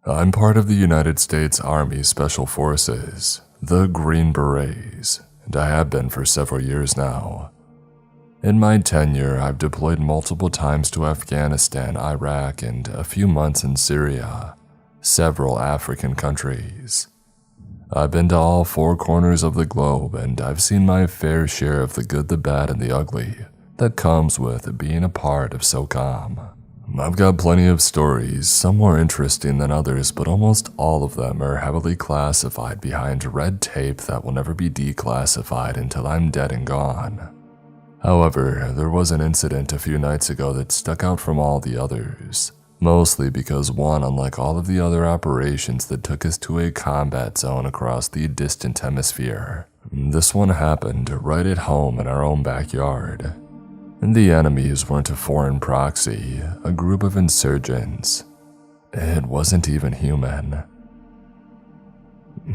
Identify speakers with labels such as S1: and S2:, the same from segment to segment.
S1: I'm part of the United States Army Special Forces, the Green Berets, and I have been for several years now. In my tenure, I've deployed multiple times to Afghanistan, Iraq, and a few months in Syria, several African countries. I've been to all four corners of the globe, and I've seen my fair share of the good, the bad, and the ugly that comes with being a part of SOCOM. I've got plenty of stories, some more interesting than others, but almost all of them are heavily classified behind red tape that will never be declassified until I'm dead and gone. However, there was an incident a few nights ago that stuck out from all the others, mostly because one, unlike all of the other operations that took us to a combat zone across the distant hemisphere, this one happened right at home in our own backyard. And the enemies weren't a foreign proxy, a group of insurgents. It wasn't even human.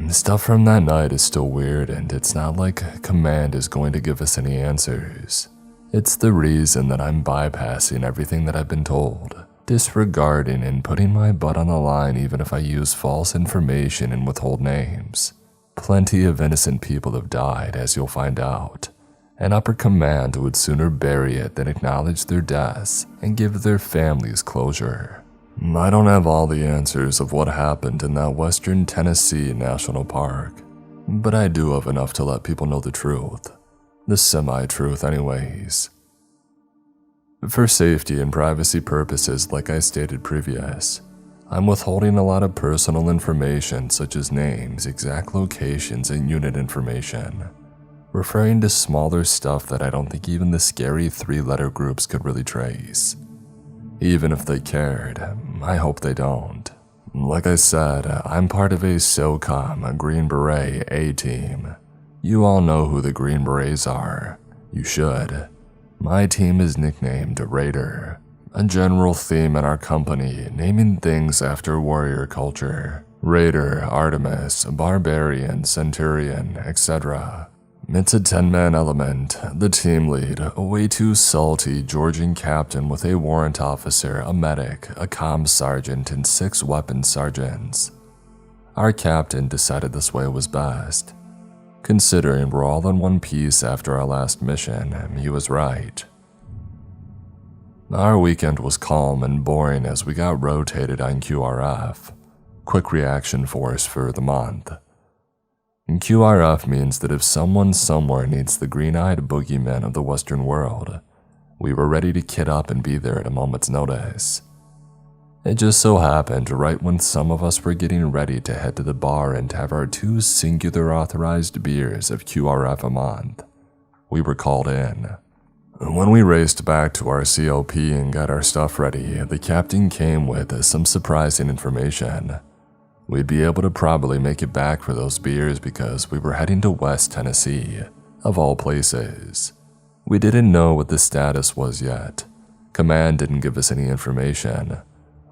S1: Stuff from that night is still weird, and it's not like Command is going to give us any answers. It's the reason that I'm bypassing everything that I've been told, disregarding and putting my butt on the line even if I use false information and withhold names. Plenty of innocent people have died, as you'll find out. And upper command would sooner bury it than acknowledge their deaths and give their families closure. I don't have all the answers of what happened in that Western Tennessee National Park, but I do have enough to let people know the truth. The semi-truth anyways. For safety and privacy purposes, like I stated previous, I'm withholding a lot of personal information such as names, exact locations, and unit information, referring to smaller stuff that I don't think even the scary 3-letter groups could really trace. Even if they cared, I hope they don't. Like I said, I'm part of a SOCOM, a Green Beret A-team. You all know who the Green Berets are. You should. My team is nicknamed Raider, a general theme in our company, naming things after warrior culture. Raider, Artemis, Barbarian, Centurion, etc. It's a 10-man element, the team lead, a way too salty Georgian captain with a warrant officer, a medic, a comms sergeant, and 6 weapons sergeants. Our captain decided this way was best. Considering we're all in one piece after our last mission, he was right. Our weekend was calm and boring as we got rotated on QRF, Quick Reaction Force for the month. And QRF means that if someone somewhere needs the green-eyed boogeyman of the Western world, we were ready to kit up and be there at a moment's notice. It just so happened right when some of us were getting ready to head to the bar and have our 2 singular authorized beers of QRF a month, we were called in. When we raced back to our COP and got our stuff ready, the captain came with some surprising information. We'd be able to probably make it back for those beers because we were heading to West Tennessee, of all places. We didn't know what the status was yet. Command didn't give us any information.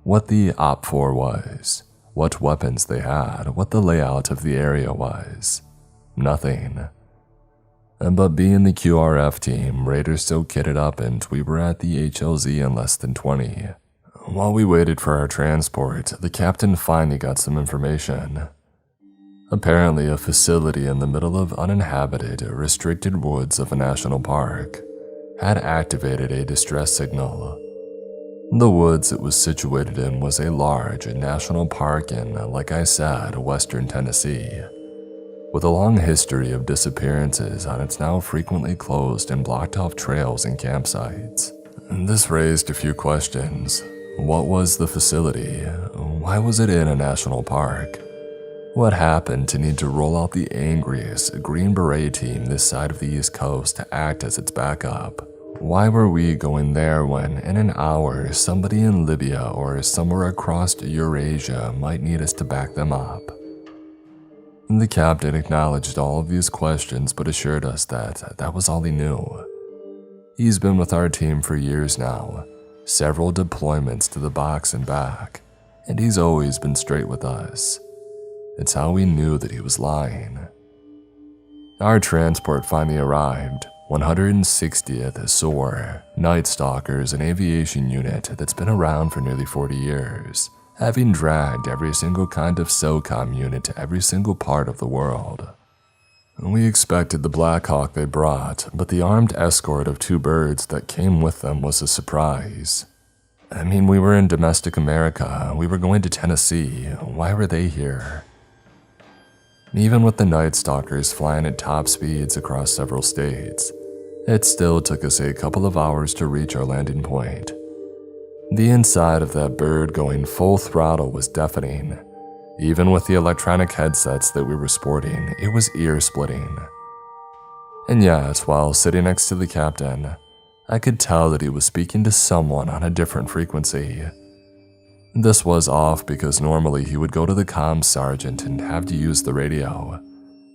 S1: What the OPFOR was, what weapons they had, what the layout of the area was. Nothing. But being the QRF team, Raiders still kitted up and we were at the HLZ in less than 20. While we waited for our transport, the captain finally got some information. Apparently, a facility in the middle of uninhabited, restricted woods of a national park had activated a distress signal. The woods it was situated in was a large national park in, like I said, Western Tennessee, with a long history of disappearances on its now frequently closed and blocked off trails and campsites. This raised a few questions. What was the facility? Why was it in a national park? What happened to need to roll out the angriest Green Beret team this side of the East Coast to act as its backup? Why were we going there when, in an hour, somebody in Libya or somewhere across Eurasia might need us to back them up? The captain acknowledged all of these questions but assured us that that was all he knew. He's been with our team for years now, several deployments to the box and back, and he's always been straight with us. It's how we knew that he was lying. Our transport finally arrived, 160th SOAR, Night Stalkers, an aviation unit that's been around for nearly 40 years, having dragged every single kind of SOCOM unit to every single part of the world. We expected the Black Hawk they brought, but the armed escort of 2 birds that came with them was a surprise. I mean, we were in domestic America, we were going to Tennessee, why were they here? Even with the Night Stalkers flying at top speeds across several states, it still took us a couple of hours to reach our landing point. The inside of that bird going full throttle was deafening. Even with the electronic headsets that we were sporting, it was ear-splitting. And yet, while sitting next to the captain, I could tell that he was speaking to someone on a different frequency. This was off because normally he would go to the comms sergeant and have to use the radio,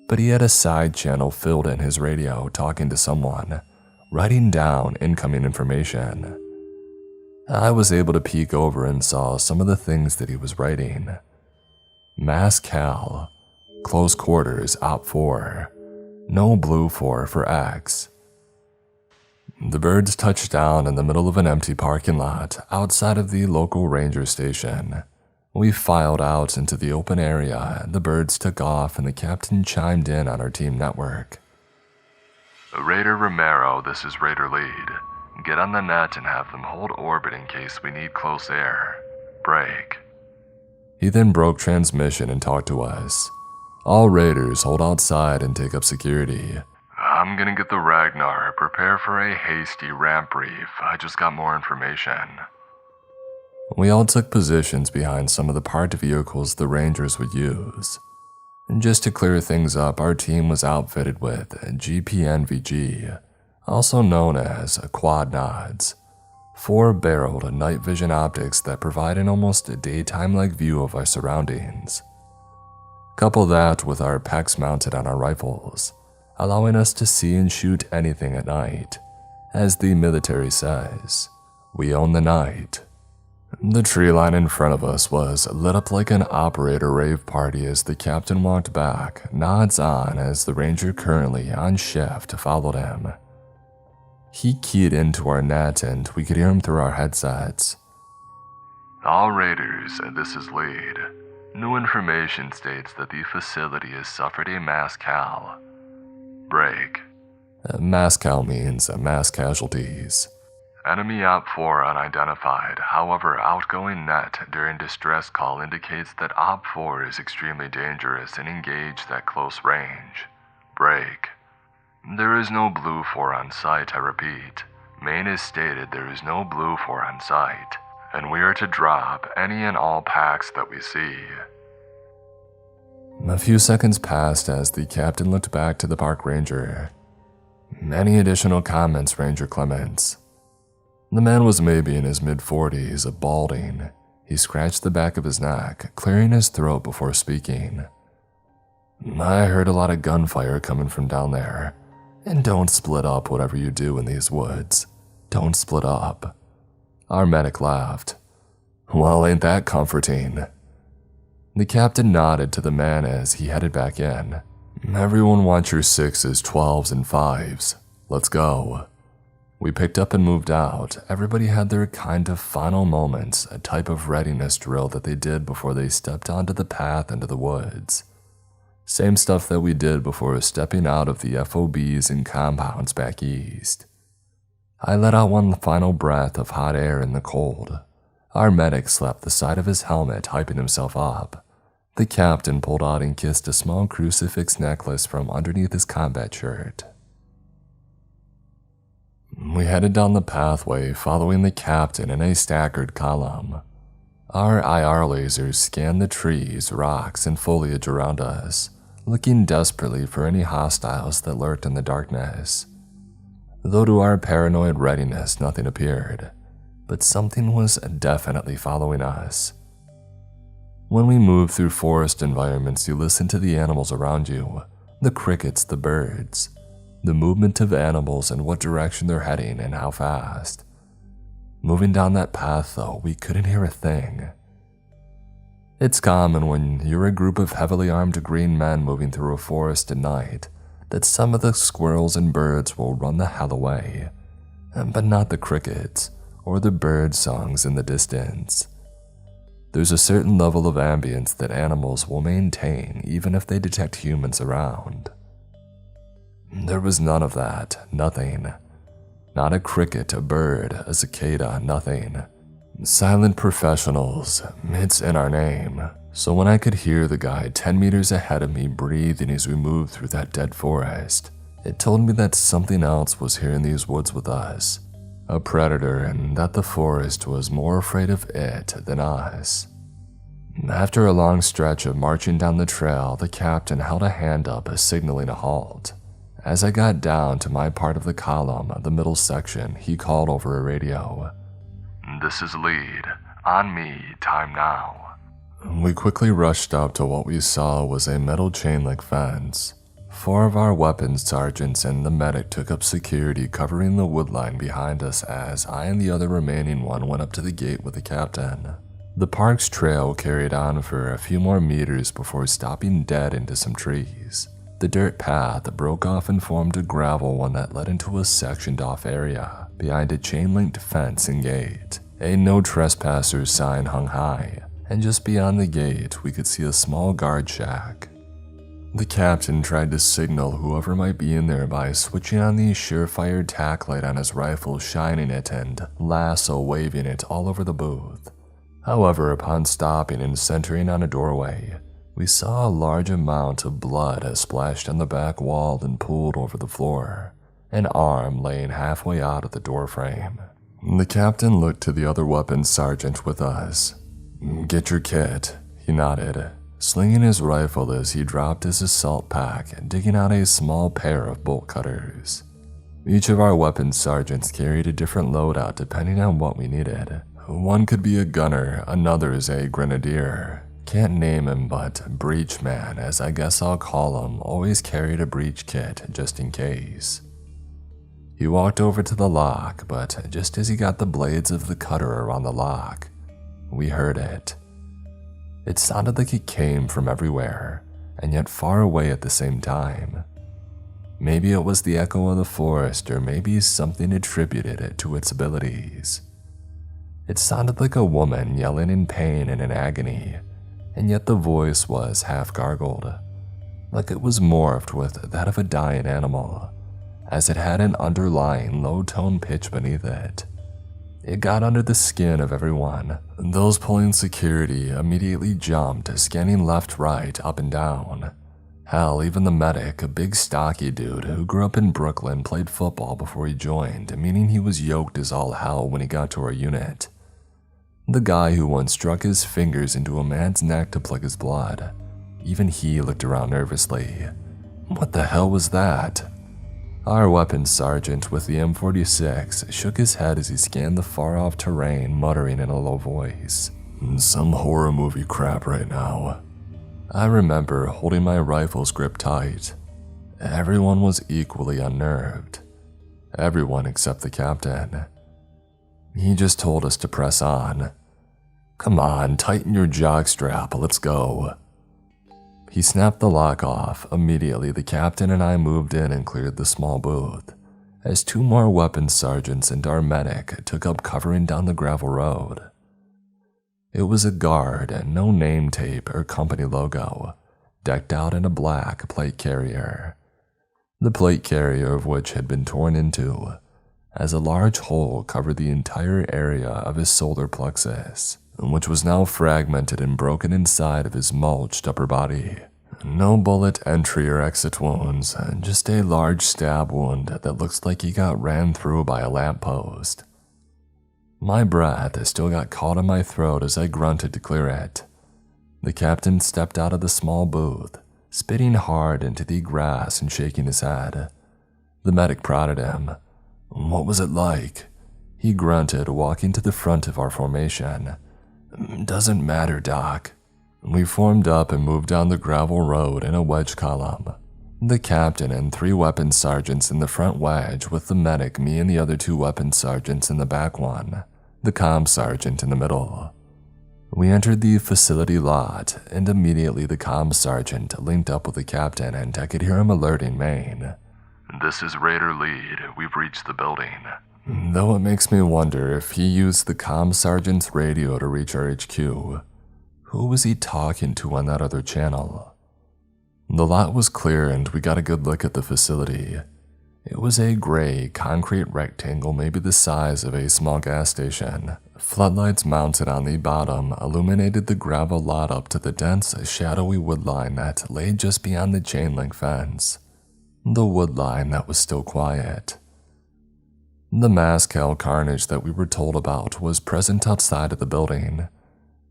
S1: but he had a side channel filled in his radio talking to someone, writing down incoming information. I was able to peek over and saw some of the things that he was writing. Mass Cal, close quarters Op 4, no blue 4 for X. The birds touched down in the middle of an empty parking lot outside of the local ranger station. We filed out into the open area, the birds took off, and the captain chimed in on our team network. Raider Romero, this is Raider Lead. Get on the net and have them hold orbit in case we need close air. Break. He then broke transmission and talked to us. All raiders hold outside and take up security. I'm gonna get the Ragnar. Prepare for a hasty ramp brief. I just got more information. We all took positions behind some of the parked vehicles the Rangers would use. And just to clear things up, our team was outfitted with GPNVG, also known as quad nods. 4-barreled night vision optics that provide an almost daytime-like view of our surroundings. Couple that with our PECs mounted on our rifles, allowing us to see and shoot anything at night. As the military says, we own the night. The tree line in front of us was lit up like an operator rave party as the captain walked back, nods on as the ranger currently on shift followed him. He keyed into our net and we could hear him through our headsets. All raiders, this is Lead. New information states that the facility has suffered a mass cal. Break. Mass cal means mass casualties. Enemy Op 4 unidentified, however outgoing net during distress call indicates that Op 4 is extremely dangerous and engaged at close range. Break. There is no Blue 4 on site, I repeat. Maine has stated there is no Blue 4 on site, and we are to drop any and all packs that we see. A few seconds passed as the captain looked back to the park ranger. Any additional comments, Ranger Clements? The man was maybe in his mid-40s, balding. He scratched the back of his neck, clearing his throat before speaking. I heard a lot of gunfire coming from down there. And don't split up whatever you do in these woods. Don't split up. Our medic laughed. Well, ain't that comforting? The captain nodded to the man as he headed back in. Everyone wants your 6s, 12s, and 5s. Let's go. We picked up and moved out. Everybody had their kind of final moments, a type of readiness drill that they did before they stepped onto the path into the woods. Same stuff that we did before stepping out of the FOBs and compounds back east. I let out one final breath of hot air in the cold. Our medic slapped the side of his helmet, hyping himself up. The captain pulled out and kissed a small crucifix necklace from underneath his combat shirt. We headed down the pathway, following the captain in a staggered column. Our IR lasers scanned the trees, rocks, and foliage around us, looking desperately for any hostiles that lurked in the darkness. Though to our paranoid readiness, nothing appeared, but something was definitely following us. When we move through forest environments, you listen to the animals around you, the crickets, the birds, the movement of animals and what direction they're heading and how fast. Moving down that path, though, we couldn't hear a thing. It's common when you're a group of heavily armed green men moving through a forest at night that some of the squirrels and birds will run the hell away, but not the crickets or the bird songs in the distance. There's a certain level of ambience that animals will maintain even if they detect humans around. There was none of that, nothing. Not a cricket, a bird, a cicada, nothing. Silent professionals, it's in our name. So when I could hear the guy 10 meters ahead of me breathing as we moved through that dead forest, it told me that something else was here in these woods with us. A predator, and that the forest was more afraid of it than us. After a long stretch of marching down the trail, the captain held a hand up, signaling a halt. As I got down to my part of the column, the middle section, he called over a radio. "This is lead. On me, time now." We quickly rushed up to what we saw was a metal chain-link fence. 4 of our weapons sergeants and the medic took up security covering the woodline behind us as I and the other remaining one went up to the gate with the captain. The park's trail carried on for a few more meters before stopping dead into some trees. The dirt path broke off and formed a gravel one that led into a sectioned off area behind a chain-linked fence and gate. A no trespassers sign hung high, and just beyond the gate we could see a small guard shack. The captain tried to signal whoever might be in there by switching on the surefire tack light on his rifle, shining it and lasso waving it all over the booth. However, upon stopping and centering on a doorway, we saw a large amount of blood splashed on the back wall and pooled over the floor, an arm laying halfway out of the doorframe. The captain looked to the other weapons sergeant with us. "Get your kit," he nodded, slinging his rifle as he dropped his assault pack and digging out a small pair of bolt cutters. Each of our weapons sergeants carried a different loadout depending on what we needed. One could be a gunner, another is a grenadier. Can't name him, but Breach Man, as I guess I'll call him, always carried a breach kit just in case. He walked over to the lock, but just as he got the blades of the cutter around the lock, we heard it. It sounded like it came from everywhere, and yet far away at the same time. Maybe it was the echo of the forest, or maybe something attributed it to its abilities. It sounded like a woman yelling in pain and in agony, and yet the voice was half gargled, like it was morphed with that of a dying animal, as it had an underlying low-tone pitch beneath it. It got under the skin of everyone. Those pulling security immediately jumped, scanning left, right, up and down. Hell, even the medic, a big stocky dude who grew up in Brooklyn, played football before he joined, meaning he was yoked as all hell when he got to our unit. The guy who once struck his fingers into a man's neck to plug his blood, even he looked around nervously. What the hell was that? Our weapons sergeant with the M46 shook his head as he scanned the far-off terrain, muttering in a low voice. "Some horror movie crap right now." I remember holding my rifle's grip tight. Everyone was equally unnerved. Everyone except the captain. He just told us to press on. "Come on, tighten your jockstrap, let's go." He snapped the lock off. Immediately, the captain and I moved in and cleared the small booth, as 2 more weapons sergeants and our medic took up covering down the gravel road. It was a guard and no name tape or company logo, decked out in a black plate carrier. The plate carrier of which had been torn into, as a large hole covered the entire area of his solar plexus, which was now fragmented and broken inside of his mulched upper body. No bullet entry or exit wounds, just a large stab wound that looks like he got ran through by a lamppost. My breath still got caught in my throat as I grunted to clear it. The captain stepped out of the small booth, spitting hard into the grass and shaking his head. The medic prodded him. "What was it like?" He grunted, walking to the front of our formation. "Doesn't matter, Doc." We formed up and moved down the gravel road in a wedge column. The captain and 3 weapons sergeants in the front wedge, with the medic, me, and the other 2 weapons sergeants in the back one, the comm sergeant in the middle. We entered the facility lot, and immediately the comm sergeant linked up with the captain, and I could hear him alerting Maine. "This is Raider Lead. We've reached the building." Though it makes me wonder if he used the comm sergeant's radio to reach our HQ. Who was he talking to on that other channel? The lot was clear and we got a good look at the facility. It was a gray, concrete rectangle maybe the size of a small gas station. Floodlights mounted on the bottom illuminated the gravel lot up to the dense, shadowy woodline that lay just beyond the chain-link fence. The woodline that was still quiet. The mass scale carnage that we were told about was present outside of the building.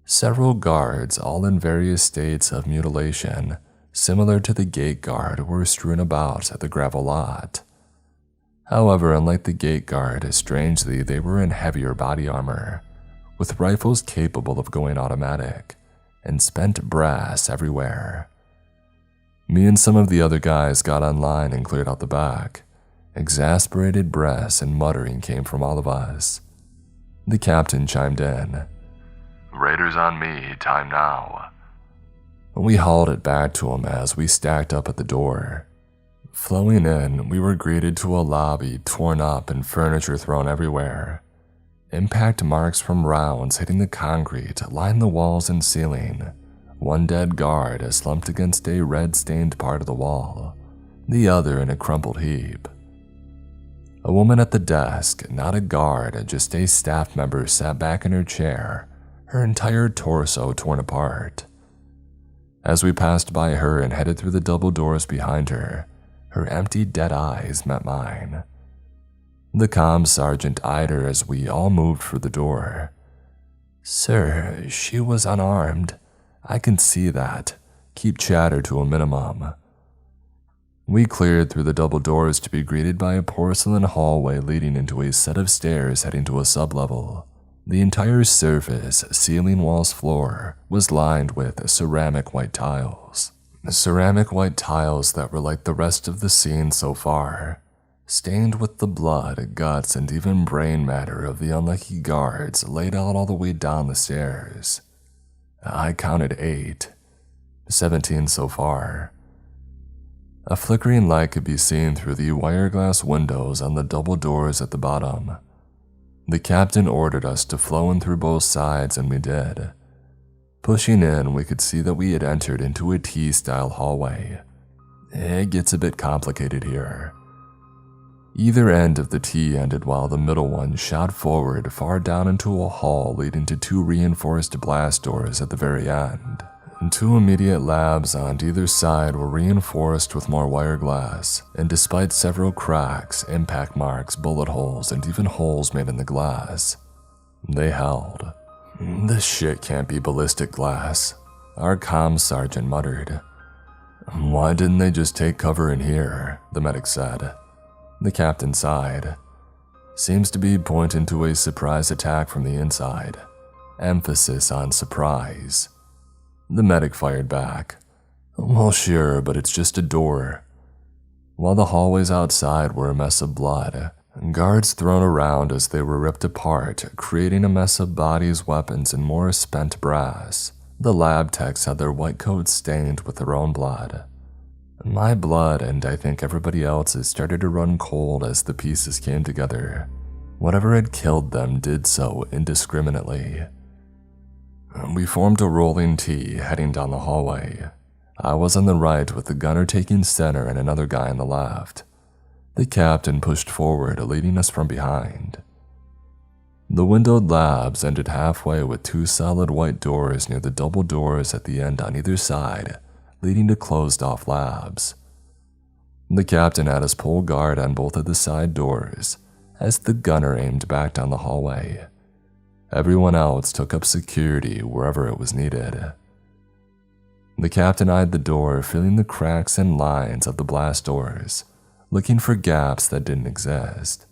S1: Several guards, all in various states of mutilation, similar to the gate guard, were strewn about the gravel lot. However, unlike the gate guard, strangely, they were in heavier body armor, with rifles capable of going automatic, and spent brass everywhere. Me and some of the other guys got online and cleared out the back. Exasperated breaths and muttering came from all of us. The captain chimed in. "Raiders on me, time now." We hauled it back to him as we stacked up at the door. Flowing in, we were greeted to a lobby torn up and furniture thrown everywhere. Impact marks from rounds hitting the concrete lined the walls and ceiling. One dead guard slumped against a red-stained part of the wall, the other in a crumpled heap. A woman at the desk, not a guard, just a staff member, sat back in her chair, her entire torso torn apart. As we passed by her and headed through the double doors behind her, her empty, dead eyes met mine. The comms sergeant eyed her as we all moved for the door. "Sir, she was unarmed. I can see that. Keep chatter to a minimum." We cleared through the double doors to be greeted by a porcelain hallway leading into a set of stairs heading to a sublevel. The entire surface, ceiling, walls, floor, was lined with ceramic white tiles. Ceramic white tiles that were like the rest of the scene so far, stained with the blood, guts, and even brain matter of the unlucky guards laid out all the way down the stairs. I counted 8, 17 so far. A flickering light could be seen through the wire glass windows on the double doors at the bottom. The captain ordered us to flow in through both sides, and we did. Pushing in, we could see that we had entered into a T-style hallway. It gets a bit complicated here. Either end of the T ended while the middle one shot forward far down into a hall leading to 2 reinforced blast doors at the very end. 2 immediate labs on either side were reinforced with more wire glass, and despite several cracks, impact marks, bullet holes, and even holes made in the glass, they held. "This shit can't be ballistic glass," our comms sergeant muttered. "Why didn't they just take cover in here?" the medic said. The captain sighed. "Seems to be pointing to a surprise attack from the inside. Emphasis on surprise." The medic fired back. "Well, sure, but it's just a door." While the hallways outside were a mess of blood, guards thrown around as they were ripped apart, creating a mess of bodies, weapons, and more spent brass. The lab techs had their white coats stained with their own blood. My blood, and I think everybody else's, started to run cold as the pieces came together. Whatever had killed them did so indiscriminately. We formed a rolling T heading down the hallway. I was on the right with the gunner taking center and another guy on the left. The captain pushed forward, leading us from behind. The windowed labs ended halfway with 2 solid white doors near the double doors at the end on either side, leading to closed-off labs. The captain had us pull guard on both of the side doors as the gunner aimed back down the hallway. Everyone else took up security wherever it was needed. The captain eyed the door, feeling the cracks and lines of the blast doors, looking for gaps that didn't exist.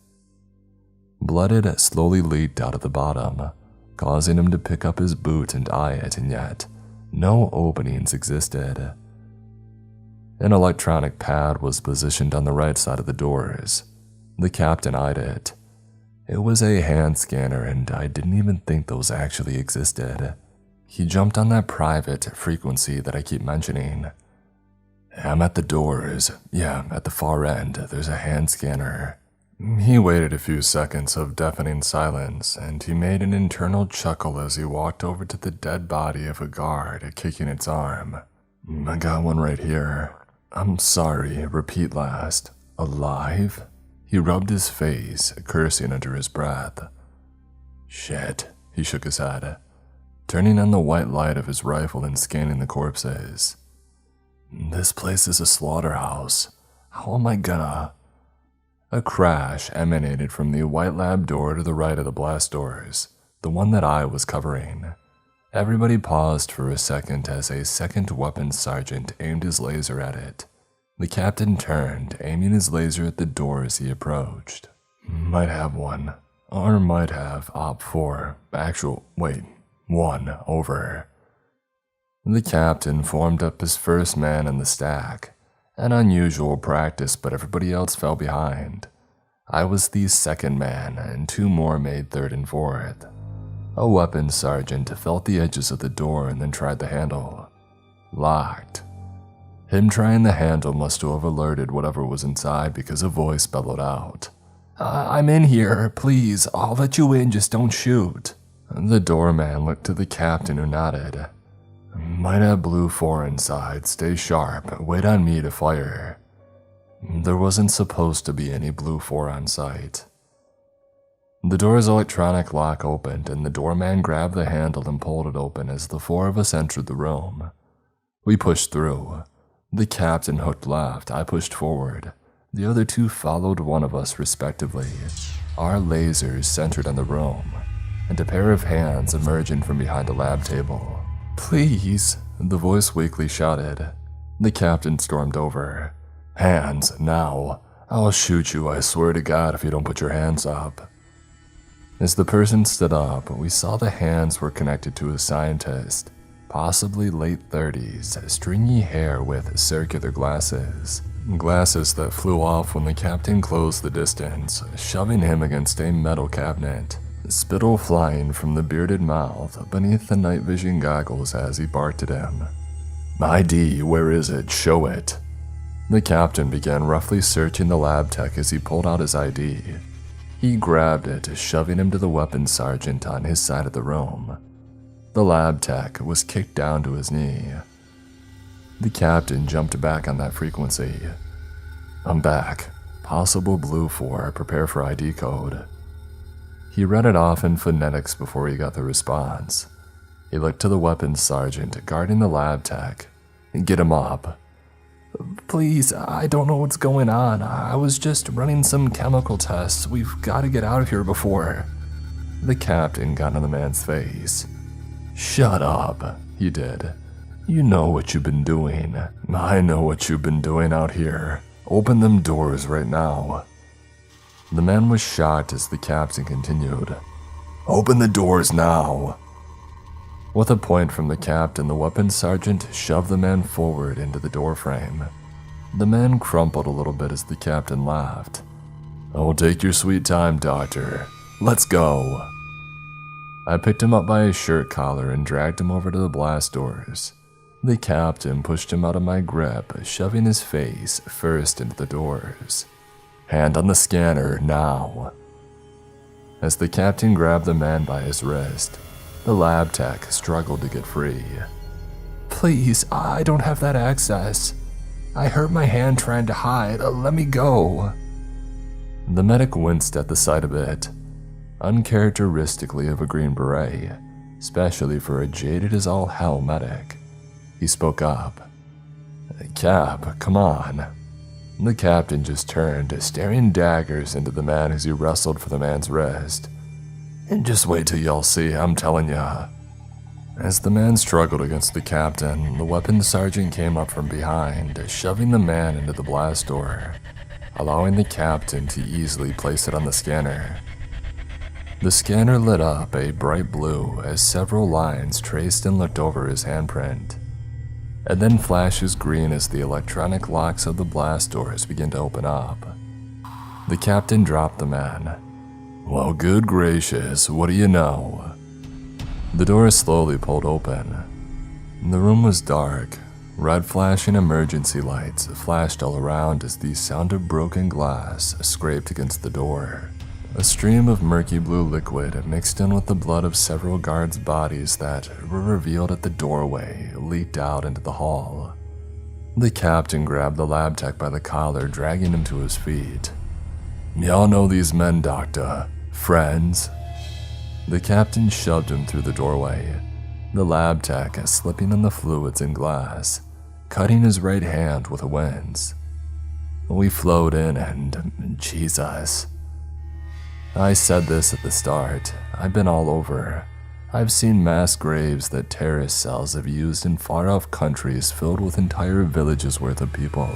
S1: Blood had slowly leaked out of the bottom, causing him to pick up his boot and eye it, and yet no openings existed. An electronic pad was positioned on the right side of the doors. The captain eyed it. It was a hand scanner, and I didn't even think those actually existed. He jumped on that private frequency that I keep mentioning. "I'm at the doors. Yeah, at the far end, there's a hand scanner. He waited a few seconds of deafening silence, and he made an internal chuckle as he walked over to the dead body of a guard, kicking its arm. I got one right here. I'm sorry, repeat last. Alive? He rubbed his face, cursing under his breath. Shit, he shook his head, turning on the white light of his rifle and scanning the corpses. This place is a slaughterhouse. How am I gonna... A crash emanated from the white lab door to the right of the blast doors, the one that I was covering. Everybody paused for a second as a second weapons sergeant aimed his laser at it. The captain turned, aiming his laser at the door as he approached. Might have one. Or might have Op 4. One, over. The captain formed up his first man in the stack. An unusual practice, but everybody else fell behind. I was the second man, and two more made third and fourth. A weapons sergeant felt the edges of the door and then tried the handle. Locked. Him trying the handle must have alerted whatever was inside because a voice bellowed out. I'm in here, please, I'll let you in, just don't shoot. The doorman looked to the captain who nodded. Might have blue 4 inside, stay sharp, wait on me to fire. There wasn't supposed to be any blue 4 on site. The door's electronic lock opened and the doorman grabbed the handle and pulled it open as the four of us entered the room. We pushed through. The captain hooked left, I pushed forward. The other two followed one of us respectively. Our lasers centered on the room, and a pair of hands emerging from behind a lab table. Please, the voice weakly shouted. The captain stormed over. Hands, now. I'll shoot you, I swear to God, if you don't put your hands up. As the person stood up, we saw the hands were connected to a scientist, possibly late 30s, stringy hair with circular glasses. Glasses that flew off when the captain closed the distance, shoving him against a metal cabinet. Spittle flying from the bearded mouth beneath the night vision goggles as he barked at him. ID, where is it? Show it. The captain began roughly searching the lab tech as he pulled out his ID. He grabbed it, shoving him to the weapons sergeant on his side of the room. The lab tech was kicked down to his knee. The captain jumped back on that frequency. I'm back. Possible blue 4, prepare for ID code. He read it off in phonetics before he got the response. He looked to the weapons sergeant guarding the lab tech. Get him up. Please, I don't know what's going on. I was just running some chemical tests. We've got to get out of here before. The captain got in the man's face. Shut up, he did. You know what you've been doing. I know what you've been doing out here. Open them doors right now. The man was shocked as the captain continued. Open the doors now. With a point from the captain, the weapons sergeant shoved the man forward into the doorframe. The man crumpled a little bit as the captain laughed. Oh, take your sweet time, doctor. Let's go. I picked him up by his shirt collar and dragged him over to the blast doors. The captain pushed him out of my grip, shoving his face first into the doors. Hand on the scanner, now. As the captain grabbed the man by his wrist, the lab tech struggled to get free. Please, I don't have that access. I hurt my hand trying to hide. Let me go. The medic winced at the sight of it, uncharacteristically of a Green Beret, especially for a jaded as all hell medic. He spoke up. Cap, come on. The captain just turned, staring daggers into the man as he wrestled for the man's wrist. And just wait till y'all see, I'm telling ya. As the man struggled against the captain, the weapons sergeant came up from behind, shoving the man into the blast door, allowing the captain to easily place it on the scanner. The scanner lit up a bright blue as several lines traced and looked over his handprint, and then flashes green as the electronic locks of the blast doors began to open up. The captain dropped the man. Well, good gracious, what do you know? The door slowly pulled open. The room was dark, Red flashing emergency lights flashed all around as the sound of broken glass scraped against the door. A stream of murky blue liquid mixed in with the blood of several guards' bodies that were revealed at the doorway leaked out into the hall. The captain grabbed the lab tech by the collar, dragging him to his feet. "Y'all know these men, Doctor. Friends?" The captain shoved him through the doorway, the lab tech slipping on the fluids and glass, cutting his right hand with a wince. We flowed in and, Jesus. I said this at the start. I've been all over. I've seen mass graves that terrorist cells have used in far-off countries filled with entire villages worth of people.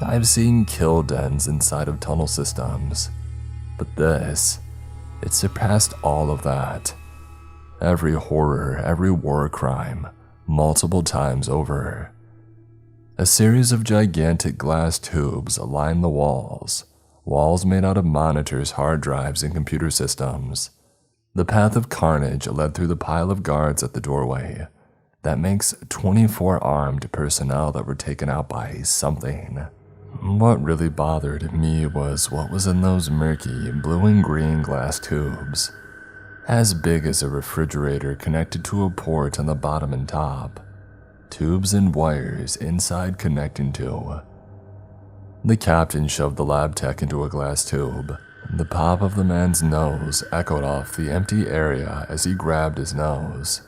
S1: I've seen kill dens inside of tunnel systems. But this, it surpassed all of that. Every horror, every war crime, multiple times over. A series of gigantic glass tubes lined the walls made out of monitors, hard drives, and computer systems. The path of carnage led through the pile of guards at the doorway. That makes 24 armed personnel that were taken out by something. What really bothered me was what was in those murky blue and green glass tubes, as big as a refrigerator connected to a port on the bottom and top. Tubes and wires inside connecting to. The captain shoved the lab tech into a glass tube. The pop of the man's nose echoed off the empty area as he grabbed his nose.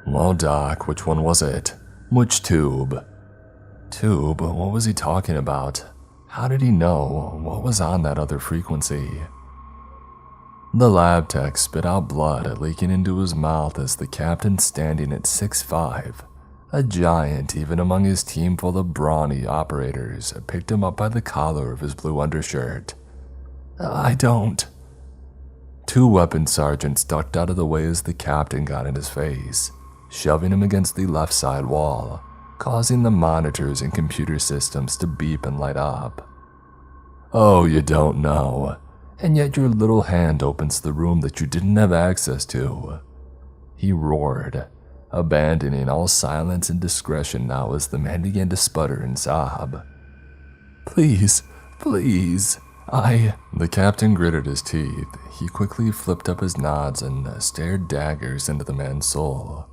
S1: "Well, Doc, which one was it? Which tube?" Tube? What was he talking about? How did he know what was on that other frequency? The lab tech spit out blood leaking into his mouth as the captain, standing at 6'5", a giant even among his team full of brawny operators, picked him up by the collar of his blue undershirt. "I don't." Two weapons sergeants ducked out of the way as the captain got in his face, shoving him against the left side wall, causing the monitors and computer systems to beep and light up. "Oh, you don't know. And yet your little hand opens the room that you didn't have access to," he roared, abandoning all silence and discretion now as the man began to sputter and sob. "Please, please, The captain gritted his teeth. He quickly flipped up his nods and stared daggers into the man's soul.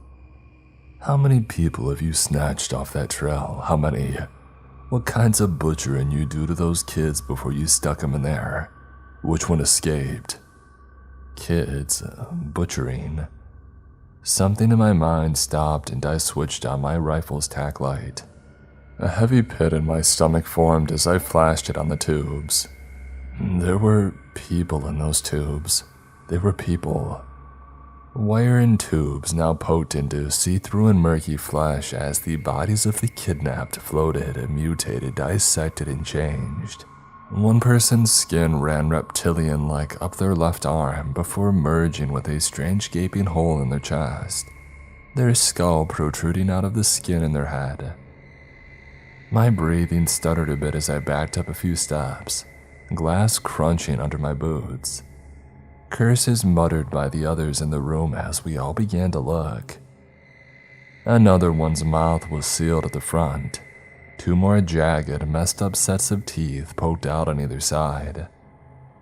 S1: "How many people have you snatched off that trail? How many? What kinds of butchering you do to those kids before you stuck them in there? Which one escaped?" Kids, butchering. Something in my mind stopped and I switched on my rifle's tack light. A heavy pit in my stomach formed as I flashed it on the tubes. There were people in those tubes. They were people. Wire and tubes now poked into see-through and murky flesh as the bodies of the kidnapped floated, mutated, dissected, and changed. One person's skin ran reptilian-like up their left arm before merging with a strange gaping hole in their chest, their skull protruding out of the skin in their head. My breathing stuttered a bit as I backed up a few steps, glass crunching under my boots. Curses muttered by the others in the room as we all began to look. Another one's mouth was sealed at the front. Two more jagged, messed up sets of teeth poked out on either side.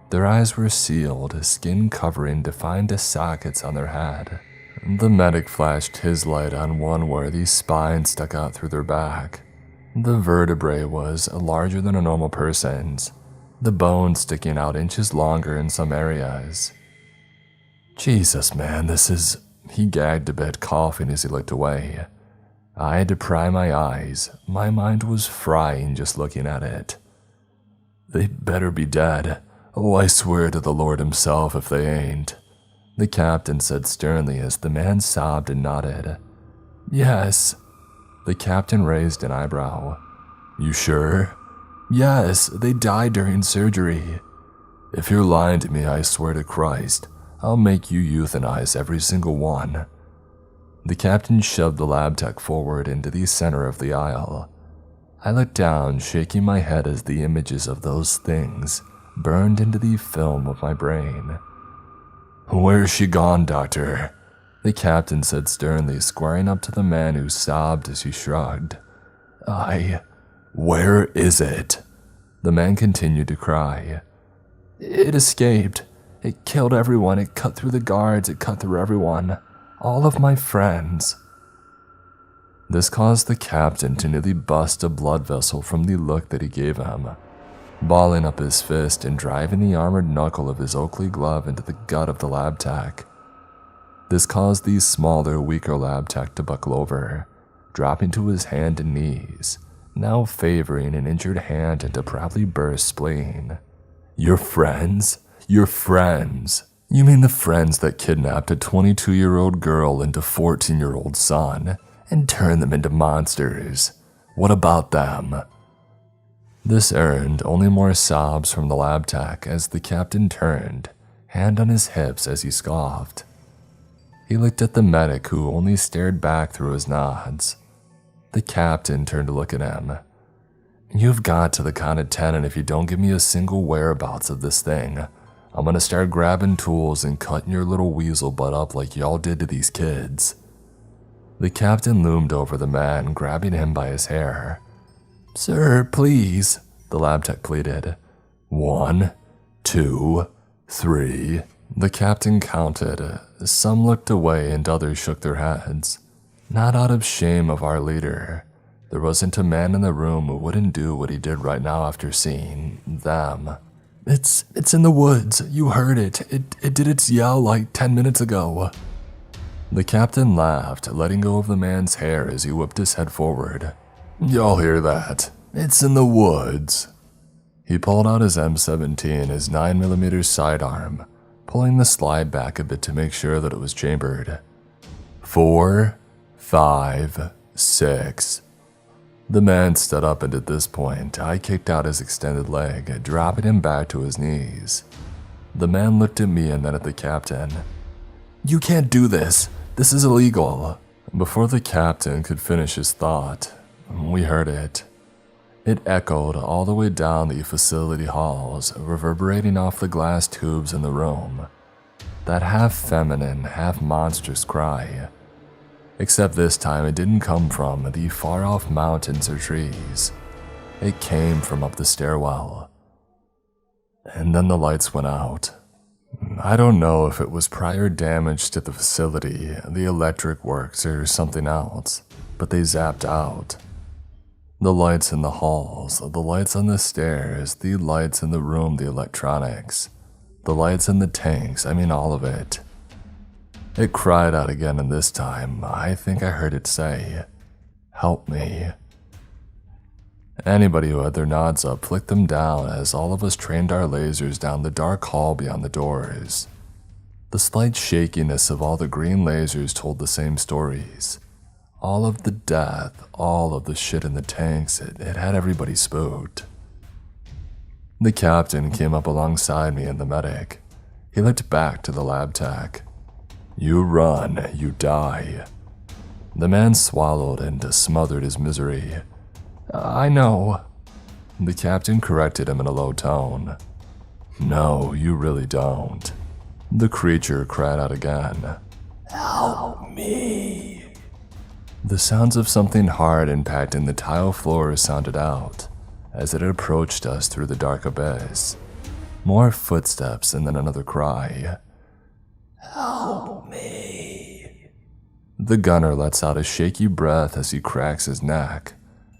S1: Their eyes were sealed, skin covering defined as sockets on their head. The medic flashed his light on one where the spine stuck out through their back. The vertebrae was larger than a normal person's, the bone sticking out inches longer in some areas. "Jesus, man, this is..." He gagged a bit, coughing as he looked away. I had to pry my eyes. My mind was frying just looking at it. "They better be dead. Oh, I swear to the Lord himself if they ain't," the captain said sternly as the man sobbed and nodded. "Yes." The captain raised an eyebrow. "You sure?" "Yes, they died during surgery." "If you're lying to me, I swear to Christ, I'll make you euthanize every single one." The captain shoved the lab tech forward into the center of the aisle. I looked down, shaking my head as the images of those things burned into the film of my brain. "Where's she gone, Doctor?" The captain said sternly, squaring up to the man who sobbed as he shrugged. Where is it? The man continued to cry. It escaped. It killed everyone. It cut through the guards. It cut through everyone. All of my friends. This caused the captain to nearly bust a blood vessel from the look that he gave him, balling up his fist and driving the armored knuckle of his Oakley glove into the gut of the lab tech. This caused the smaller, weaker lab tech to buckle over, dropping to his hand and knees, now favoring an injured hand into proudly burst spleen. Your friends? Your friends? You mean the friends that kidnapped a 22-year-old girl and a 14-year-old son and turned them into monsters? What about them? This earned only more sobs from the lab tech as the captain turned, hand on his hips as he scoffed. He looked at the medic who only stared back through his nods. The captain turned to look at him. You've got to the count of 10, and if you don't give me a single whereabouts of this thing, I'm gonna start grabbing tools and cutting your little weasel butt up like y'all did to these kids. The captain loomed over the man, grabbing him by his hair. Sir, please, the lab tech pleaded. 1, 2, 3. The captain counted. Some looked away and others shook their heads. Not out of shame of our leader. There wasn't a man in the room who wouldn't do what he did right now after seeing them. It's in the woods. You heard it. It did its yell like 10 minutes ago. The captain laughed, letting go of the man's hair as he whipped his head forward. Y'all hear that? It's in the woods. He pulled out his M17, his 9mm sidearm, pulling the slide back a bit to make sure that it was chambered. 4, 5, 6. The man stood up, and at this point, I kicked out his extended leg, dropping him back to his knees. The man looked at me and then at the captain. You can't do this. This is illegal. Before the captain could finish his thought, we heard it. It echoed all the way down the facility halls, reverberating off the glass tubes in the room. That half-feminine, half-monstrous cry. Except this time it didn't come from the far-off mountains or trees. It came from up the stairwell. And then the lights went out. I don't know if it was prior damage to the facility, the electric works, or something else, but they zapped out. The lights in the halls, the lights on the stairs, the lights in the room, the electronics, the lights in the tanks, I mean all of it. It cried out again, and this time, I think I heard it say, "Help me." Anybody who had their nods up flicked them down as all of us trained our lasers down the dark hall beyond the doors. The slight shakiness of all the green lasers told the same stories. All of the death, all of the shit in the tanks, it had everybody spooked. The captain came up alongside me and the medic. He looked back to the lab tech. You run, you die. The man swallowed and smothered his misery. I know. The captain corrected him in a low tone. No, you really don't. The creature cried out again. Help me. The sounds of something hard impacting the tile floor sounded out as it approached us through the dark abyss. More footsteps and then another cry. Help me. The gunner lets out a shaky breath as he cracks his neck.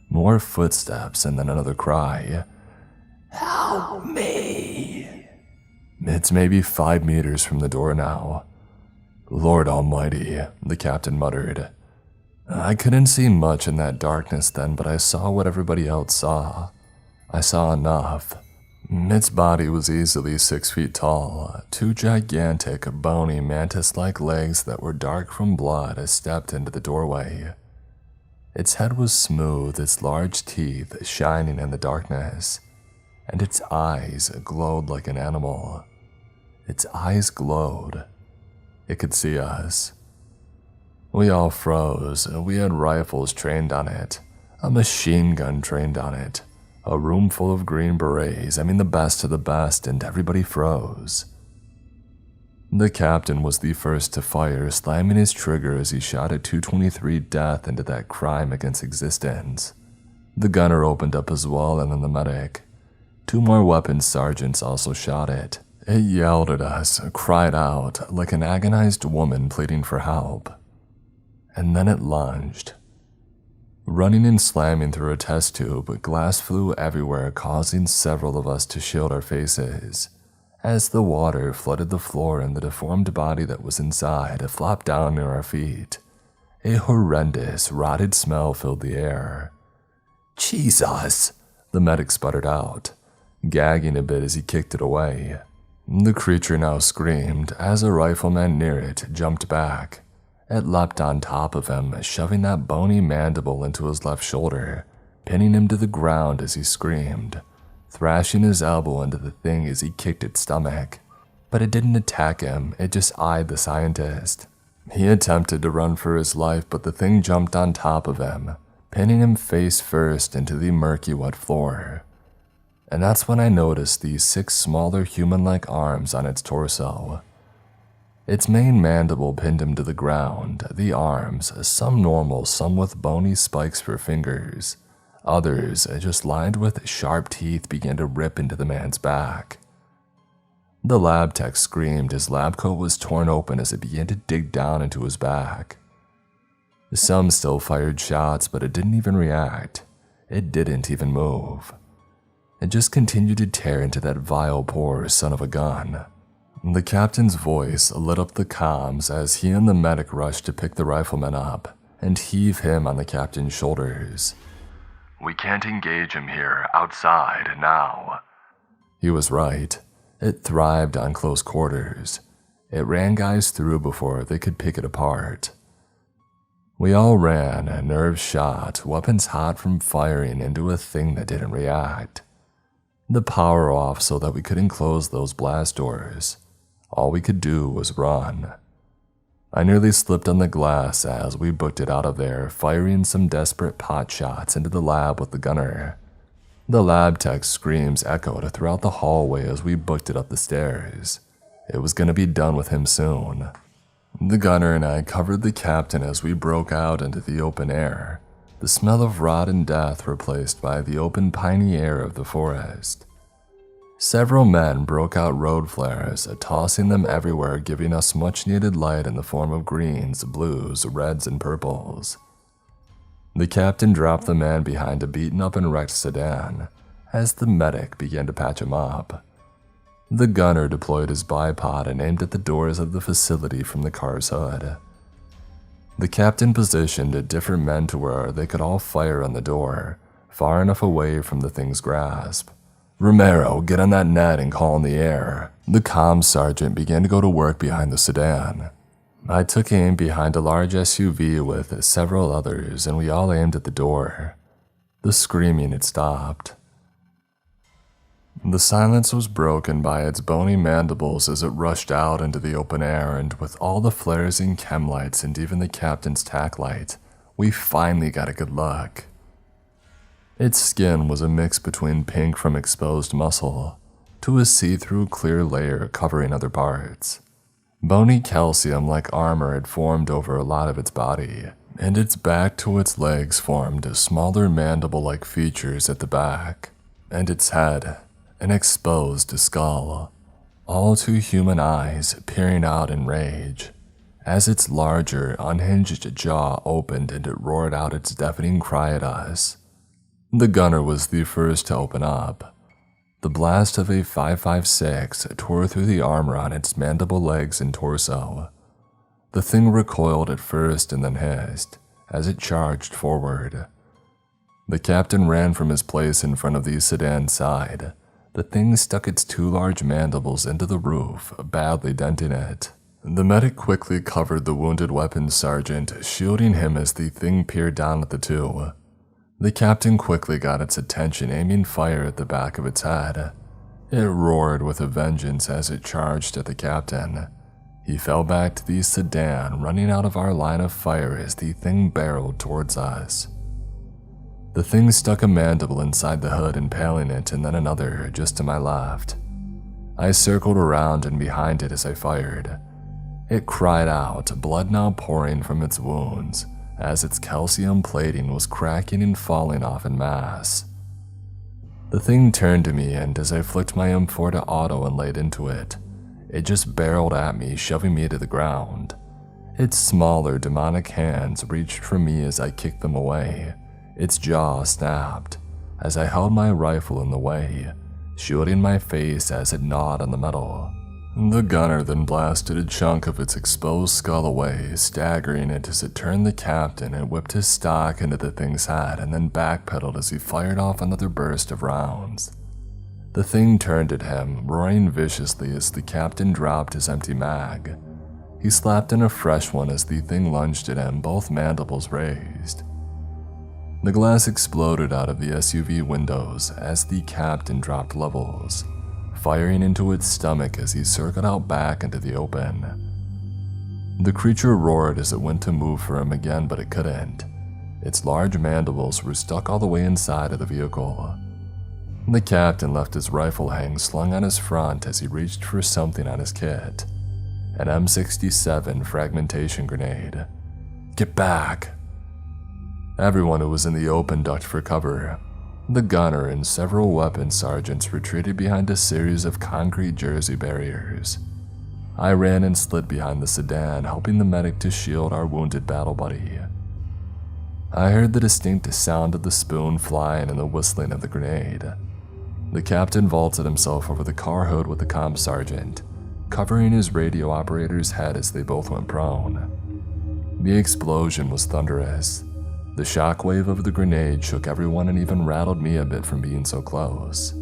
S1: More footsteps and then another cry. Help me. It's maybe 5 meters from the door now. Lord Almighty, the captain muttered. I couldn't see much in that darkness then, but I saw what everybody else saw. I saw enough. Its body was easily 6 feet tall. 2 gigantic, bony, mantis-like legs that were dark from blood stepped into the doorway. Its head was smooth, its large teeth shining in the darkness, and its eyes glowed like an animal. Its eyes glowed. It could see us. We all froze. We had rifles trained on it, a machine gun trained on it, a room full of green berets, I mean the best of the best, and everybody froze. The captain was the first to fire, slamming his trigger as he shot a 223 death into that crime against existence. The gunner opened up as well, and then the medic. 2 more weapons sergeants also shot it. It yelled at us, cried out like an agonized woman pleading for help. And then it lunged. Running and slamming through a test tube, glass flew everywhere, causing several of us to shield our faces. As the water flooded the floor and the deformed body that was inside flopped down near our feet, a horrendous, rotted smell filled the air. "Jesus!" the medic sputtered out, gagging a bit as he kicked it away. The creature now screamed as a rifleman near it jumped back. It leapt on top of him, shoving that bony mandible into his left shoulder, pinning him to the ground as he screamed, thrashing his elbow into the thing as he kicked its stomach. But it didn't attack him, it just eyed the scientist. He attempted to run for his life, but the thing jumped on top of him, pinning him face first into the murky wet floor. And that's when I noticed these 6 smaller human-like arms on its torso. Its main mandible pinned him to the ground, the arms, some normal, some with bony spikes for fingers. Others, just lined with sharp teeth, began to rip into the man's back. The lab tech screamed. His lab coat was torn open as it began to dig down into his back. Some still fired shots, but it didn't even react. It didn't even move. It just continued to tear into that vile, poor son of a gun. The captain's voice lit up the comms as he and the medic rushed to pick the rifleman up and heave him on the captain's shoulders. "We can't engage him here, outside, now." He was right. It thrived on close quarters. It ran guys through before they could pick it apart. We all ran, nerves shot, weapons hot from firing into a thing that didn't react. The power off so that we couldn't close those blast doors. All we could do was run. I nearly slipped on the glass as we booked it out of there, firing some desperate pot shots into the lab with the gunner. The lab tech's screams echoed throughout the hallway as we booked it up the stairs. It was going to be done with him soon. The gunner and I covered the captain as we broke out into the open air, the smell of rot and death replaced by the open piney air of the forest. Several men broke out road flares, tossing them everywhere, giving us much-needed light in the form of greens, blues, reds, and purples. The captain dropped the man behind a beaten-up and wrecked sedan as the medic began to patch him up. The gunner deployed his bipod and aimed at the doors of the facility from the car's hood. The captain positioned different men to where they could all fire on the door, far enough away from the thing's grasp. "Romero, get on that net and call in the air." The comms sergeant began to go to work behind the sedan. I took aim behind a large SUV with several others, and we all aimed at the door. The screaming had stopped. The silence was broken by its bony mandibles as it rushed out into the open air, and with all the flares and chem lights and even the captain's tack light, we finally got a good look. Its skin was a mix between pink from exposed muscle to a see-through clear layer covering other parts. Bony calcium-like armor had formed over a lot of its body, and its back to its legs formed smaller mandible-like features at the back, and its head, an exposed skull, all 2 human eyes peering out in rage, as its larger, unhinged jaw opened and it roared out its deafening cry at us. The gunner was the first to open up. The blast of a 5.56 tore through the armor on its mandible legs and torso. The thing recoiled at first and then hissed as it charged forward. The captain ran from his place in front of the sedan's side. The thing stuck its 2 large mandibles into the roof, badly denting it. The medic quickly covered the wounded weapons sergeant, shielding him as the thing peered down at the 2. The captain quickly got its attention, aiming fire at the back of its head. It roared with a vengeance as it charged at the captain. He fell back to the sedan, running out of our line of fire as the thing barreled towards us. The thing stuck a mandible inside the hood, impaling it, and then another just to my left. I circled around and behind it as I fired. It cried out, blood now pouring from its wounds, as its calcium plating was cracking and falling off en masse. The thing turned to me, and as I flicked my M4 to auto and laid into it, it just barreled at me, shoving me to the ground. Its smaller, demonic hands reached for me as I kicked them away. Its jaw snapped as I held my rifle in the way, shielding my face as it gnawed on the metal. The gunner then blasted a chunk of its exposed skull away, staggering it as it turned the captain and whipped his stock into the thing's head and then backpedaled as he fired off another burst of rounds. The thing turned at him, roaring viciously as the captain dropped his empty mag. He slapped in a fresh one as the thing lunged at him, both mandibles raised. The glass exploded out of the SUV windows as the captain dropped levels, firing into its stomach as he circled out back into the open. The creature roared as it went to move for him again, but it couldn't. Its large mandibles were stuck all the way inside of the vehicle. The captain left his rifle hang slung on his front as he reached for something on his kit. An M67 fragmentation grenade. Get back! Everyone who was in the open ducked for cover. The gunner and several weapons sergeants retreated behind a series of concrete jersey barriers. I ran and slid behind the sedan, helping the medic to shield our wounded battle buddy. I heard the distinct sound of the spoon flying and the whistling of the grenade. The captain vaulted himself over the car hood with the comm sergeant, covering his radio operator's head as they both went prone. The explosion was thunderous. The shockwave of the grenade shook everyone and even rattled me a bit from being so close.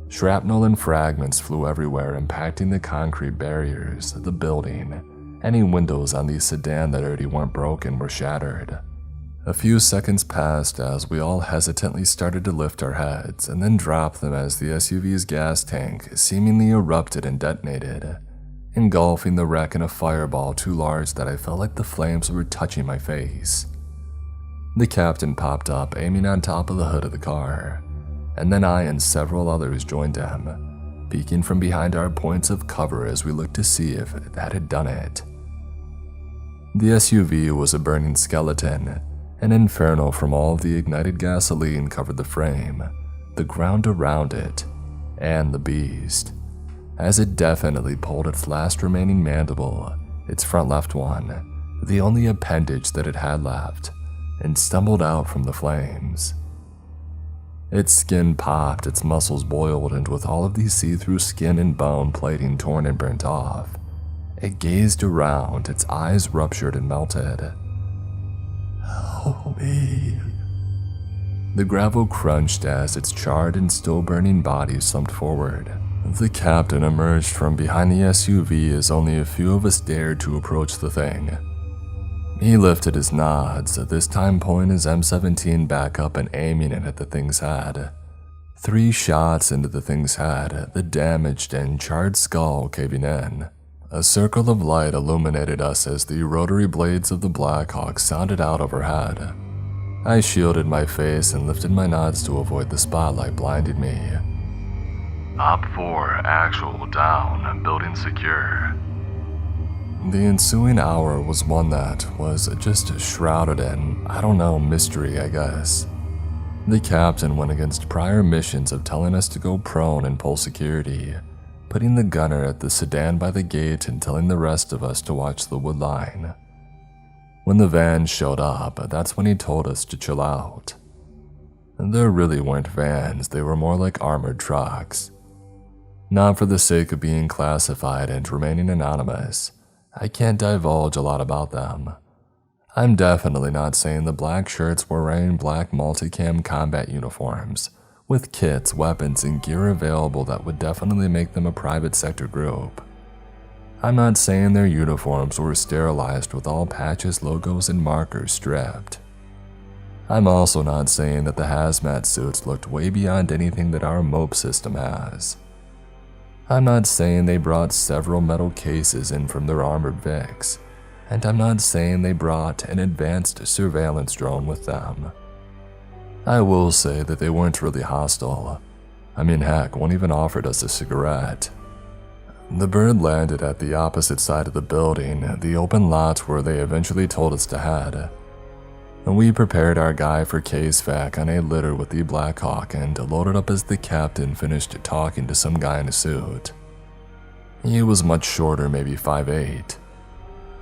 S1: Shrapnel and fragments flew everywhere, impacting the concrete barriers, the building. Any windows on the sedan that already weren't broken were shattered. A few seconds passed as we all hesitantly started to lift our heads and then drop them as the SUV's gas tank seemingly erupted and detonated, engulfing the wreck in a fireball too large that I felt like the flames were touching my face. The captain popped up, aiming on top of the hood of the car, and then I and several others joined him, peeking from behind our points of cover as we looked to see if that had done it. The SUV was a burning skeleton. An inferno from all of the ignited gasoline covered the frame, the ground around it, and the beast, as it definitely pulled its last remaining mandible, its front left one, the only appendage that it had left, and stumbled out from the flames. Its skin popped, its muscles boiled, and with all of the see-through skin and bone plating torn and burnt off, it gazed around, its eyes ruptured and melted. Help me. The gravel crunched as its charred and still burning body slumped forward. The captain emerged from behind the SUV as only a few of us dared to approach the thing. He lifted his nods, this time pulling his M17 back up and aiming it at the thing's head. 3 shots into the thing's head, the damaged and charred skull caving in. A circle of light illuminated us as the rotary blades of the Blackhawk sounded out overhead. I shielded my face and lifted my nods to avoid the spotlight blinding me. Op 4, actual, down, building secure. The ensuing hour was one that was just shrouded in, mystery, I guess. The captain went against prior missions of telling us to go prone and pull security, putting the gunner at the sedan by the gate and telling the rest of us to watch the wood line. When the van showed up, that's when he told us to chill out. There really weren't vans, they were more like armored trucks. Not for the sake of being classified and remaining anonymous, I can't divulge a lot about them. I'm definitely not saying the black shirts were wearing black multicam combat uniforms, with kits, weapons, and gear available that would definitely make them a private sector group. I'm not saying their uniforms were sterilized with all patches, logos, and markers stripped. I'm also not saying that the hazmat suits looked way beyond anything that our MOPE system has. I'm not saying they brought several metal cases in from their armored Vics, and I'm not saying they brought an advanced surveillance drone with them. I will say that they weren't really hostile. I mean, heck, one even offered us a cigarette. The bird landed at the opposite side of the building, the open lot where they eventually told us to head. We prepared our guy for case-vac on a litter with the Black Hawk and loaded up as the captain finished talking to some guy in a suit. He was much shorter, maybe 5'8".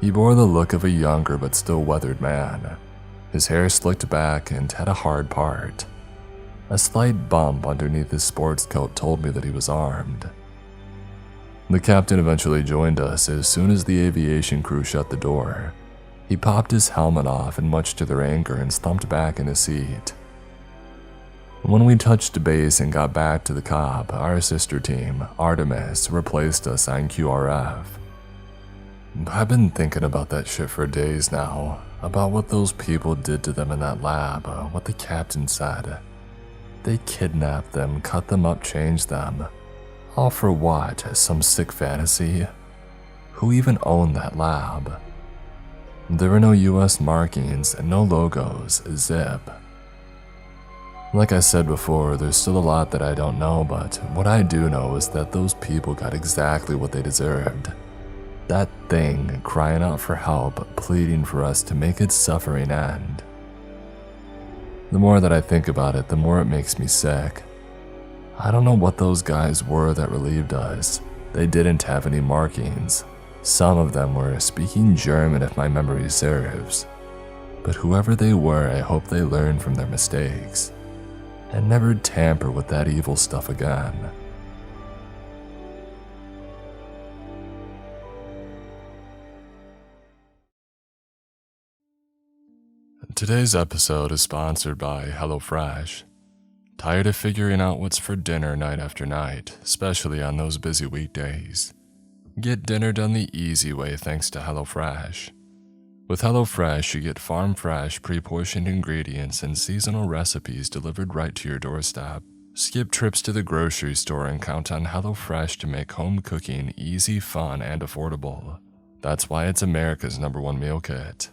S1: He bore the look of a younger but still weathered man. His hair slicked back and had a hard part. A slight bump underneath his sports coat told me that he was armed. The captain eventually joined us as soon as the aviation crew shut the door. He popped his helmet off and much to their anger and slumped back in his seat. When we touched base and got back to the COP, our sister team, Artemis, replaced us on QRF. I've been thinking about that shit for days now, about what those people did to them in that lab, what the captain said. They kidnapped them, cut them up, changed them. All for what? Some sick fantasy? Who even owned that lab? There were no US markings and no logos, zip. Like I said before, there's still a lot that I don't know, but what I do know is that those people got exactly what they deserved. That thing crying out for help, pleading for us to make its suffering end. The more that I think about it, the more it makes me sick. I don't know what those guys were that relieved us. They didn't have any markings. Some of them were speaking German if my memory serves. But whoever they were, I hope they learned from their mistakes and never tamper with that evil stuff again. Today's episode is sponsored by HelloFresh. Tired of figuring out what's for dinner night after night, especially on those busy weekdays? Get dinner done the easy way thanks to HelloFresh. With HelloFresh, you get farm-fresh, pre-portioned ingredients and seasonal recipes delivered right to your doorstep. Skip trips to the grocery store and count on HelloFresh to make home cooking easy, fun, and affordable. That's why it's America's #1 meal kit.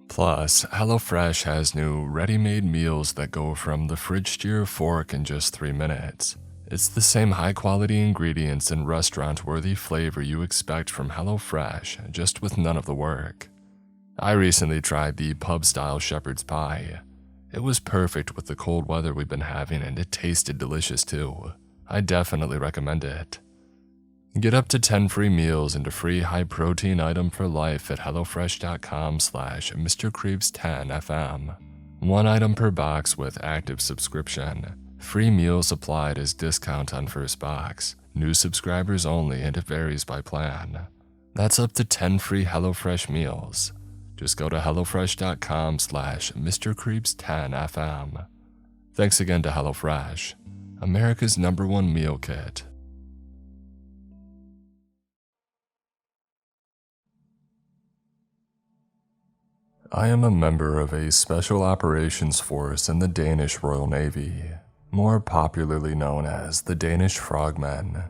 S1: Plus, HelloFresh has new ready-made meals that go from the fridge to your fork in just 3 minutes. It's the same high-quality ingredients and restaurant-worthy flavor you expect from HelloFresh, just with none of the work. I recently tried the pub-style shepherd's pie. It was perfect with the cold weather we've been having, and it tasted delicious too. I definitely recommend it. Get up to 10 free meals and a free high-protein item for life at HelloFresh.com/MrCreeps10FM. 1 item per box with active subscription. Free meals applied as discount on first box. New subscribers only, and it varies by plan. That's up to 10 free HelloFresh meals. Just go to HelloFresh.com/MrCreeps10FM. Thanks again to HelloFresh, America's #1 meal kit. I am a member of a special operations force in the Danish Royal Navy, more popularly known as the Danish Frogmen.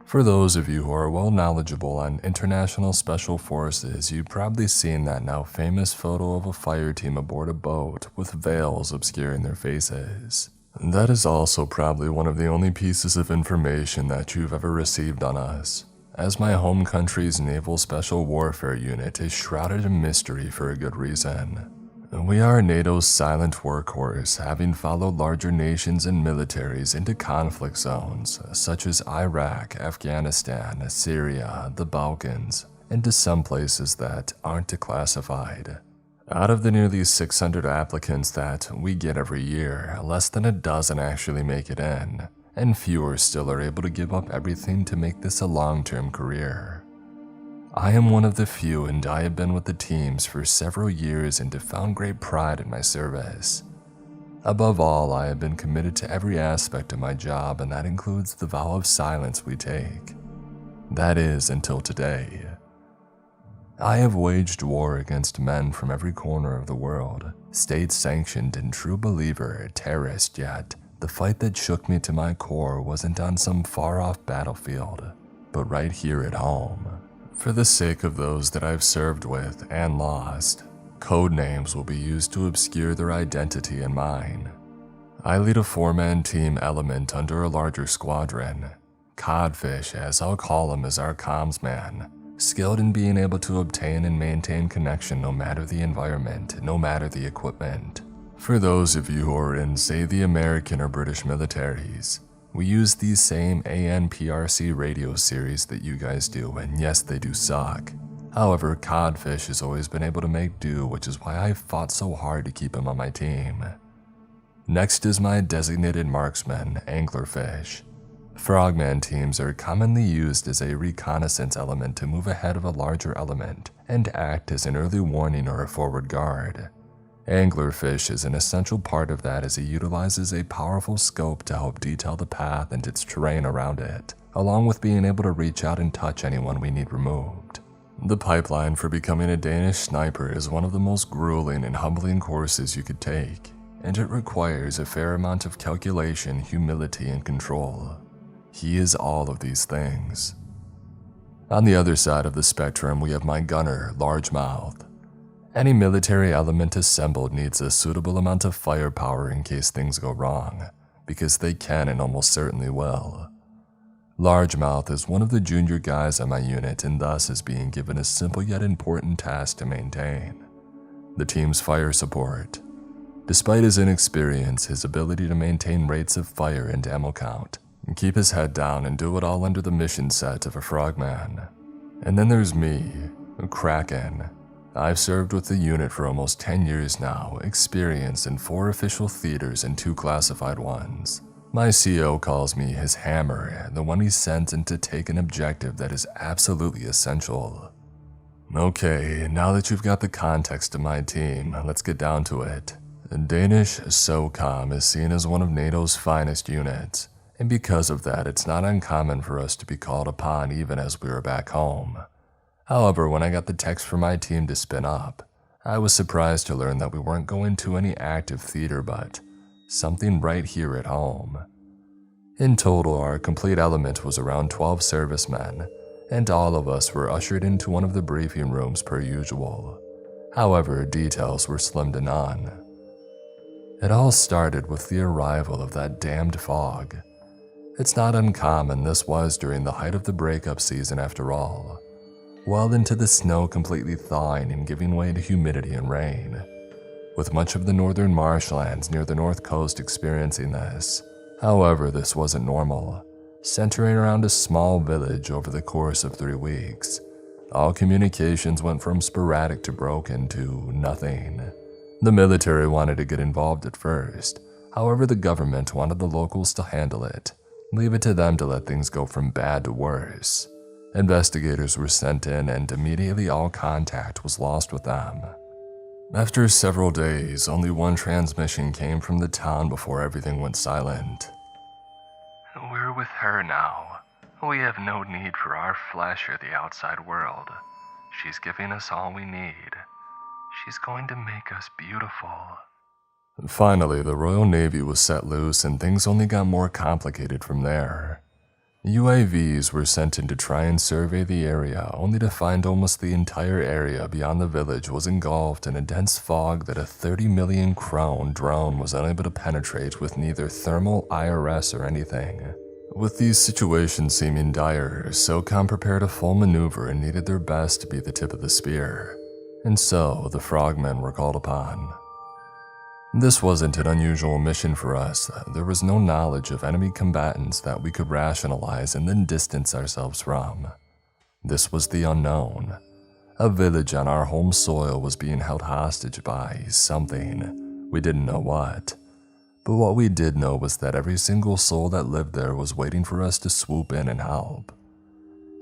S1: For those of you who are well knowledgeable on international special forces, you've probably seen that now famous photo of a fire team aboard a boat with veils obscuring their faces. That is also probably one of the only pieces of information that you've ever received on us, as my home country's Naval Special Warfare Unit is shrouded in mystery for a good reason. We are NATO's silent workhorse, having followed larger nations and militaries into conflict zones such as Iraq, Afghanistan, Syria, the Balkans, and to some places that aren't declassified. Out of the nearly 600 applicants that we get every year, less than a dozen actually make it in, and fewer still are able to give up everything to make this a long-term career. I am one of the few, and I have been with the teams for several years and have found great pride in my service. Above all, I have been committed to every aspect of my job, and that includes the vow of silence we take. That is, until today. I have waged war against men from every corner of the world, state-sanctioned and true believer, terrorist, yet the fight that shook me to my core wasn't on some far-off battlefield, but right here at home. For the sake of those that I've served with and lost, code names will be used to obscure their identity and mine. I lead a 4-man team element under a larger squadron. Codfish, as I'll call him, is our comms man, skilled in being able to obtain and maintain connection no matter the environment, no matter the equipment. For those of you who are in, say, the American or British militaries, we use these same ANPRC radio series that you guys do, and yes, they do suck. However, Codfish has always been able to make do, which is why I fought so hard to keep him on my team. Next is my designated marksman, Anglerfish. Frogman teams are commonly used as a reconnaissance element to move ahead of a larger element and act as an early warning or a forward guard. Anglerfish is an essential part of that as he utilizes a powerful scope to help detail the path and its terrain around it, along with being able to reach out and touch anyone we need removed. The pipeline for becoming a Danish sniper is one of the most grueling and humbling courses you could take, and it requires a fair amount of calculation, humility, and control. He is all of these things. On the other side of the spectrum, we have my gunner, Largemouth. Any military element assembled needs a suitable amount of firepower in case things go wrong, because they can and almost certainly will. Largemouth is one of the junior guys on my unit and thus is being given a simple yet important task to maintain: the team's fire support. Despite his inexperience, his ability to maintain rates of fire and ammo count, and keep his head down and do it all under the mission set of a frogman. And then there's me, Kraken. I've served with the unit for almost 10 years now, experienced in 4 official theaters and 2 classified ones. My CO calls me his hammer, the one he sends in to take an objective that is absolutely essential. Okay, now that you've got the context of my team, let's get down to it. Danish SOCOM is seen as one of NATO's finest units, and because of that, it's not uncommon for us to be called upon even as we were back home. However, when I got the text for my team to spin up, I was surprised to learn that we weren't going to any active theater but something right here at home. In total, our complete element was around 12 servicemen, and all of us were ushered into one of the briefing rooms per usual. However, details were slim to none. It all started with the arrival of that damned fog. It's not uncommon, this was during the height of the breakup season after all, well into the snow completely thawing and giving way to humidity and rain, with much of the northern marshlands near the north coast experiencing this. However, this wasn't normal, centering around a small village over the course of 3 weeks. All communications went from sporadic to broken to nothing. The military wanted to get involved at first, however the government wanted the locals to handle it, leave it to them to let things go from bad to worse. Investigators were sent in and immediately all contact was lost with them. After several days, only one transmission came from the town before everything went silent.
S2: We're with her now. We have no need for our flesh or the outside world. She's giving us all we need. She's going to make us beautiful.
S1: Finally, the Royal Navy was set loose and things only got more complicated from there. UAVs were sent in to try and survey the area, only to find almost the entire area beyond the village was engulfed in a dense fog that a 30 million krone drone was unable to penetrate with neither thermal, IRS, or anything. With these situations seeming dire, SOCOM prepared a full maneuver and needed their best to be the tip of the spear. And so, the frogmen were called upon. This wasn't an unusual mission for us. There was no knowledge of enemy combatants that we could rationalize and then distance ourselves from. This was the unknown. A village on our home soil was being held hostage by something. We didn't know what. But what we did know was that every single soul that lived there was waiting for us to swoop in and help.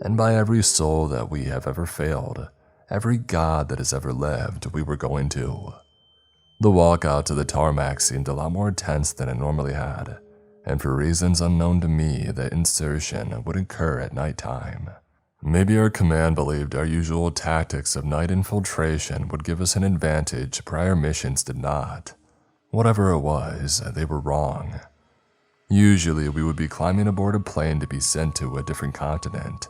S1: And by every soul that we have ever failed, every god that has ever lived, we were going to. The walk out to the tarmac seemed a lot more tense than it normally had, and for reasons unknown to me, the insertion would occur at nighttime. Maybe our command believed our usual tactics of night infiltration would give us an advantage prior missions did not. Whatever it was, they were wrong. Usually we would be climbing aboard a plane to be sent to a different continent.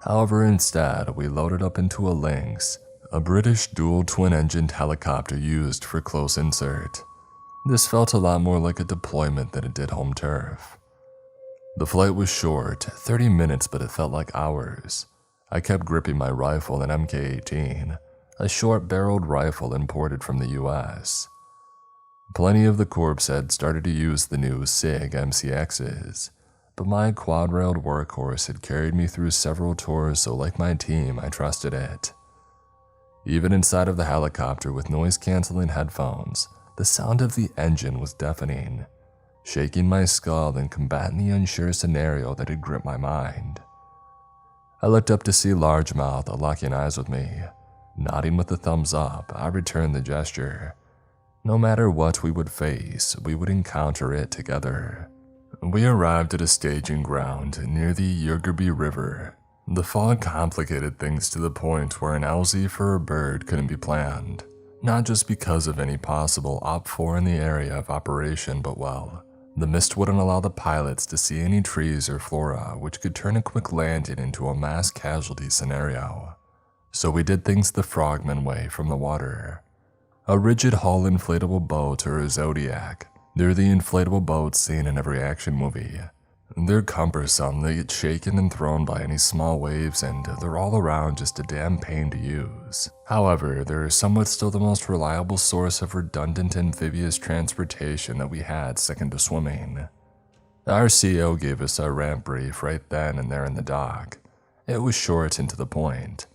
S1: However, instead, we loaded up into a Lynx, a British dual twin-engined helicopter used for close insert. This felt a lot more like a deployment than it did home turf. The flight was short, 30 minutes, but it felt like hours. I kept gripping my rifle, an MK-18, a short-barreled rifle imported from the US. Plenty of the corps had started to use the new SIG MCXs, but my quad-railed workhorse had carried me through several tours, so like my team, I trusted it. Even inside of the helicopter with noise-canceling headphones, the sound of the engine was deafening, shaking my skull and combating the unsure scenario that had gripped my mind. I looked up to see Largemouth locking eyes with me. Nodding with a thumbs up, I returned the gesture. No matter what we would face, we would encounter it together. We arrived at a staging ground near the Yurgirby River. The fog complicated things to the point where an LZ for a bird couldn't be planned, not just because of any possible OP4 in the area of operation, but well, the mist wouldn't allow the pilots to see any trees or flora, which could turn a quick landing into a mass casualty scenario. So we did things the Frogman way from the water. A rigid hull inflatable boat or a Zodiac. They're the inflatable boats seen in every action movie. They're cumbersome, they get shaken and thrown by any small waves, and they're all around just a damn pain to use. However, they're somewhat still the most reliable source of redundant amphibious transportation that we had second to swimming. Our CO gave us our ramp brief right then and there in the dock. It was short and to the point.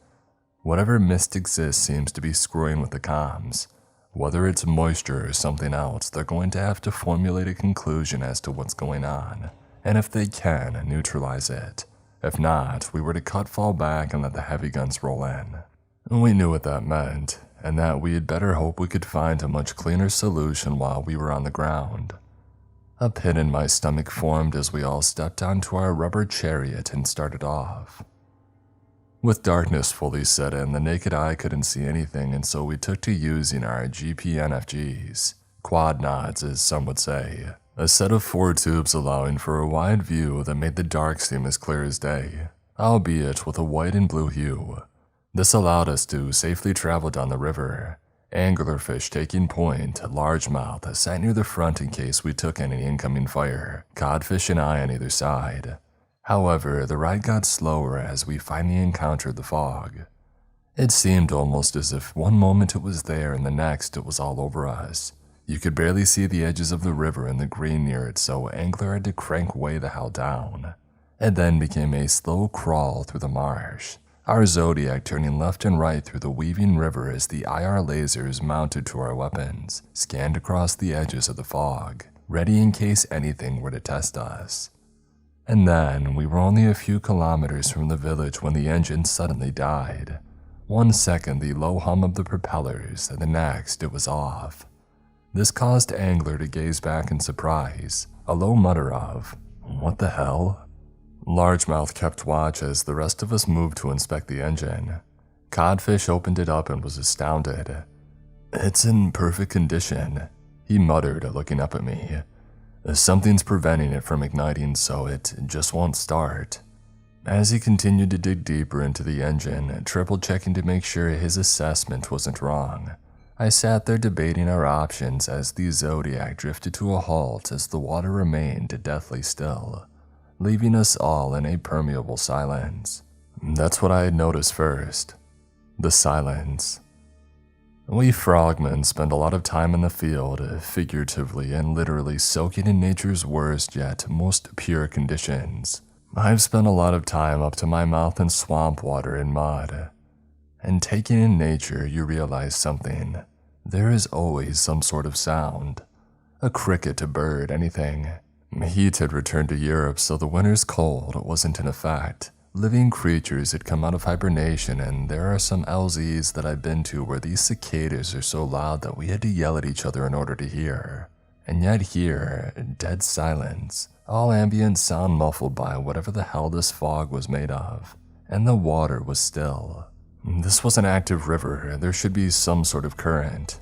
S1: Whatever mist exists seems to be screwing with the comms. Whether it's moisture or something else, they're going to have to formulate a conclusion as to what's going on, and if they can, neutralize it. If not, we were to cut fall back and let the heavy guns roll in. We knew what that meant, and that we had better hope we could find a much cleaner solution while we were on the ground. A pit in my stomach formed as we all stepped onto our rubber chariot and started off. With darkness fully set in, the naked eye couldn't see anything, and so we took to using our GPNFGs, quad nods as some would say, a set of 4 tubes allowing for a wide view that made the dark seem as clear as day, albeit with a white and blue hue. This allowed us to safely travel down the river. Anglerfish taking point, largemouth sat near the front in case we took any incoming fire, codfish and I on either side. However, the ride got slower as we finally encountered the fog. It seemed almost as if one moment it was there and the next it was all over us. You could barely see the edges of the river and the green near it, so Angler had to crank way the hell down. It then became a slow crawl through the marsh, our Zodiac turning left and right through the weaving river as the IR lasers mounted to our weapons scanned across the edges of the fog, ready in case anything were to test us. And then, we were only a few kilometers from the village when the engine suddenly died. 1 second the low hum of the propellers, and the next it was off. This caused Angler to gaze back in surprise, a low mutter of, "What the hell?" Largemouth kept watch as the rest of us moved to inspect the engine. Codfish opened it up and was astounded. "It's in perfect condition," he muttered, looking up at me. "Something's preventing it from igniting, so it just won't start." As he continued to dig deeper into the engine, triple-checking to make sure his assessment wasn't wrong, I sat there debating our options as the Zodiac drifted to a halt as the water remained deathly still, leaving us all in a permeable silence. That's what I had noticed first. The silence. We frogmen spend a lot of time in the field, figuratively and literally soaking in nature's worst yet most pure conditions. I've spent a lot of time up to my mouth in swamp water and mud. And taking in nature, you realize something. There is always some sort of sound. A cricket, a bird, anything. Heat had returned to Europe, so the winter's cold wasn't in effect. Living creatures had come out of hibernation, and there are some LZs that I've been to where these cicadas are so loud that we had to yell at each other in order to hear. And yet here, dead silence, all ambient sound muffled by whatever the hell this fog was made of. And the water was still. This was an active river, there should be some sort of current.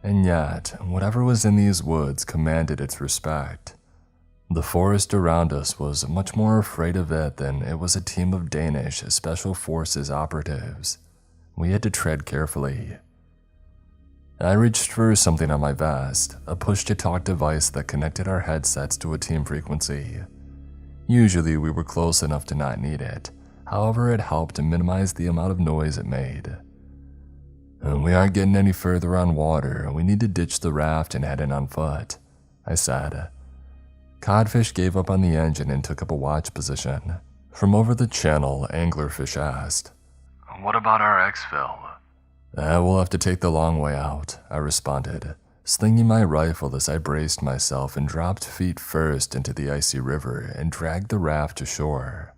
S1: And yet, whatever was in these woods commanded its respect. The forest around us was much more afraid of it than it was a team of Danish Special Forces operatives. We had to tread carefully. I reached for something on my vest, a push-to-talk device that connected our headsets to a team frequency. Usually we were close enough to not need it, however it helped to minimize the amount of noise it made. We aren't getting any further on water, we need to ditch the raft and head in on foot, I said. Codfish gave up on the engine and took up a watch position. From over the channel, Anglerfish asked,
S2: What about our exfil?
S1: We'll have to take the long way out, I responded, slinging my rifle as I braced myself and dropped feet first into the icy river and dragged the raft to shore.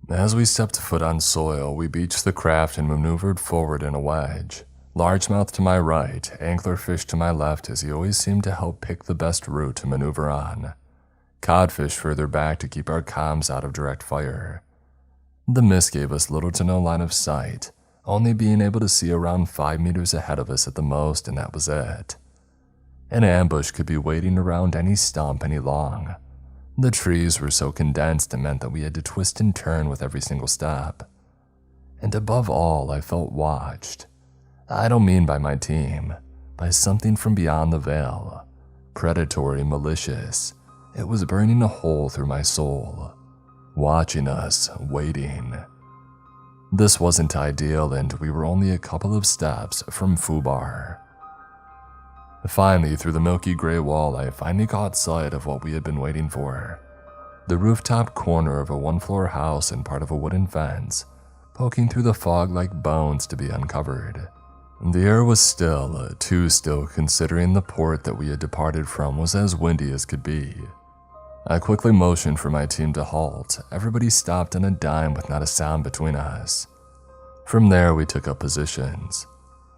S1: As we stepped foot on soil, we beached the craft and maneuvered forward in a wedge. Largemouth to my right, Anglerfish to my left, as he always seemed to help pick the best route to maneuver on. Codfish further back to keep our comms out of direct fire. The mist gave us little to no line of sight, only being able to see around 5 meters ahead of us at the most, and that was it. An ambush could be waiting around any stump any long. The trees were so condensed it meant that we had to twist and turn with every single step. And above all, I felt watched. I don't mean by my team, by something from beyond the veil. Predatory, malicious. It was burning a hole through my soul. Watching us, waiting. This wasn't ideal, and we were only a couple of steps from Fubar. Finally, through the milky gray wall, I finally caught sight of what we had been waiting for. The rooftop corner of a one-floor house and part of a wooden fence, poking through the fog like bones to be uncovered. The air was still, too still considering the port that we had departed from was as windy as could be. I quickly motioned for my team to halt. Everybody stopped on a dime with not a sound between us. From there, we took up positions.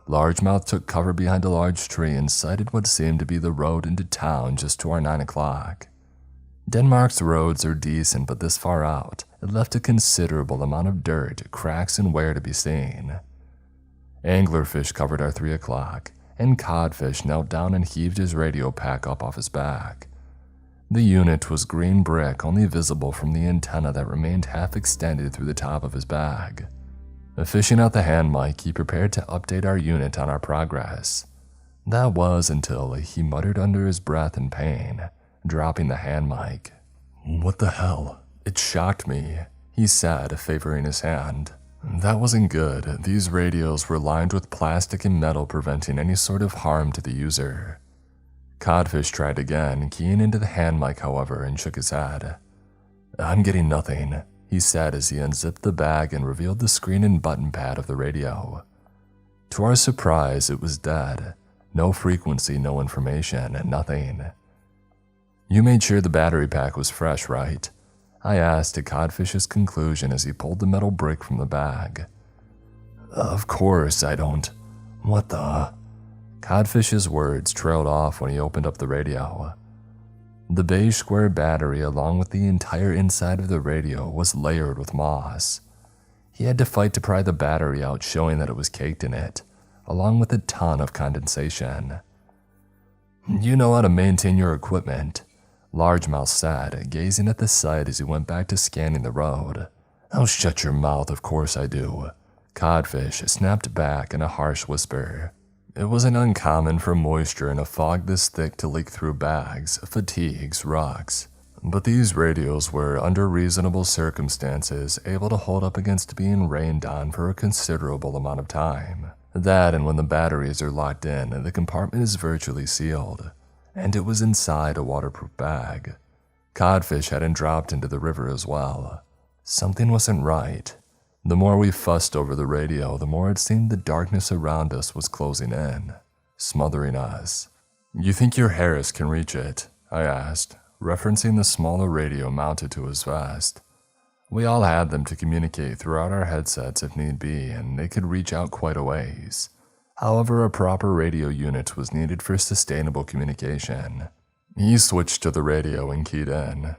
S1: Largemouth took cover behind a large tree and sighted what seemed to be the road into town just to our 9 o'clock. Denmark's roads are decent, but this far out, it left a considerable amount of dirt, cracks, and wear to be seen. Anglerfish covered our 3 o'clock, and Codfish knelt down and heaved his radio pack up off his back. The unit was green brick, only visible from the antenna that remained half extended through the top of his bag. Fishing out the hand mic, he prepared to update our unit on our progress. That was until he muttered under his breath in pain, dropping the hand mic. What the hell? It shocked me, he said, favoring his hand. That wasn't good. These radios were lined with plastic and metal, preventing any sort of harm to the user. Codfish tried again, keying into the hand mic, however, and shook his head. I'm getting nothing, he said as he unzipped the bag and revealed the screen and button pad of the radio. To our surprise, it was dead. No frequency, no information, nothing. You made sure the battery pack was fresh, right? I asked to Codfish's conclusion as he pulled the metal brick from the bag. Of course I don't. What the? Codfish's words trailed off when he opened up the radio. The beige square battery, along with the entire inside of the radio, was layered with moss. He had to fight to pry the battery out, showing that it was caked in it, along with a ton of condensation. You know how to maintain your equipment, Largemouth said, gazing at the site as he went back to scanning the road. Oh, shut your mouth, of course I do. Codfish snapped back in a harsh whisper. It wasn't uncommon for moisture in a fog this thick to leak through bags, fatigues, rocks. But these radios were, under reasonable circumstances, able to hold up against being rained on for a considerable amount of time. That, and when the batteries are locked in, the compartment is virtually sealed. And it was inside a waterproof bag. Codfish hadn't dropped into the river as well. Something wasn't right. The more we fussed over the radio, the more it seemed the darkness around us was closing in, smothering us. You think your Harris can reach it? I asked, referencing the smaller radio mounted to his vest. We all had them to communicate throughout our headsets if need be, and they could reach out quite a ways. However, a proper radio unit was needed for sustainable communication. He switched to the radio and keyed in.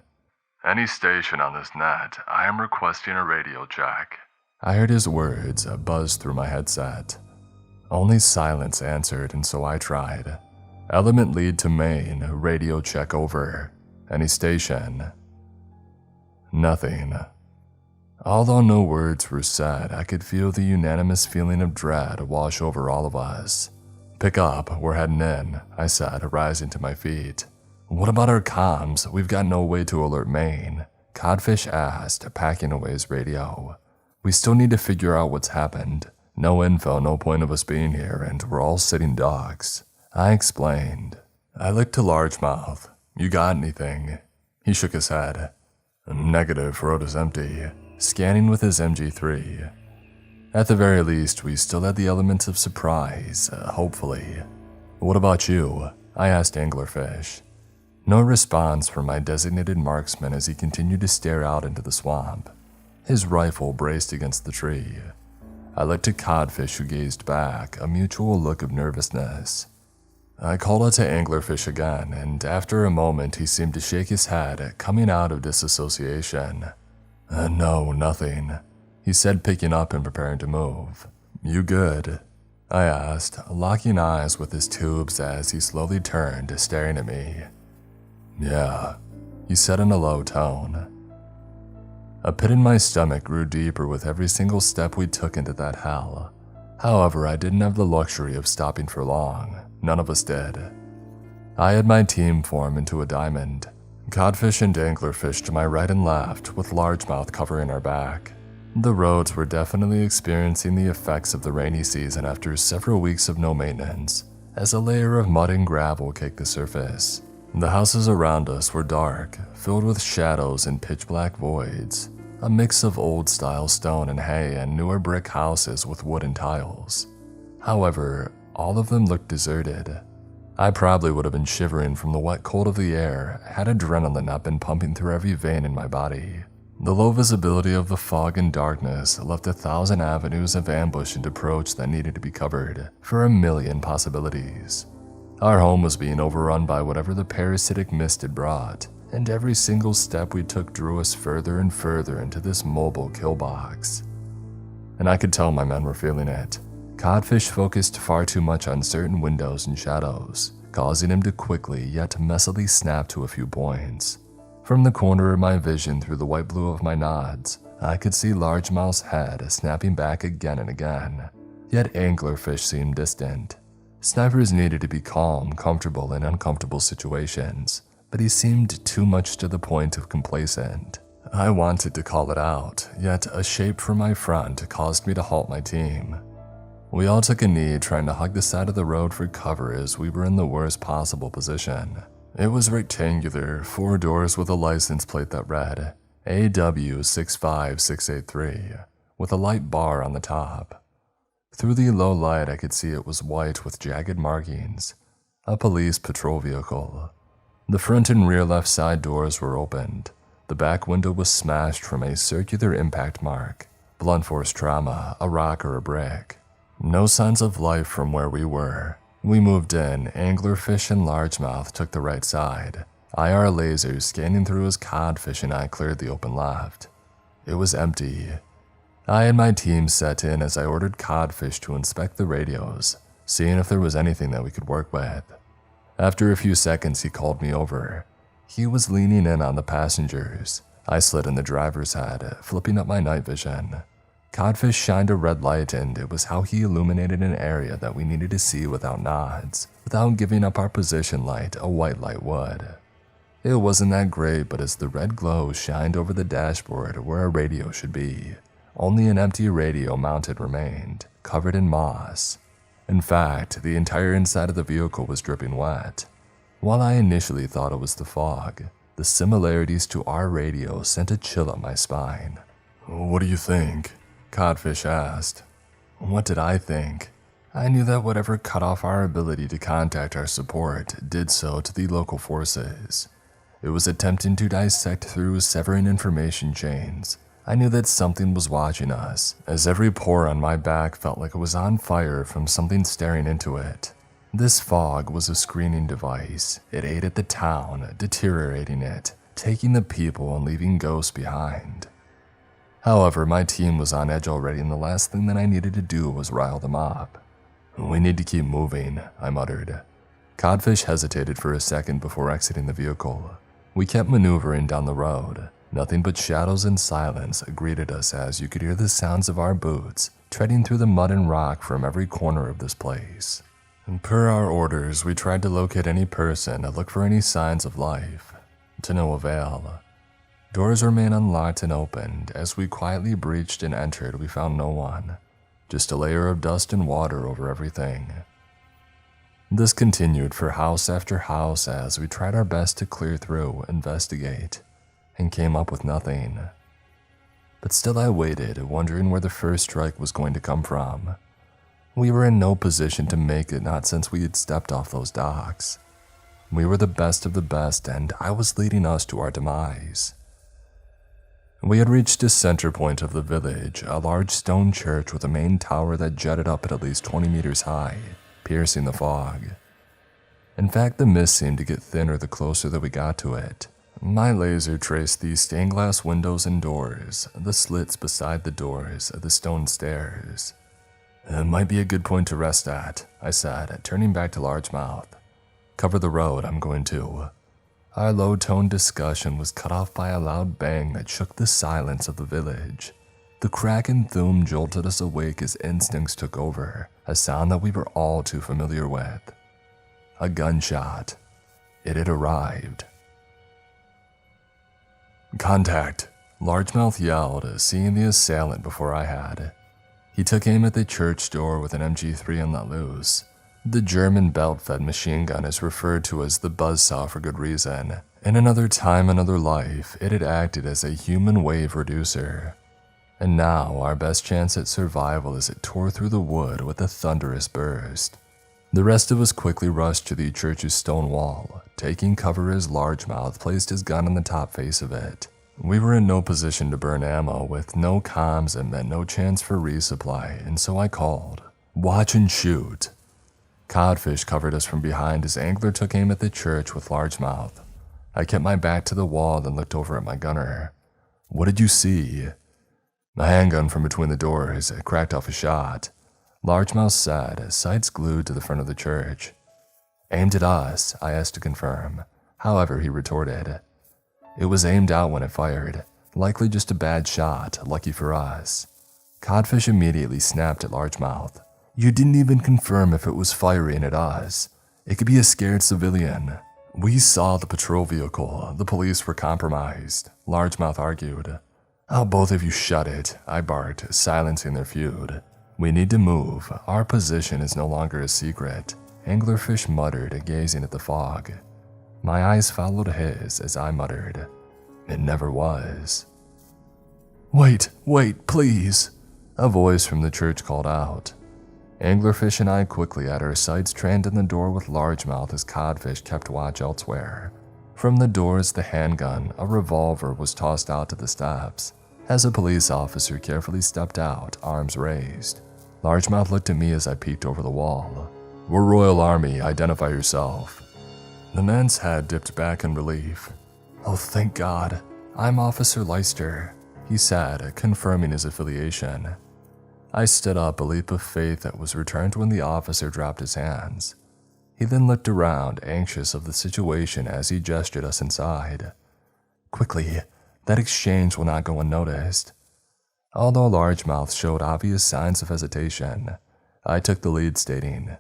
S1: Any station on this net, I am requesting a radio check. I heard his words buzz through my headset. Only silence answered, and so I tried. Element lead to main, radio check over. Any station? Nothing. Although no words were said, I could feel the unanimous feeling of dread wash over all of us. "Pick up, we're heading in," I said, rising to my feet. "What about our comms? We've got no way to alert Maine," Codfish asked, packing away his radio. "We still need to figure out what's happened. No info, no point of us being here, and we're all sitting ducks," I explained. I looked to Largemouth. "You got anything?" He shook his head. "Negative, road is empty," scanning with his MG3. At the very least, we still had the elements of surprise, hopefully. "What about you?" I asked Anglerfish. No response from my designated marksman as he continued to stare out into the swamp. His rifle braced against the tree. I looked at Codfish, who gazed back, a mutual look of nervousness. I called out to Anglerfish again, and after a moment he seemed to shake his head, coming out of disassociation. "No, nothing," he said, picking up and preparing to move. "You good?" I asked, locking eyes with his tubes as he slowly turned, staring at me. "Yeah," he said in a low tone. A pit in my stomach grew deeper with every single step we took into that hell. However, I didn't have the luxury of stopping for long. None of us did. I had my team form into a diamond. Codfish and Anglerfish to my right and left, with Largemouth covering our back. The roads were definitely experiencing the effects of the rainy season after several weeks of no maintenance, as a layer of mud and gravel caked the surface. The houses around us were dark, filled with shadows and pitch-black voids, a mix of old-style stone and hay and newer brick houses with wooden tiles. However, all of them looked deserted. I probably would have been shivering from the wet cold of the air had adrenaline not been pumping through every vein in my body. The low visibility of the fog and darkness left 1,000 avenues of ambush and approach that needed to be covered for a million possibilities. Our home was being overrun by whatever the parasitic mist had brought, and every single step we took drew us further and further into this mobile kill box. And I could tell my men were feeling it. Codfish focused far too much on certain windows and shadows, causing him to quickly yet messily snap to a few points. From the corner of my vision through the white blue of my nods, I could see Largemouth's head snapping back again and again, yet Anglerfish seemed distant. Snipers needed to be calm, comfortable in uncomfortable situations, but he seemed too much to the point of complacent. I wanted to call it out, yet a shape from my front caused me to halt my team. We all took a knee, trying to hug the side of the road for cover as we were in the worst possible position. It was rectangular, 4 doors with a license plate that read AW65683, with a light bar on the top. Through the low light, I could see it was white with jagged markings, a police patrol vehicle. The front and rear left side doors were opened. The back window was smashed from a circular impact mark, blunt force trauma, a rock or a brick. No signs of life from where we were. We moved in. Anglerfish and Largemouth took the right side. IR lasers scanning through as Codfish and I cleared the open left. It was empty. I and my team set in as I ordered Codfish to inspect the radios, seeing if there was anything that we could work with. After a few seconds, he called me over. He was leaning in on the passengers. I slid in the driver's head, flipping up my night vision. Codfish shined a red light, and it was how he illuminated an area that we needed to see without nods, without giving up our position light a white light would. It wasn't that great, but as the red glow shined over the dashboard where a radio should be, only an empty radio mounted remained, covered in moss. In fact, the entire inside of the vehicle was dripping wet. While I initially thought it was the fog, the similarities to our radio sent a chill up my spine. "What do you think?" Codfish asked. What did I think? I knew that whatever cut off our ability to contact our support did so to the local forces. It was attempting to dissect through severing information chains. I knew that something was watching us, as every pore on my back felt like it was on fire from something staring into it. This fog was a screening device. It ate at the town, deteriorating it, taking the people and leaving ghosts behind. However, my team was on edge already, and the last thing that I needed to do was rile them up. "We need to keep moving," I muttered. Codfish hesitated for a second before exiting the vehicle. We kept maneuvering down the road. Nothing but shadows and silence greeted us as you could hear the sounds of our boots treading through the mud and rock from every corner of this place. And per our orders, we tried to locate any person and look for any signs of life. To no avail. Doors remained unlocked and opened. As we quietly breached and entered, we found no one. Just a layer of dust and water over everything. This continued for house after house as we tried our best to clear through, investigate, and came up with nothing. But still I waited, wondering where the first strike was going to come from. We were in no position to make it, not since we had stepped off those docks. We were the best of the best, and I was leading us to our demise. We had reached the center point of the village, a large stone church with a main tower that jutted up at least 20 meters high, piercing the fog. In fact, the mist seemed to get thinner the closer that we got to it. My laser traced the stained glass windows and doors, the slits beside the doors, the stone stairs. It might be a good point to rest at, I said, turning back to Largemouth. Cover the road, I'm going to. Our low-toned discussion was cut off by a loud bang that shook the silence of the village. The crack and thoom jolted us awake as instincts took over, a sound that we were all too familiar with. A gunshot. It had arrived. Contact, Largemouth yelled, seeing the assailant before I had. He took aim at the church door with an MG3 and let loose. The German belt-fed machine gun is referred to as the buzzsaw for good reason. In another time, another life, it had acted as a human wave reducer. And now, our best chance at survival as it tore through the wood with a thunderous burst. The rest of us quickly rushed to the church's stone wall, taking cover as Largemouth placed his gun on the top face of it. We were in no position to burn ammo, with no comms and meant no chance for resupply, and so I called, "Watch and shoot." Codfish covered us from behind as Angler took aim at the church with Largemouth. I kept my back to the wall and looked over at my gunner. "What did you see?" "A handgun from between the doors. It cracked off a shot," Largemouth said, sights glued to the front of the church. "Aimed at us," I asked to confirm. However, he retorted, "It was aimed out when it fired. Likely just a bad shot, lucky for us." Codfish immediately snapped at Largemouth. "You didn't even confirm if it was firing at us. It could be a scared civilian." "We saw the patrol vehicle. The police were compromised," Largemouth argued. "Oh, both of you shut it," I barked, silencing their feud. "We need to move. Our position is no longer a secret," Anglerfish muttered, gazing at the fog. My eyes followed his as I muttered, "It never was." Wait, please," a voice from the church called out. Anglerfish and I quickly had our sights trained in the door with Largemouth as Codfish kept watch elsewhere. From the doors, the handgun, a revolver, was tossed out to the steps. As a police officer carefully stepped out, arms raised. Largemouth looked at me as I peeked over the wall. "We're Royal Army, identify yourself." The man's head dipped back in relief. "Oh, thank God. I'm Officer Leister," he said, confirming his affiliation. I stood up, a leap of faith that was returned when the officer dropped his hands. He then looked around, anxious of the situation as he gestured us inside. "Quickly, that exchange will not go unnoticed." Although Largemouth showed obvious signs of hesitation, I took the lead, stating,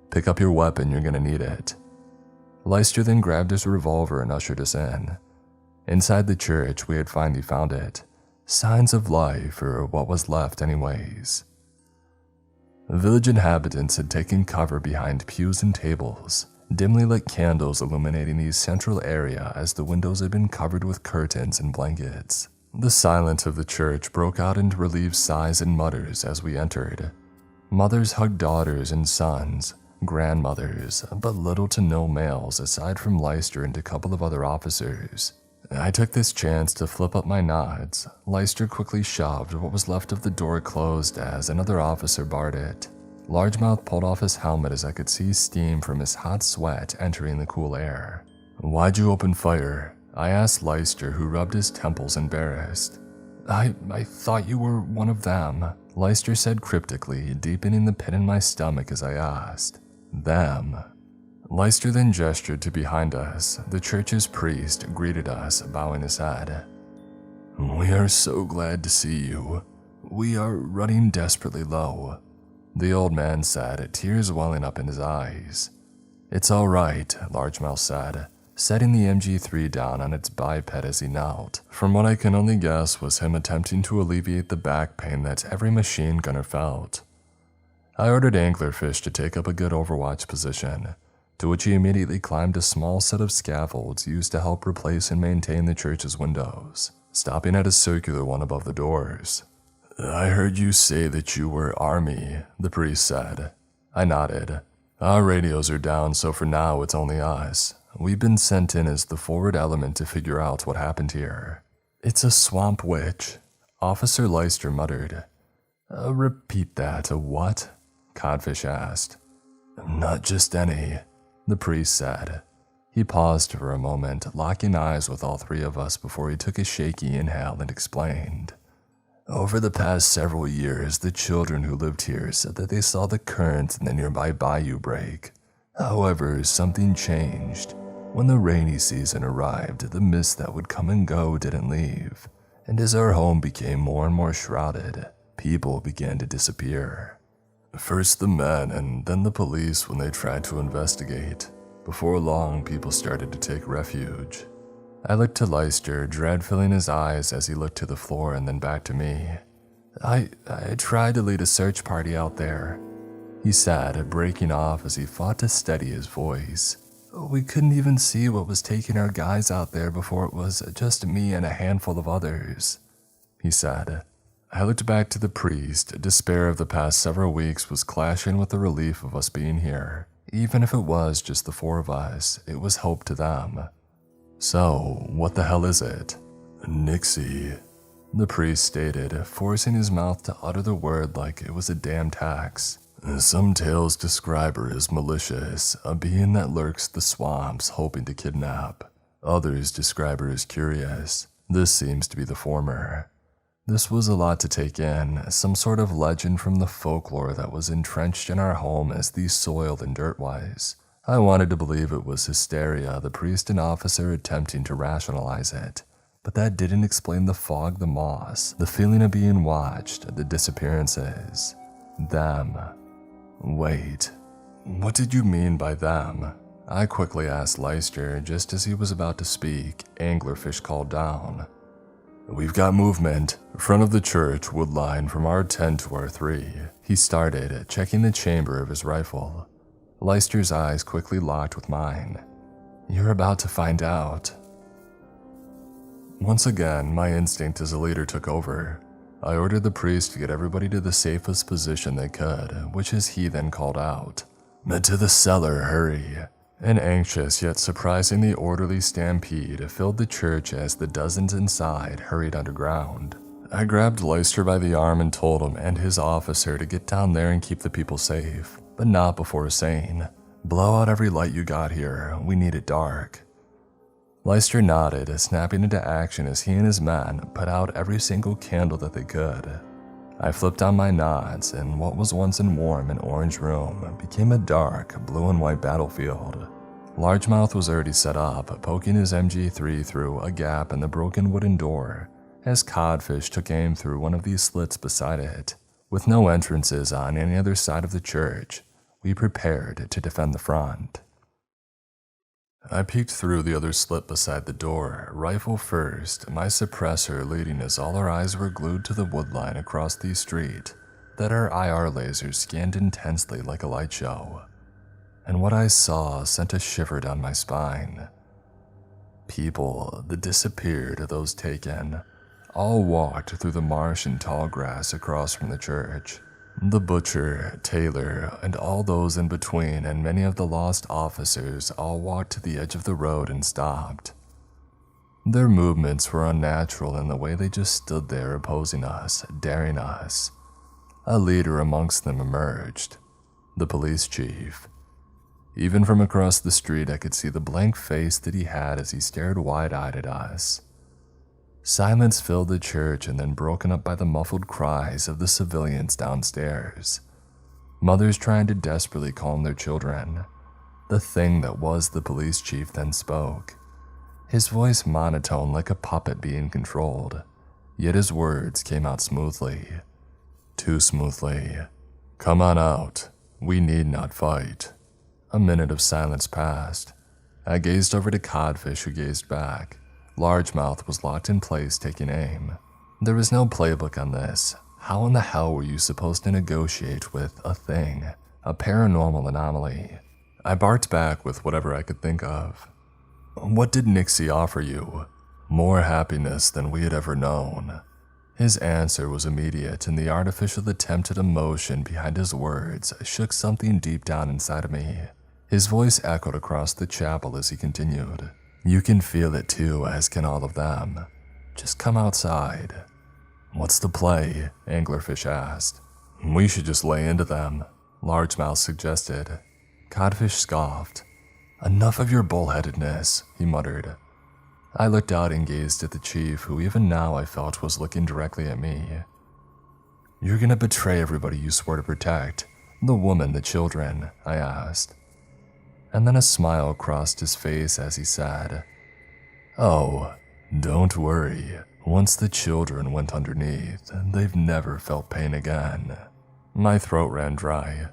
S1: "Pick up your weapon, you're gonna need it." Leister then grabbed his revolver and ushered us in. Inside the church, we had finally found it. Signs of life, or what was left anyways. Village inhabitants had taken cover behind pews and tables, dimly lit candles illuminating the central area as the windows had been covered with curtains and blankets. The silence of the church broke out into relieved sighs and mutters as we entered. Mothers hugged daughters and sons, grandmothers, but little to no males aside from Leister and a couple of other officers. I took this chance to flip up my nods. Leister quickly shoved what was left of the door closed as another officer barred it. Largemouth pulled off his helmet as I could see steam from his hot sweat entering the cool air. "Why'd you open fire?" I asked Leister, who rubbed his temples embarrassed. I thought you were one of them," Leister said cryptically, deepening the pit in my stomach as I asked. "Them?" Leister then gestured to behind us. The church's priest greeted us, bowing his head. "We are so glad to see you. We are running desperately low," the old man said, tears welling up in his eyes. "It's all right," Largemouth said, setting the MG3 down on its biped as he knelt, from what I can only guess was him attempting to alleviate the back pain that every machine gunner felt. I ordered Anglerfish to take up a good overwatch position, to which he immediately climbed a small set of scaffolds used to help replace and maintain the church's windows, stopping at a circular one above the doors. "I heard you say that you were Army," the priest said. I nodded. "Our radios are down, so for now it's only us. We've been sent in as the forward element to figure out what happened here." "It's a swamp witch," Officer Leister muttered. Repeat that, a what?" Codfish asked. "Not just any," the priest said. He paused for a moment, locking eyes with all three of us before he took a shaky inhale and explained. "Over the past several years, the children who lived here said that they saw the current in the nearby bayou break. However, something changed. When the rainy season arrived, the mist that would come and go didn't leave, and as our home became more and more shrouded, people began to disappear. First the men and then the police when they tried to investigate. Before long, people started to take refuge." I looked to Leister, dread filling his eyes as he looked to the floor and then back to me. I tried to lead a search party out there," he said, breaking off as he fought to steady his voice. "We couldn't even see what was taking our guys out there before it was just me and a handful of others," he said. I looked back to the priest. Despair of the past several weeks was clashing with the relief of us being here. Even if it was just the four of us, it was hope to them. "So, what the hell is it?" "Nixie," the priest stated, forcing his mouth to utter the word like it was a damn tax. "Some tales describe her as malicious, a being that lurks the swamps hoping to kidnap. Others describe her as curious. This seems to be the former." This was a lot to take in, some sort of legend from the folklore that was entrenched in our home as the soil and dirt was. I wanted to believe it was hysteria, the priest and officer attempting to rationalize it. But that didn't explain the fog, the moss, the feeling of being watched, the disappearances. Them. Wait, what did you mean by them? I quickly asked Leister. Just as he was about to speak, Anglerfish called down. "We've got movement. Front of the church, wood line from R10 to R3. He started, checking the chamber of his rifle. Leister's eyes quickly locked with mine. "You're about to find out." Once again, my instinct as a leader took over. I ordered the priest to get everybody to the safest position they could, which is he then called out. "To the cellar, hurry." An anxious yet surprisingly orderly stampede filled the church as the dozens inside hurried underground. I grabbed Leister by the arm and told him and his officer to get down there and keep the people safe, but not before saying, "Blow out every light you got here, we need it dark." Leister nodded, snapping into action as he and his men put out every single candle that they could. I flipped on my nods, and what was once a warm and orange room became a dark blue and white battlefield. Largemouth was already set up, poking his MG3 through a gap in the broken wooden door, as Codfish took aim through one of these slits beside it. With no entrances on any other side of the church, we prepared to defend the front. I peeked through the other slit beside the door, rifle first, my suppressor leading as all our eyes were glued to the wood line across the street that our IR lasers scanned intensely like a light show. And what I saw sent a shiver down my spine. People that disappeared, those taken, all walked through the marsh and tall grass across from the church. The butcher, tailor, and all those in between and many of the lost officers all walked to the edge of the road and stopped. Their movements were unnatural in the way they just stood there opposing us, daring us. A leader amongst them emerged, the police chief. Even from across the street I could see the blank face that he had as he stared wide-eyed at us. Silence filled the church and then broken up by the muffled cries of the civilians downstairs. Mothers trying to desperately calm their children. The thing that was the police chief then spoke. His voice monotone like a puppet being controlled, yet his words came out smoothly. Too smoothly. "Come on out. We need not fight." A minute of silence passed. I gazed over to Codfish, who gazed back. Largemouth was locked in place, taking aim. There was no playbook on this. How in the hell were you supposed to negotiate with a thing, a paranormal anomaly? I barked back with whatever I could think of. "What did Nixie offer you?" "More happiness than we had ever known." His answer was immediate, and the artificial attempt at emotion behind his words shook something deep down inside of me. His voice echoed across the chapel as he continued. "You can feel it too, as can all of them. Just come outside." "What's the play?" Anglerfish asked. "We should just lay into them," Largemouth suggested. Codfish scoffed. "Enough of your bullheadedness," he muttered. I looked out and gazed at the chief, who even now I felt was looking directly at me. "You're gonna betray everybody you swore to protect, the woman, the children?" I asked. And then a smile crossed his face as he said, "Oh, don't worry. Once the children went underneath, they've never felt pain again." My throat ran dry.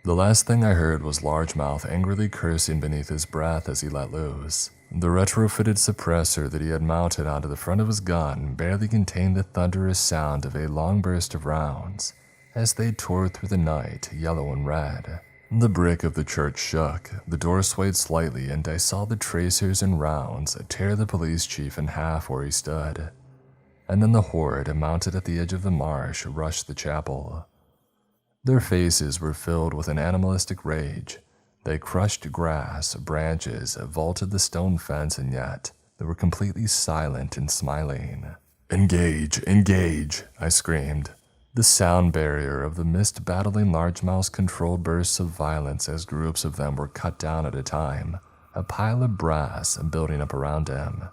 S1: The last thing I heard was Largemouth angrily cursing beneath his breath as he let loose. The retrofitted suppressor that he had mounted onto the front of his gun barely contained the thunderous sound of a long burst of rounds as they tore through the night, yellow and red. The brick of the church shook, the door swayed slightly, and I saw the tracers and rounds tear the police chief in half where he stood. And then the horde, mounted at the edge of the marsh, rushed the chapel. Their faces were filled with an animalistic rage. They crushed grass, branches, vaulted the stone fence, and yet they were completely silent and smiling. "Engage! Engage!" I screamed. The sound barrier of the mist battling Largemouth's controlled bursts of violence as groups of them were cut down at a time, a pile of brass building up around him.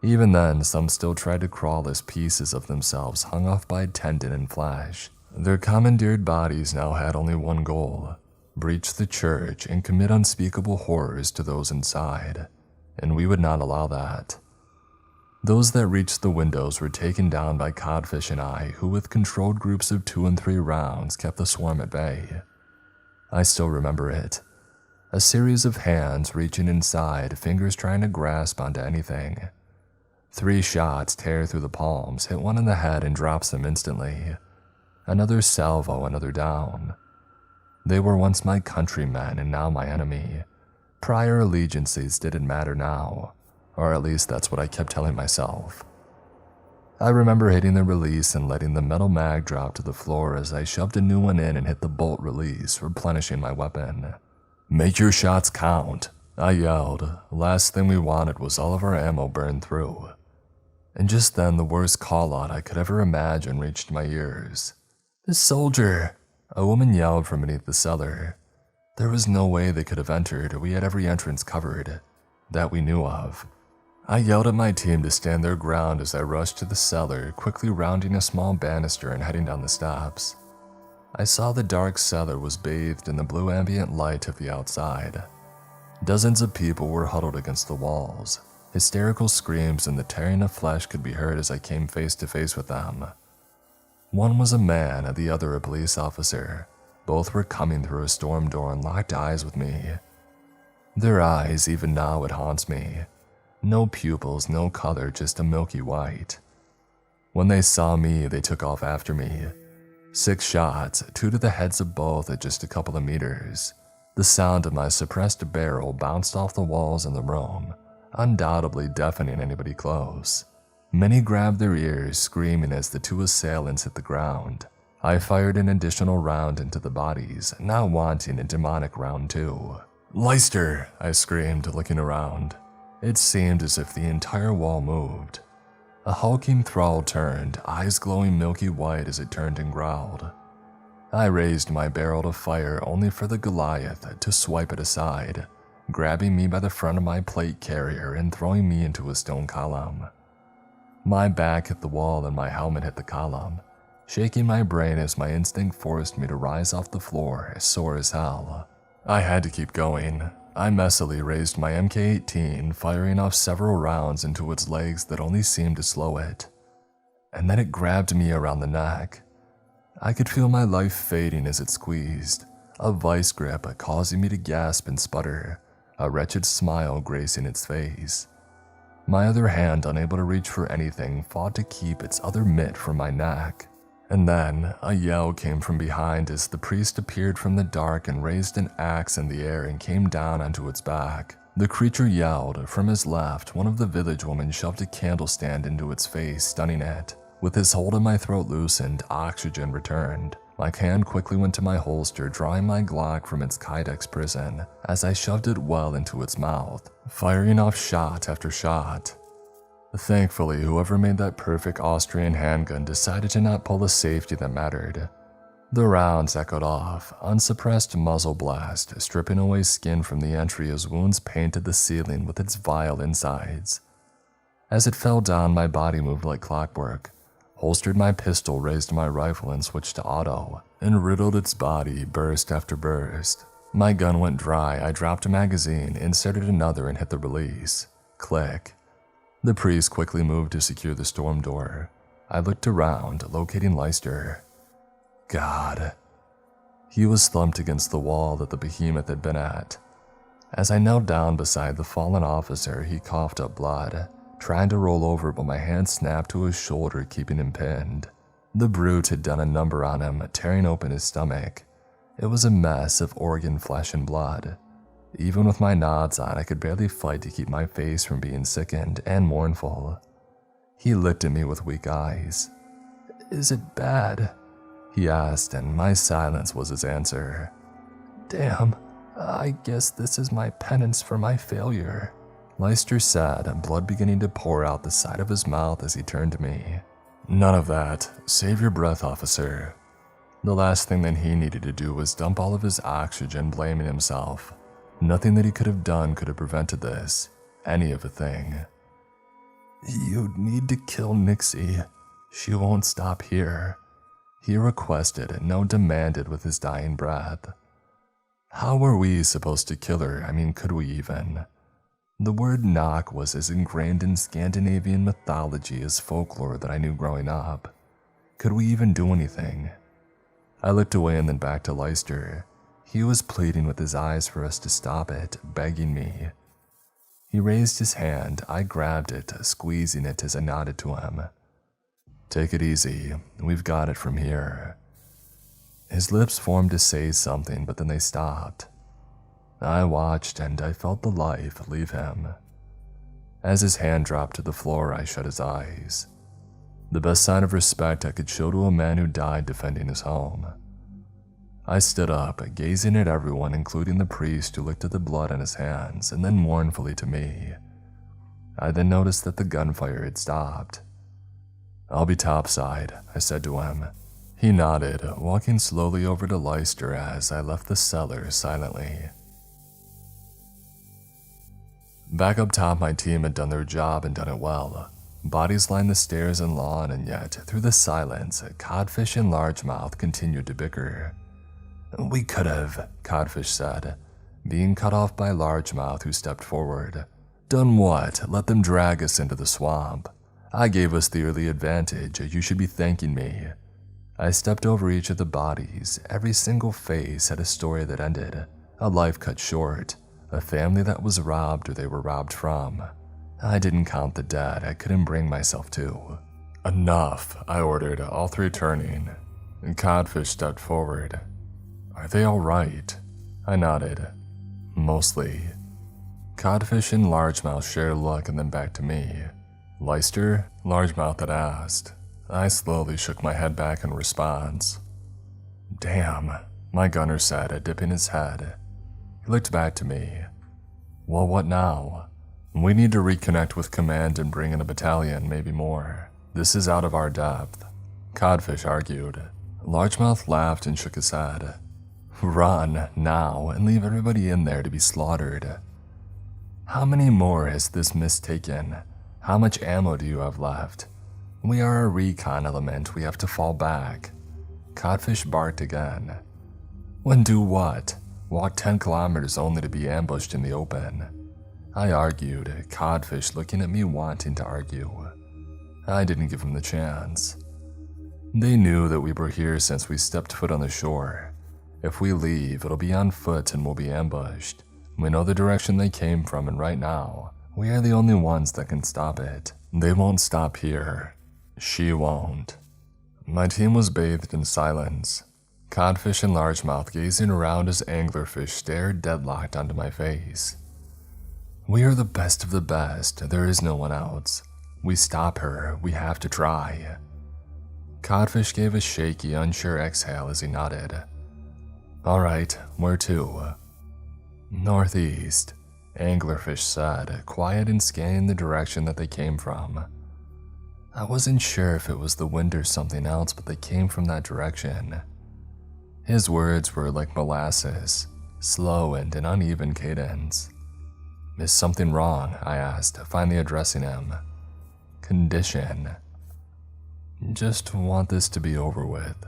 S1: Even then, some still tried to crawl as pieces of themselves hung off by tendon and flesh. Their commandeered bodies now had only one goal: breach the church and commit unspeakable horrors to those inside, and we would not allow that. Those that reached the windows were taken down by Codfish and I, who with controlled groups of 2 and 3 rounds kept the swarm at bay. I still remember it. A series of hands reaching inside, fingers trying to grasp onto anything. 3 shots tear through the palms, hit one in the head and drops them instantly. Another salvo, another down. They were once my countrymen and now my enemy. Prior allegiances didn't matter now, or at least that's what I kept telling myself. I remember hitting the release and letting the metal mag drop to the floor as I shoved a new one in and hit the bolt release, replenishing my weapon. "Make your shots count," I yelled. Last thing we wanted was all of our ammo burned through. And just then the worst call-out I could ever imagine reached my ears. "The soldier!" A woman yelled from beneath the cellar. There was no way they could have entered. We had every entrance covered, that we knew of. I yelled at my team to stand their ground as I rushed to the cellar, quickly rounding a small banister and heading down the steps. I saw the dark cellar was bathed in the blue ambient light of the outside. Dozens of people were huddled against the walls. Hysterical screams and the tearing of flesh could be heard as I came face to face with them. One was a man, the other a police officer. Both were coming through a storm door and locked eyes with me. Their eyes, even now, it haunts me. No pupils, no color, just a milky white. When they saw me, they took off after me. 6 shots, 2 to the heads of both at just a couple of meters. The sound of my suppressed barrel bounced off the walls in the room, undoubtedly deafening anybody close. Many grabbed their ears, screaming as the 2 assailants hit the ground. I fired an additional round into the bodies, now wanting a demonic round too. "Leister!" I screamed, looking around. It seemed as if the entire wall moved. A hulking thrall turned, eyes glowing milky white as it turned and growled. I raised my barrel to fire only for the Goliath to swipe it aside, grabbing me by the front of my plate carrier and throwing me into a stone column. My back hit the wall and my helmet hit the column, shaking my brain as my instinct forced me to rise off the floor, sore as hell. I had to keep going. I messily raised my MK-18, firing off several rounds into its legs that only seemed to slow it. and then it grabbed me around the neck. I could feel my life fading as it squeezed, a vice grip causing me to gasp and sputter, a wretched smile gracing its face. My other hand, unable to reach for anything, fought to keep its other mitt from my neck. And then, a yell came from behind as the priest appeared from the dark and raised an axe in the air and came down onto its back. The creature yelled. From his left, one of the village women shoved a candle stand into its face, stunning it. With his hold on my throat loosened, oxygen returned. My hand quickly went to my holster, drawing my Glock from its Kydex prison as I shoved it well into its mouth, firing off shot after shot. Thankfully, whoever made that perfect Austrian handgun decided to not pull the safety that mattered. The rounds echoed off, unsuppressed muzzle blast, stripping away skin from the entry as wounds painted the ceiling with its vile insides. As it fell down, my body moved like clockwork, holstered my pistol, raised my rifle and switched to auto, and riddled its body burst after burst. My gun went dry, I dropped a magazine, inserted another and hit the release. Click. The priest quickly moved to secure the storm door. I looked around, locating Leicester. God. He was slumped against the wall that the behemoth had been at. As I knelt down beside the fallen officer, he coughed up blood, trying to roll over, but my hand snapped to his shoulder, keeping him pinned. The brute had done a number on him, tearing open his stomach. It was a mess of organ, flesh, and blood. Even with my nods on, I could barely fight to keep my face from being sickened and mournful. He looked at me with weak eyes. "Is it bad?" he asked, and my silence was his answer. "Damn, I guess this is my penance for my failure," Leicester said, blood beginning to pour out the side of his mouth as he turned to me. "None of that. Save your breath, officer." The last thing that he needed to do was dump all of his oxygen, blaming himself. Nothing that he could have done could have prevented this. Any of a thing. "You need to kill Nixie. She won't stop here," he requested, no demanded with his dying breath. How were we supposed to kill her? I mean, could we even? The word knock was as ingrained in Scandinavian mythology as folklore that I knew growing up. Could we even do anything? I looked away and then back to Leicester. He was pleading with his eyes for us to stop it, begging me. He raised his hand. I grabbed it, squeezing it as I nodded to him. "Take it easy. We've got it from here." His lips formed to say something, but then they stopped. I watched and I felt the life leave him. As his hand dropped to the floor, I shut his eyes. The best sign of respect I could show to a man who died defending his home. I stood up, gazing at everyone, including the priest who looked at the blood on his hands and then mournfully to me. I then noticed that the gunfire had stopped. "I'll be topside," I said to him. He nodded, walking slowly over to Leicester as I left the cellar silently. Back up top, my team had done their job and done it well. Bodies lined the stairs and lawn, and yet, through the silence, Codfish and Largemouth continued to bicker. "We could have," Codfish said, being cut off by Largemouth, who stepped forward. "Done what? Let them drag us into the swamp. I gave us the early advantage. You should be thanking me." I stepped over each of the bodies. Every single face had a story that ended, a life cut short, a family that was robbed or they were robbed from. I didn't count the dead. I couldn't bring myself to. "Enough," I ordered, all three turning. Codfish stepped forward. "Are they all right?" I nodded. "Mostly." Codfish and Largemouth shared a look and then back to me. "Leicester?" Largemouth had asked. I slowly shook my head back in response. "Damn," my gunner said, dipping his head. He looked back to me. "Well, what now?" "We need to reconnect with command and bring in a battalion, maybe more. This is out of our depth," Codfish argued. Largemouth laughed and shook his head. "Run, now, and leave everybody in there to be slaughtered." "How many more has this mistaken? How much ammo do you have left? We are a recon element, we have to fall back." Codfish barked again. "When do what? Walk 10 kilometers only to be ambushed in the open." I argued, Codfish looking at me wanting to argue. I didn't give them the chance. They knew that we were here since we stepped foot on the shore. If we leave, it'll be on foot and we'll be ambushed. We know the direction they came from, and right now, we are the only ones that can stop it. They won't stop here. She won't. My team was bathed in silence. Codfish and largemouth gazing around as anglerfish stared deadlocked onto my face. We are the best of the best. There is no one else. We stop her. We have to try. Codfish gave a shaky, unsure exhale as he nodded. All right, where to? Northeast, anglerfish said, quiet and scanning the direction that they came from. I wasn't sure if it was the wind or something else, but they came from that direction. His words were like molasses, slow and an uneven cadence. Is something wrong? I asked, finally addressing him. Condition. Just want this to be over with,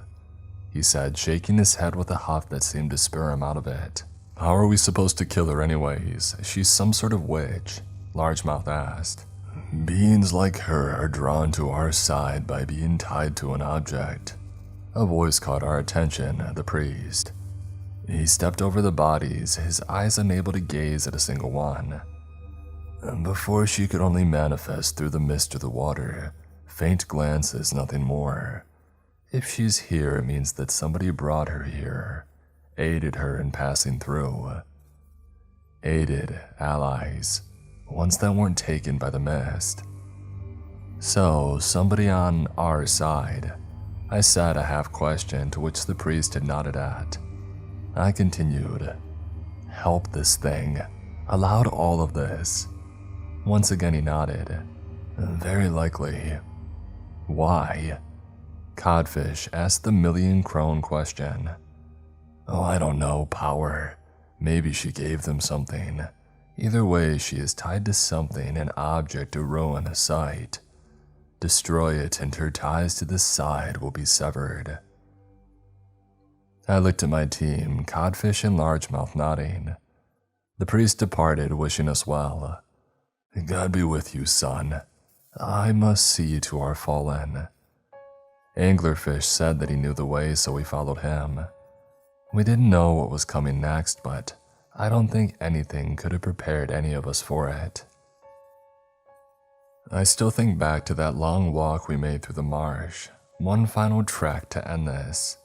S1: he said, shaking his head with a huff that seemed to spur him out of it. How are we supposed to kill her anyways? She's some sort of witch, Largemouth asked. Beings like her are drawn to our side by being tied to an object. A voice caught our attention, the priest. He stepped over the bodies, his eyes unable to gaze at a single one. Before she could only manifest through the mist or the water, faint glances, nothing more. If she's here, it means that somebody brought her here, aided her in passing through. Aided allies, ones that weren't taken by the mist. So, somebody on our side. I said a half question to which the priest had nodded at. I continued. Help this thing. Allowed all of this. Once again he nodded. Very likely. Why? Codfish asked the million-crone question. Oh, I don't know, power. Maybe she gave them something. Either way, she is tied to something, an object to ruin a site. Destroy it and her ties to the side will be severed. I looked at my team, Codfish and Largemouth nodding. The priest departed, wishing us well. God be with you, son. I must see you to our fallen. Anglerfish said that he knew the way, so we followed him. We didn't know what was coming next, but I don't think anything could have prepared any of us for it. I still think back to that long walk we made through the marsh, one final trek to end this.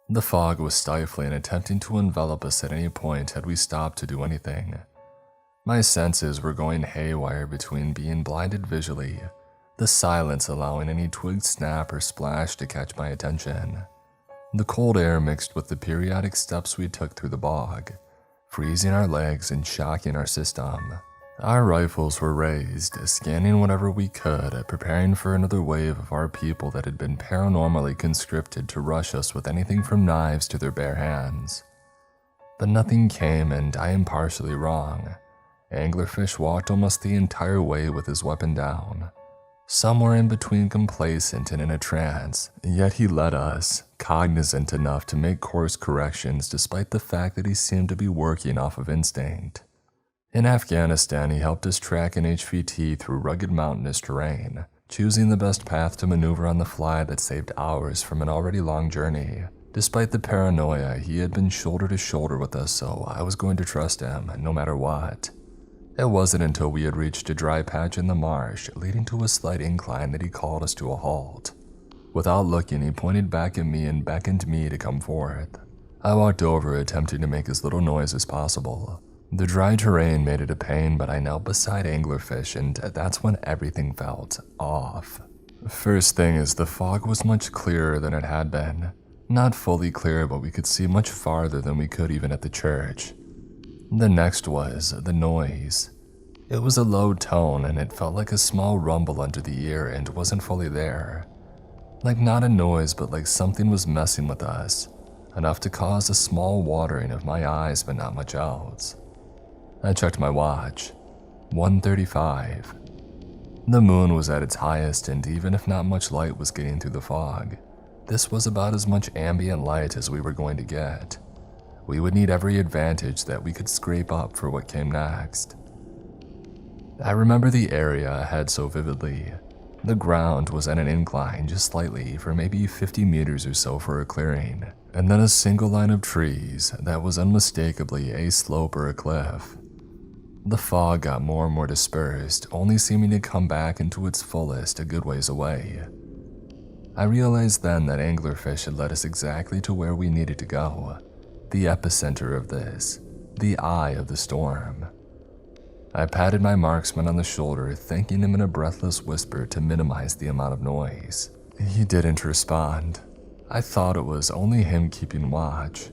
S1: The fog was stifling, attempting to envelop us at any point had we stopped to do anything. My senses were going haywire between being blinded visually, the silence allowing any twig snap or splash to catch my attention. The cold air mixed with the periodic steps we took through the bog, freezing our legs and shocking our system. Our rifles were raised, scanning whatever we could, preparing for another wave of our people that had been paranormally conscripted to rush us with anything from knives to their bare hands. But nothing came, and I am partially wrong. Anglerfish walked almost the entire way with his weapon down, somewhere in between complacent and in a trance, yet he led us, cognizant enough to make course corrections despite the fact that he seemed to be working off of instinct. In Afghanistan, he helped us track an HVT through rugged mountainous terrain, choosing the best path to maneuver on the fly that saved hours from an already long journey. Despite the paranoia, he had been shoulder to shoulder with us, so I was going to trust him, no matter what. It wasn't until we had reached a dry patch in the marsh, leading to a slight incline, that he called us to a halt. Without looking, he pointed back at me and beckoned me to come forth. I walked over, attempting to make as little noise as possible. The dry terrain made it a pain, but I knelt beside Anglerfish, and that's when everything felt off. First thing is, the fog was much clearer than it had been. Not fully clear, but we could see much farther than we could even at the church. The next was the noise. It was a low tone, and it felt like a small rumble under the ear and wasn't fully there. Like not a noise, but like something was messing with us, enough to cause a small watering of my eyes, but not much else. I checked my watch. 1:35. The moon was at its highest, and even if not much light was getting through the fog, this was about as much ambient light as we were going to get. We would need every advantage that we could scrape up for what came next. I remember the area ahead so vividly. The ground was at an incline just slightly for maybe 50 meters or so for a clearing, and then a single line of trees that was unmistakably a slope or a cliff. The fog got more and more dispersed, only seeming to come back into its fullest a good ways away. I realized then that anglerfish had led us exactly to where we needed to go, the epicenter of this, the eye of the storm. I patted my marksman on the shoulder, thanking him in a breathless whisper to minimize the amount of noise. He didn't respond. I thought it was only him keeping watch.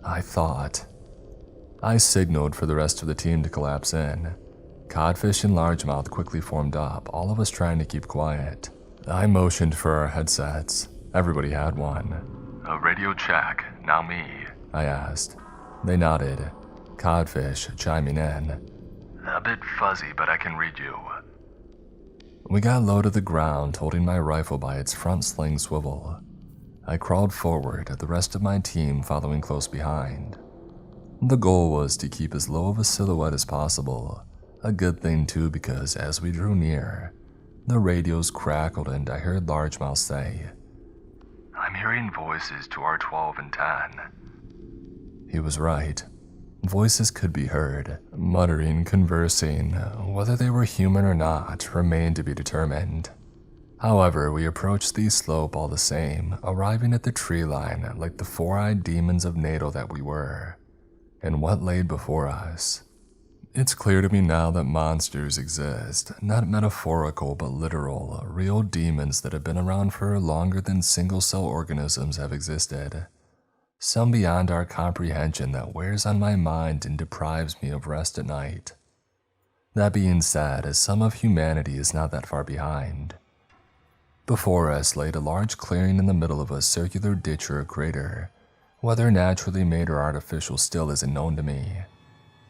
S1: I signaled for the rest of the team to collapse in. Codfish and largemouth quickly formed up, all of us trying to keep quiet. I motioned for our headsets. Everybody had one.
S2: A radio check, now me.
S1: I asked. They nodded, Codfish chiming in.
S2: A bit fuzzy, but I can read you.
S1: We got low to the ground, holding my rifle by its front sling swivel. I crawled forward, the rest of my team following close behind. The goal was to keep as low of a silhouette as possible, a good thing too because as we drew near, the radios crackled and I heard largemouth say,
S2: I'm hearing voices to our 12 and 10.
S1: He was right. Voices could be heard, muttering, conversing. Whether they were human or not remained to be determined. However, we approached the slope all the same, arriving at the tree line like the four-eyed demons of NATO that we were. And what laid before us? It's clear to me now that monsters exist, not metaphorical but literal, real demons that have been around for longer than single-cell organisms have existed. Some beyond our comprehension that wears on my mind and deprives me of rest at night. That being said, some of humanity is not that far behind. Before us laid a large clearing in the middle of a circular ditch or a crater. Whether naturally made or artificial still isn't known to me.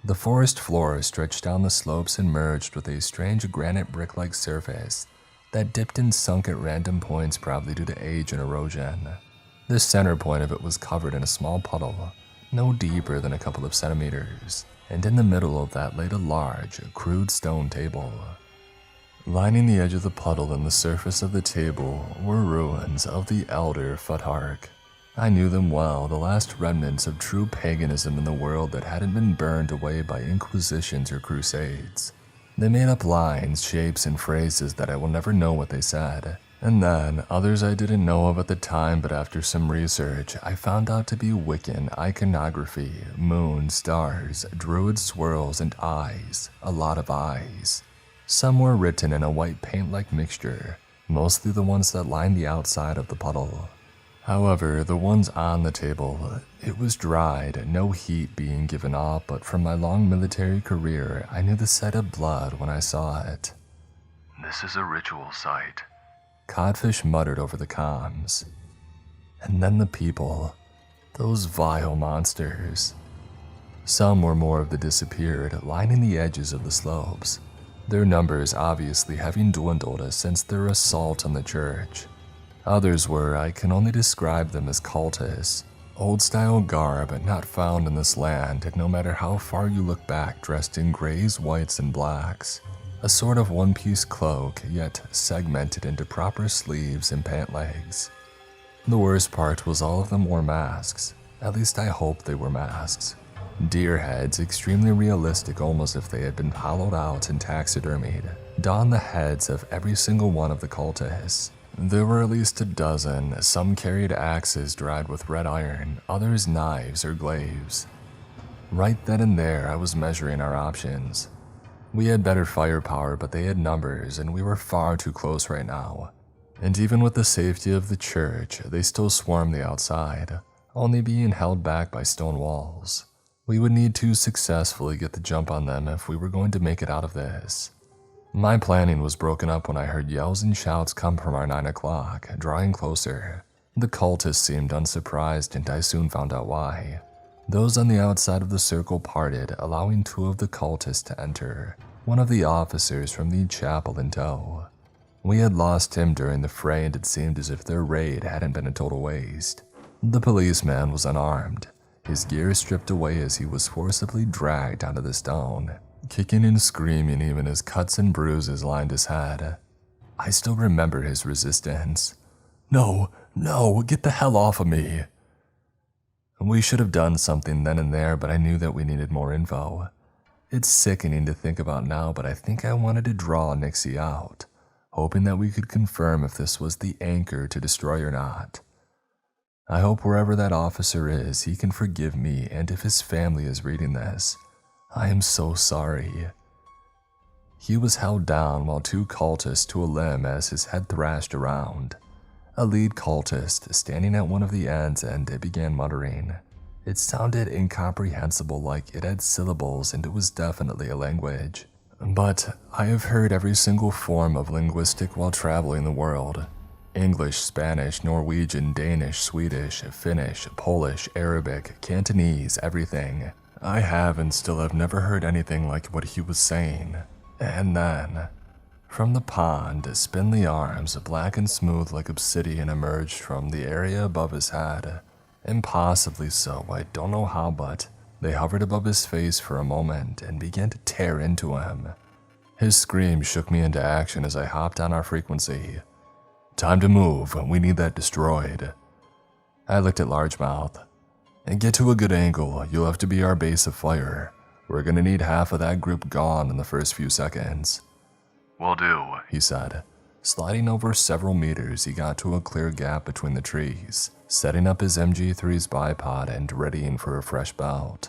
S1: The forest floor stretched down the slopes and merged with a strange granite brick-like surface that dipped and sunk at random points, probably due to age and erosion. The center point of it was covered in a small puddle, no deeper than a couple of centimeters, and in the middle of that laid a large, crude stone table. Lining the edge of the puddle and the surface of the table were ruins of the elder Futhark. I knew them well, the last remnants of true paganism in the world that hadn't been burned away by inquisitions or crusades. They made up lines, shapes, and phrases that I will never know what they said. And then, others I didn't know of at the time, but after some research, I found out to be Wiccan iconography, moon, stars, druid swirls, and eyes, a lot of eyes. Some were written in a white paint-like mixture, mostly the ones that lined the outside of the puddle. However, the ones on the table, it was dried, no heat being given off, but from my long military career, I knew the sight of blood when I saw it.
S2: This is a ritual site.
S1: Codfish muttered over the comms. And then the people, those vile monsters. Some were more of the disappeared, lining the edges of the slopes, their numbers obviously having dwindled since their assault on the church. Others were, I can only describe them as cultists, old-style garb not found in this land, no matter how far you look back, dressed in grays, whites, and blacks. A sort of one-piece cloak, yet segmented into proper sleeves and pant legs. The worst part was all of them wore masks. At least I hoped they were masks. Deer heads, extremely realistic, almost if they had been hollowed out and taxidermied, donned the heads of every single one of the cultists. There were at least a dozen. Some carried axes dried with red iron, others knives or glaives. Right then and there, I was measuring our options. We had better firepower, but they had numbers, and we were far too close right now. And even with the safety of the church, they still swarmed the outside, only being held back by stone walls. We would need to successfully get the jump on them if we were going to make it out of this. My planning was broken up when I heard yells and shouts come from our 9 o'clock, drawing closer. The cultists seemed unsurprised, and I soon found out why. Those on the outside of the circle parted, allowing 2 of the cultists to enter, one of the officers from the chapel in tow. We had lost him during the fray, and it seemed as if their raid hadn't been a total waste. The policeman was unarmed, his gear stripped away as he was forcibly dragged onto the stone, kicking and screaming even as cuts and bruises lined his head. I still remember his resistance. No, get the hell off of me. We should have done something then and there, but I knew that we needed more info. It's sickening to think about now, but I think I wanted to draw Nixie out, hoping that we could confirm if this was the anchor to destroy or not. I hope wherever that officer is, he can forgive me, and if his family is reading this, I am so sorry. He was held down while two cultists to a limb as his head thrashed around. A lead cultist, standing at one of the ends, and it began muttering. It sounded incomprehensible, like it had syllables, and it was definitely a language. But I have heard every single form of linguistic while traveling the world. English, Spanish, Norwegian, Danish, Swedish, Finnish, Polish, Arabic, Cantonese, everything. I have and still have never heard anything like what he was saying. And then, from the pond, spindly arms, black and smooth like obsidian, emerged from the area above his head. Impossibly so, I don't know how, but they hovered above his face for a moment and began to tear into him. His scream shook me into action as I hopped on our frequency. Time to move, we need that destroyed. I looked at Largemouth. And get to a good angle, you'll have to be our base of fire. We're gonna need half of that group gone in the first few seconds.
S2: Will do,
S1: he said. Sliding over several meters, he got to a clear gap between the trees, setting up his MG3's bipod and readying for a fresh bout.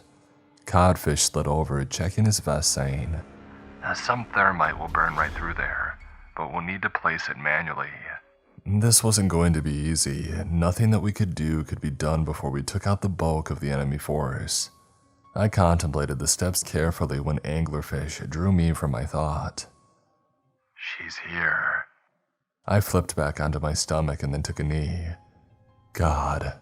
S1: Codfish slid over, checking his vest, saying,
S2: Some thermite will burn right through there, but we'll need to place it manually.
S1: This wasn't going to be easy. Nothing that we could do could be done before we took out the bulk of the enemy force. I contemplated the steps carefully when anglerfish drew me from my thought.
S2: She's here.
S1: I flipped back onto my stomach and then took a knee. God.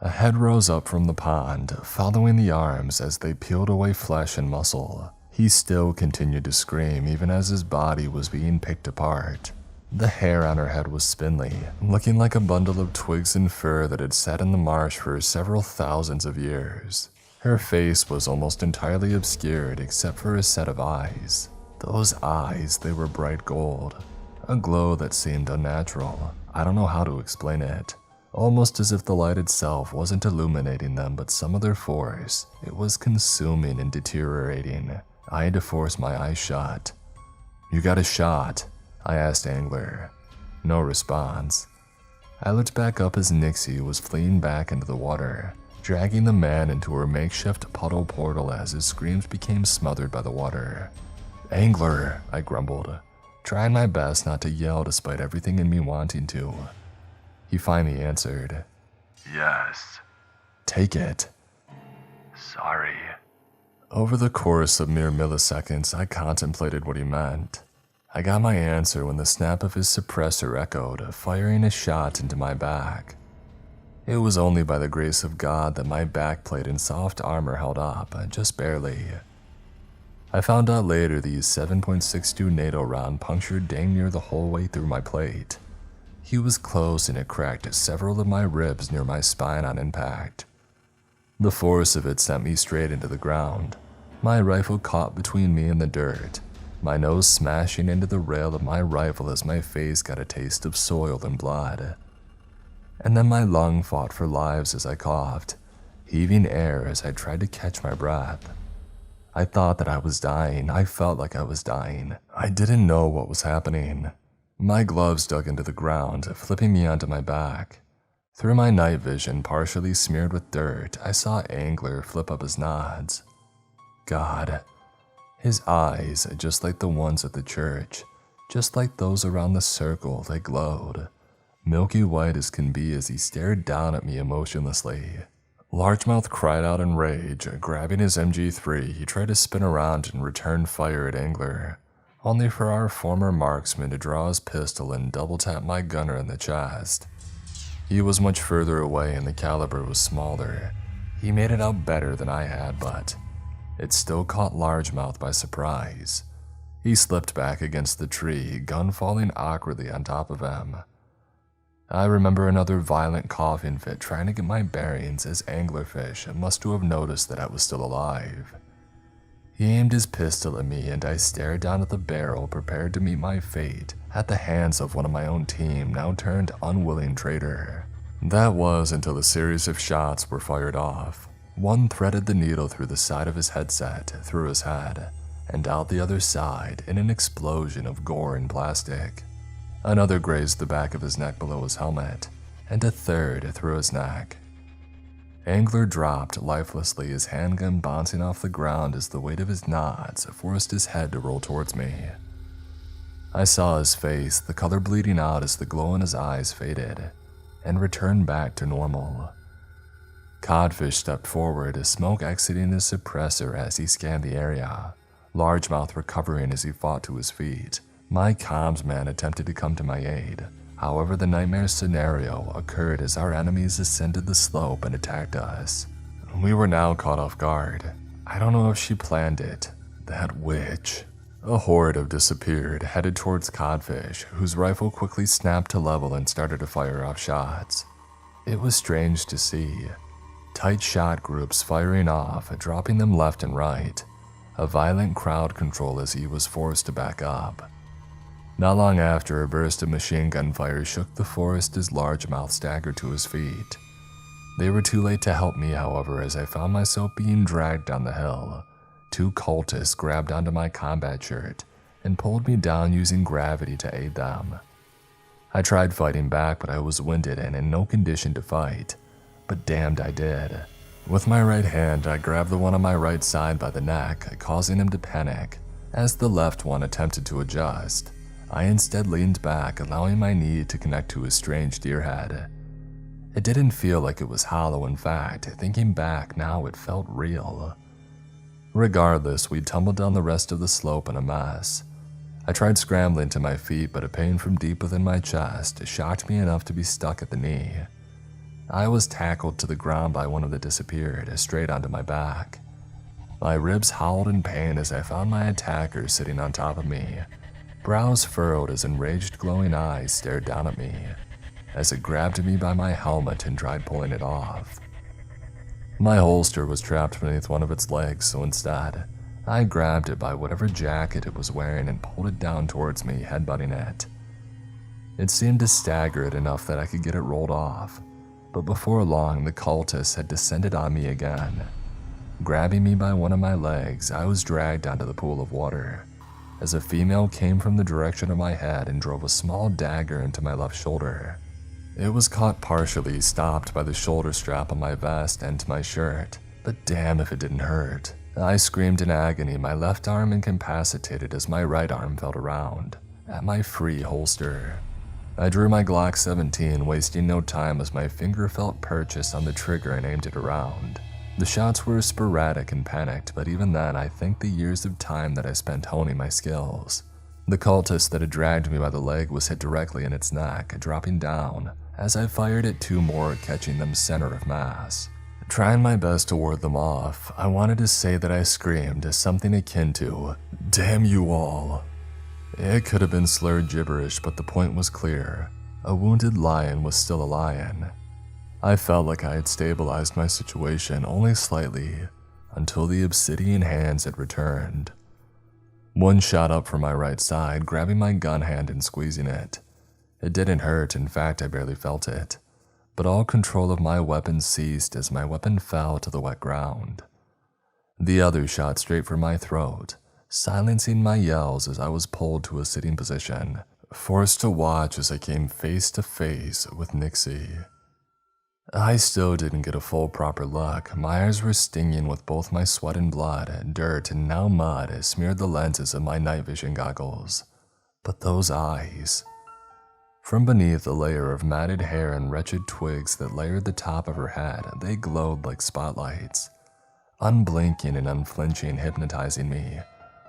S1: A head rose up from the pond, following the arms as they peeled away flesh and muscle. He still continued to scream even as his body was being picked apart. The hair on her head was spindly, looking like a bundle of twigs and fur that had sat in the marsh for several thousands of years. Her face was almost entirely obscured except for a set of eyes. Those eyes, they were bright gold. A glow that seemed unnatural. I don't know how to explain it. Almost as if the light itself wasn't illuminating them, but some of their force. It was consuming and deteriorating. I had to force my eyes shut. You got a shot? I asked Angler. No response. I looked back up as Nixie was fleeing back into the water, dragging the man into her makeshift puddle portal as his screams became smothered by the water. Angler, I grumbled, trying my best not to yell despite everything in me wanting to. He finally answered.
S2: Yes.
S1: Take it.
S2: Sorry.
S1: Over the course of mere milliseconds, I contemplated what he meant. I got my answer when the snap of his suppressor echoed, firing a shot into my back. It was only by the grace of God that my backplate and soft armor held up, just barely. I found out later these 7.62 NATO round punctured dang near the whole way through my plate. He was close and it cracked several of my ribs near my spine on impact. The force of it sent me straight into the ground. My rifle caught between me and the dirt, my nose smashing into the rail of my rifle as my face got a taste of soil and blood. And then my lung fought for lives as I coughed, heaving air as I tried to catch my breath. I thought that I was dying. I felt like I was dying. I didn't know what was happening. My gloves dug into the ground, flipping me onto my back. Through my night vision, partially smeared with dirt, I saw Angler flip up his nods. God. His eyes, just like the ones at the church, just like those around the circle, they glowed, milky white as can be as he stared down at me emotionlessly. Largemouth cried out in rage. Grabbing his MG3, he tried to spin around and return fire at Angler, only for our former marksman to draw his pistol and double-tap my gunner in the chest. He was much further away and the caliber was smaller. He made it out better than I had, but it still caught Largemouth by surprise. He slipped back against the tree, gun falling awkwardly on top of him. I remember another violent coughing fit trying to get my bearings as Anglerfish must have noticed that I was still alive. He aimed his pistol at me and I stared down at the barrel, prepared to meet my fate at the hands of one of my own team, now turned unwilling traitor. That was until a series of shots were fired off. One threaded the needle through the side of his headset, through his head, and out the other side in an explosion of gore and plastic. Another grazed the back of his neck below his helmet, and a third through his neck. Angler dropped lifelessly, his handgun bouncing off the ground as the weight of his nods forced his head to roll towards me. I saw his face, the color bleeding out as the glow in his eyes faded and returned back to normal. Codfish stepped forward, smoke exiting his suppressor as he scanned the area, largemouth recovering as he fought to his feet. My comms man attempted to come to my aid. However, the nightmare scenario occurred as our enemies ascended the slope and attacked us. We were now caught off guard. I don't know if she planned it. That witch. A horde of disappeared, headed towards Codfish, whose rifle quickly snapped to level and started to fire off shots. It was strange to see. Tight shot groups firing off, dropping them left and right. A violent crowd control as he was forced to back up. Not long after, a burst of machine gun fire shook the forest as largemouth staggered to his feet. They were too late to help me, however, as I found myself being dragged down the hill. Two cultists grabbed onto my combat shirt and pulled me down using gravity to aid them. I tried fighting back, but I was winded and in no condition to fight. But damned I did. With my right hand, I grabbed the one on my right side by the neck, causing him to panic. As the left one attempted to adjust, I instead leaned back, allowing my knee to connect to his strange deer head. It didn't feel like it was hollow, in fact. Thinking back now, it felt real. Regardless, we tumbled down the rest of the slope in a mess. I tried scrambling to my feet, but a pain from deep within my chest shocked me enough to be stuck at the knee. I was tackled to the ground by one of the disappeared, straight onto my back. My ribs howled in pain as I found my attacker sitting on top of me. Brows furrowed as enraged glowing eyes stared down at me, as it grabbed me by my helmet and tried pulling it off. My holster was trapped beneath one of its legs, so instead, I grabbed it by whatever jacket it was wearing and pulled it down towards me, headbutting it. It seemed to stagger it enough that I could get it rolled off, but before long the cultists had descended on me again. Grabbing me by one of my legs, I was dragged onto the pool of water, as a female came from the direction of my head and drove a small dagger into my left shoulder. It was caught partially, stopped by the shoulder strap on my vest and to my shirt, but damn if it didn't hurt. I screamed in agony, my left arm incapacitated as my right arm felt around, at my free holster. I drew my Glock 17, wasting no time as my finger felt purchase on the trigger and aimed it around. The shots were sporadic and panicked, but even then I thanked the years of time that I spent honing my skills. The cultist that had dragged me by the leg was hit directly in its neck, dropping down, as I fired at two more, catching them center of mass. Trying my best to ward them off, I wanted to say that I screamed something akin to, "Damn you all." It could have been slurred gibberish, but the point was clear. A wounded lion was still a lion. I felt like I had stabilized my situation only slightly, until the obsidian hands had returned. One shot up from my right side, grabbing my gun hand and squeezing it. It didn't hurt, in fact I barely felt it, but all control of my weapon ceased as my weapon fell to the wet ground. The other shot straight for my throat, silencing my yells as I was pulled to a sitting position, forced to watch as I came face to face with Nixie. I still didn't get a full proper look. My eyes were stinging with both my sweat and blood. Dirt and now mud smeared the lenses of my night vision goggles. But those eyes. From beneath a layer of matted hair and wretched twigs that layered the top of her head, they glowed like spotlights, unblinking and unflinching, hypnotizing me,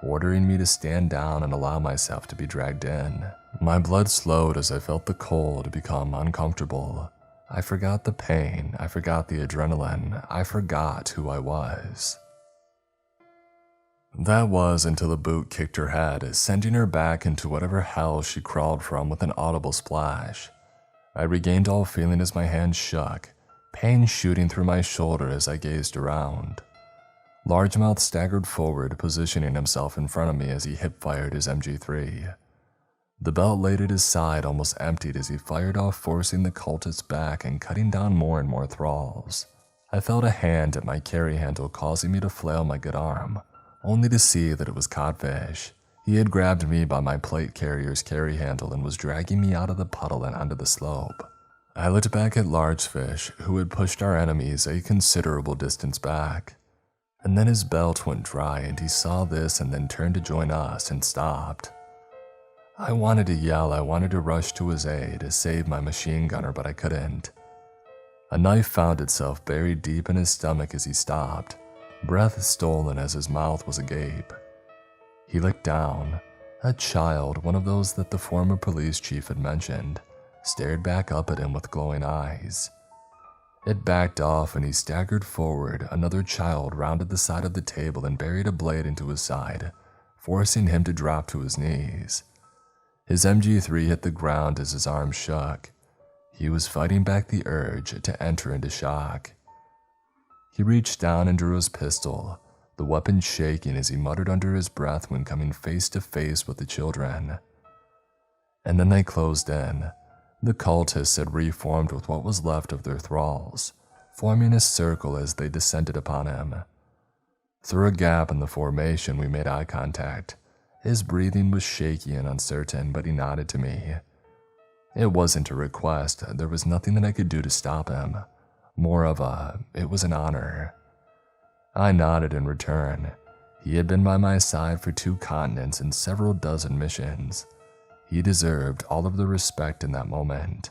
S1: ordering me to stand down and allow myself to be dragged in. My blood slowed as I felt the cold become uncomfortable. I forgot the pain, I forgot the adrenaline, I forgot who I was. That was until a boot kicked her head, sending her back into whatever hell she crawled from with an audible splash. I regained all feeling as my hand shook, pain shooting through my shoulder as I gazed around. Largemouth staggered forward, positioning himself in front of me as he hip-fired his MG3. The belt laid at his side almost emptied as he fired off, forcing the cultist back and cutting down more and more thralls. I felt a hand at my carry handle causing me to flail my good arm, only to see that it was Codfish. He had grabbed me by my plate carrier's carry handle and was dragging me out of the puddle and onto the slope. I looked back at Largefish, who had pushed our enemies a considerable distance back. And then his belt went dry and he saw this and then turned to join us and stopped. I wanted to yell, I wanted to rush to his aid to save my machine gunner, but I couldn't. A knife found itself buried deep in his stomach as he stopped, breath stolen as his mouth was agape. He looked down. A child, one of those that the former police chief had mentioned, stared back up at him with glowing eyes. It backed off and he staggered forward. Another child rounded the side of the table and buried a blade into his side, forcing him to drop to his knees. His MG3 hit the ground as his arm shook. He was fighting back the urge to enter into shock. He reached down and drew his pistol, the weapon shaking as he muttered under his breath when coming face to face with the children. And then they closed in. The cultists had reformed with what was left of their thralls, forming a circle as they descended upon him. Through a gap in the formation, we made eye contact. His breathing was shaky and uncertain, but he nodded to me. It wasn't a request, there was nothing that I could do to stop him. It was an honor. I nodded in return. He had been by my side for 2 continents and several dozen missions. He deserved all of the respect in that moment.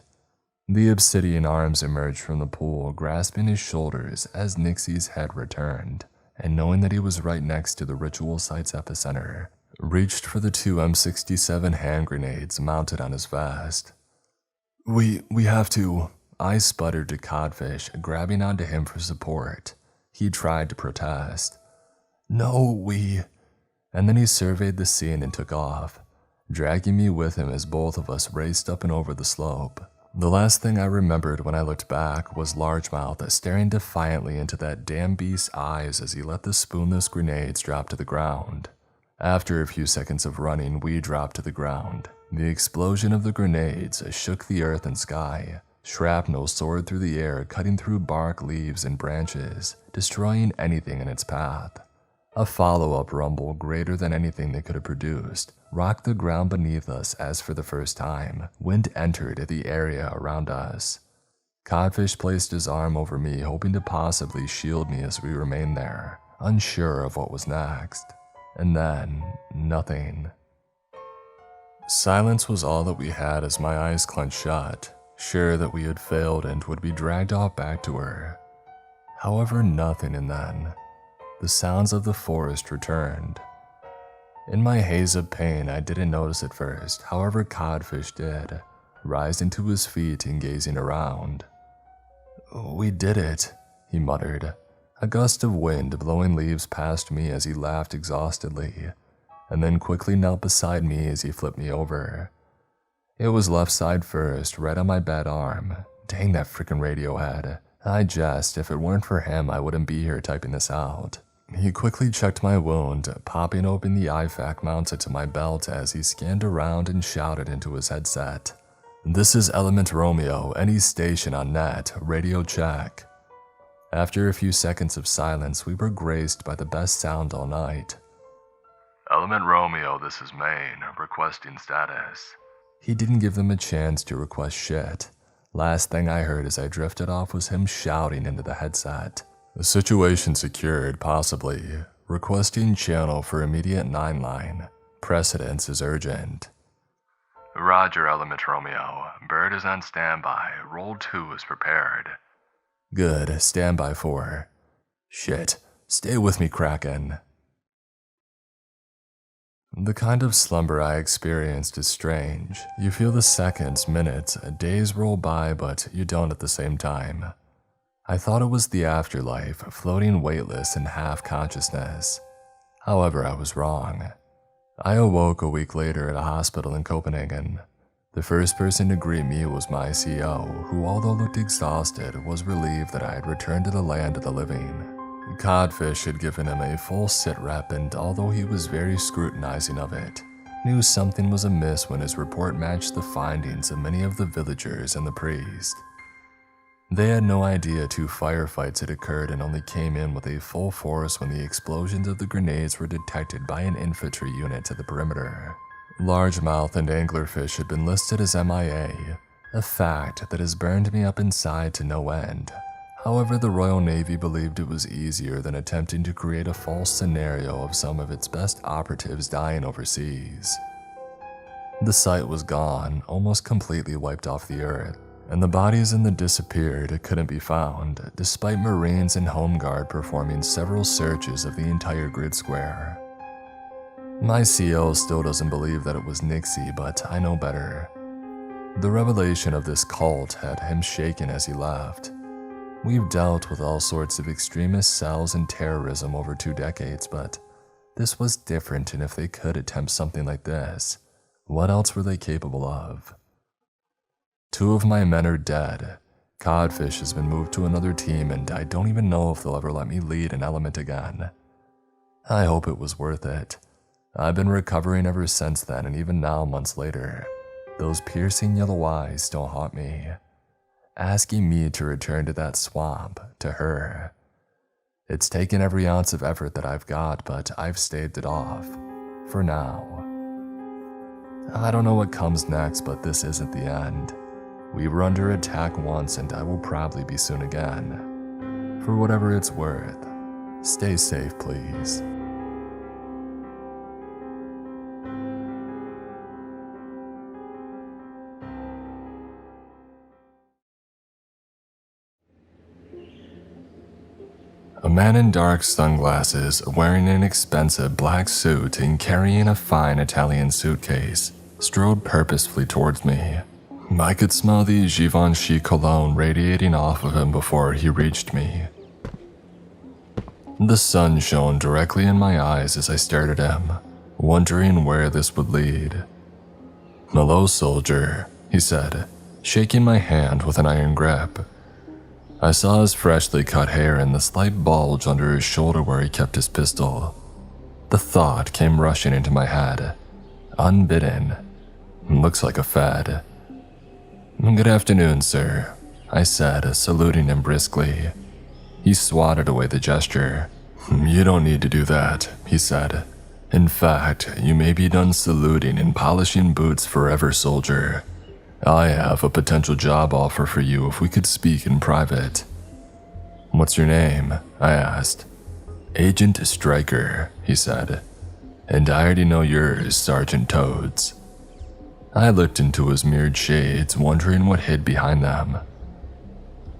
S1: The obsidian arms emerged from the pool, grasping his shoulders as Nixie's head returned, and knowing that he was right next to the ritual site's epicenter, reached for the 2 M67 hand grenades mounted on his vest. We have to, I sputtered to Codfish, grabbing onto him for support. He tried to protest. No, And then he surveyed the scene and took off, dragging me with him as both of us raced up and over the slope. The last thing I remembered when I looked back was Largemouth staring defiantly into that damn beast's eyes as he let the spoonless grenades drop to the ground. After a few seconds of running, we dropped to the ground. The explosion of the grenades shook the earth and sky. Shrapnel soared through the air, cutting through bark, leaves, and branches, destroying anything in its path. A follow-up rumble, greater than anything they could have produced, rocked the ground beneath us as for the first time, wind entered the area around us. Codfish placed his arm over me, hoping to possibly shield me as we remained there, unsure of what was next. And then, nothing. Silence was all that we had as my eyes clenched shut, sure that we had failed and would be dragged off back to her. However, nothing, and then the sounds of the forest returned. In my haze of pain, I didn't notice at first, however Codfish did, rising to his feet and gazing around. We did it, he muttered, a gust of wind blowing leaves past me as he laughed exhaustedly, and then quickly knelt beside me as he flipped me over. It was left side first, right on my bad arm. Dang that frickin' radio head. I jest, if it weren't for him, I wouldn't be here typing this out. He quickly checked my wound, popping open the IFAK mounted to my belt as he scanned around and shouted into his headset. This is Element Romeo, any station on net, radio check. After a few seconds of silence, we were graced by the best sound all night.
S2: Element Romeo, this is Maine, requesting status.
S1: He didn't give them a chance to request shit. Last thing I heard as I drifted off was him shouting into the headset. The situation secured, possibly. Requesting channel for immediate 9 line. Precedence is urgent.
S2: Roger, Element Romeo. Bird is on standby. Roll 2 is prepared.
S1: Good, standby 4. Shit, stay with me, Kraken. The kind of slumber I experienced is strange. You feel the seconds, minutes, days roll by, but you don't at the same time. I thought it was the afterlife, floating weightless in half-consciousness. However, I was wrong. I awoke a week later at a hospital in Copenhagen. The first person to greet me was my CO, who, although looked exhausted, was relieved that I had returned to the land of the living. Codfish had given him a full sit rep, and although he was very scrutinizing of it, knew something was amiss when his report matched the findings of many of the villagers and the priest. They had no idea 2 firefights had occurred and only came in with a full force when the explosions of the grenades were detected by an infantry unit to the perimeter. Largemouth and anglerfish had been listed as MIA, a fact that has burned me up inside to no end. However, the Royal Navy believed it was easier than attempting to create a false scenario of some of its best operatives dying overseas. The site was gone, almost completely wiped off the earth, and the bodies in the disappeared couldn't be found, despite Marines and Home Guard performing several searches of the entire grid square. My CO still doesn't believe that it was Nixie, but I know better. The revelation of this cult had him shaken as he left. We've dealt with all sorts of extremist cells and terrorism over 2 decades, but this was different, and if they could attempt something like this, what else were they capable of? 2 of my men are dead. Codfish has been moved to another team, and I don't even know if they'll ever let me lead an element again. I hope it was worth it. I've been recovering ever since then, and even now, months later, those piercing yellow eyes still haunt me, asking me to return to that swamp, to her. It's taken every ounce of effort that I've got, but I've staved it off, for now. I don't know what comes next, but this isn't the end. We were under attack once, and I will probably be soon again. For whatever it's worth, stay safe, please. A man in dark sunglasses, wearing an expensive black suit and carrying a fine Italian suitcase, strode purposefully towards me. I could smell the Givenchy cologne radiating off of him before he reached me. The sun shone directly in my eyes as I stared at him, wondering where this would lead. "Hello, soldier," he said, shaking my hand with an iron grip. I saw his freshly cut hair and the slight bulge under his shoulder where he kept his pistol. The thought came rushing into my head. Unbidden. Looks like a fad. "Good afternoon, sir," I said, saluting him briskly. He swatted away the gesture. "You don't need to do that," he said. "In fact, you may be done saluting and polishing boots forever, soldier. I have a potential job offer for you if we could speak in private." "What's your name?" I asked. "Agent Stryker," he said. "And I already know yours, Sergeant Toads." I looked into his mirrored shades, wondering what hid behind them.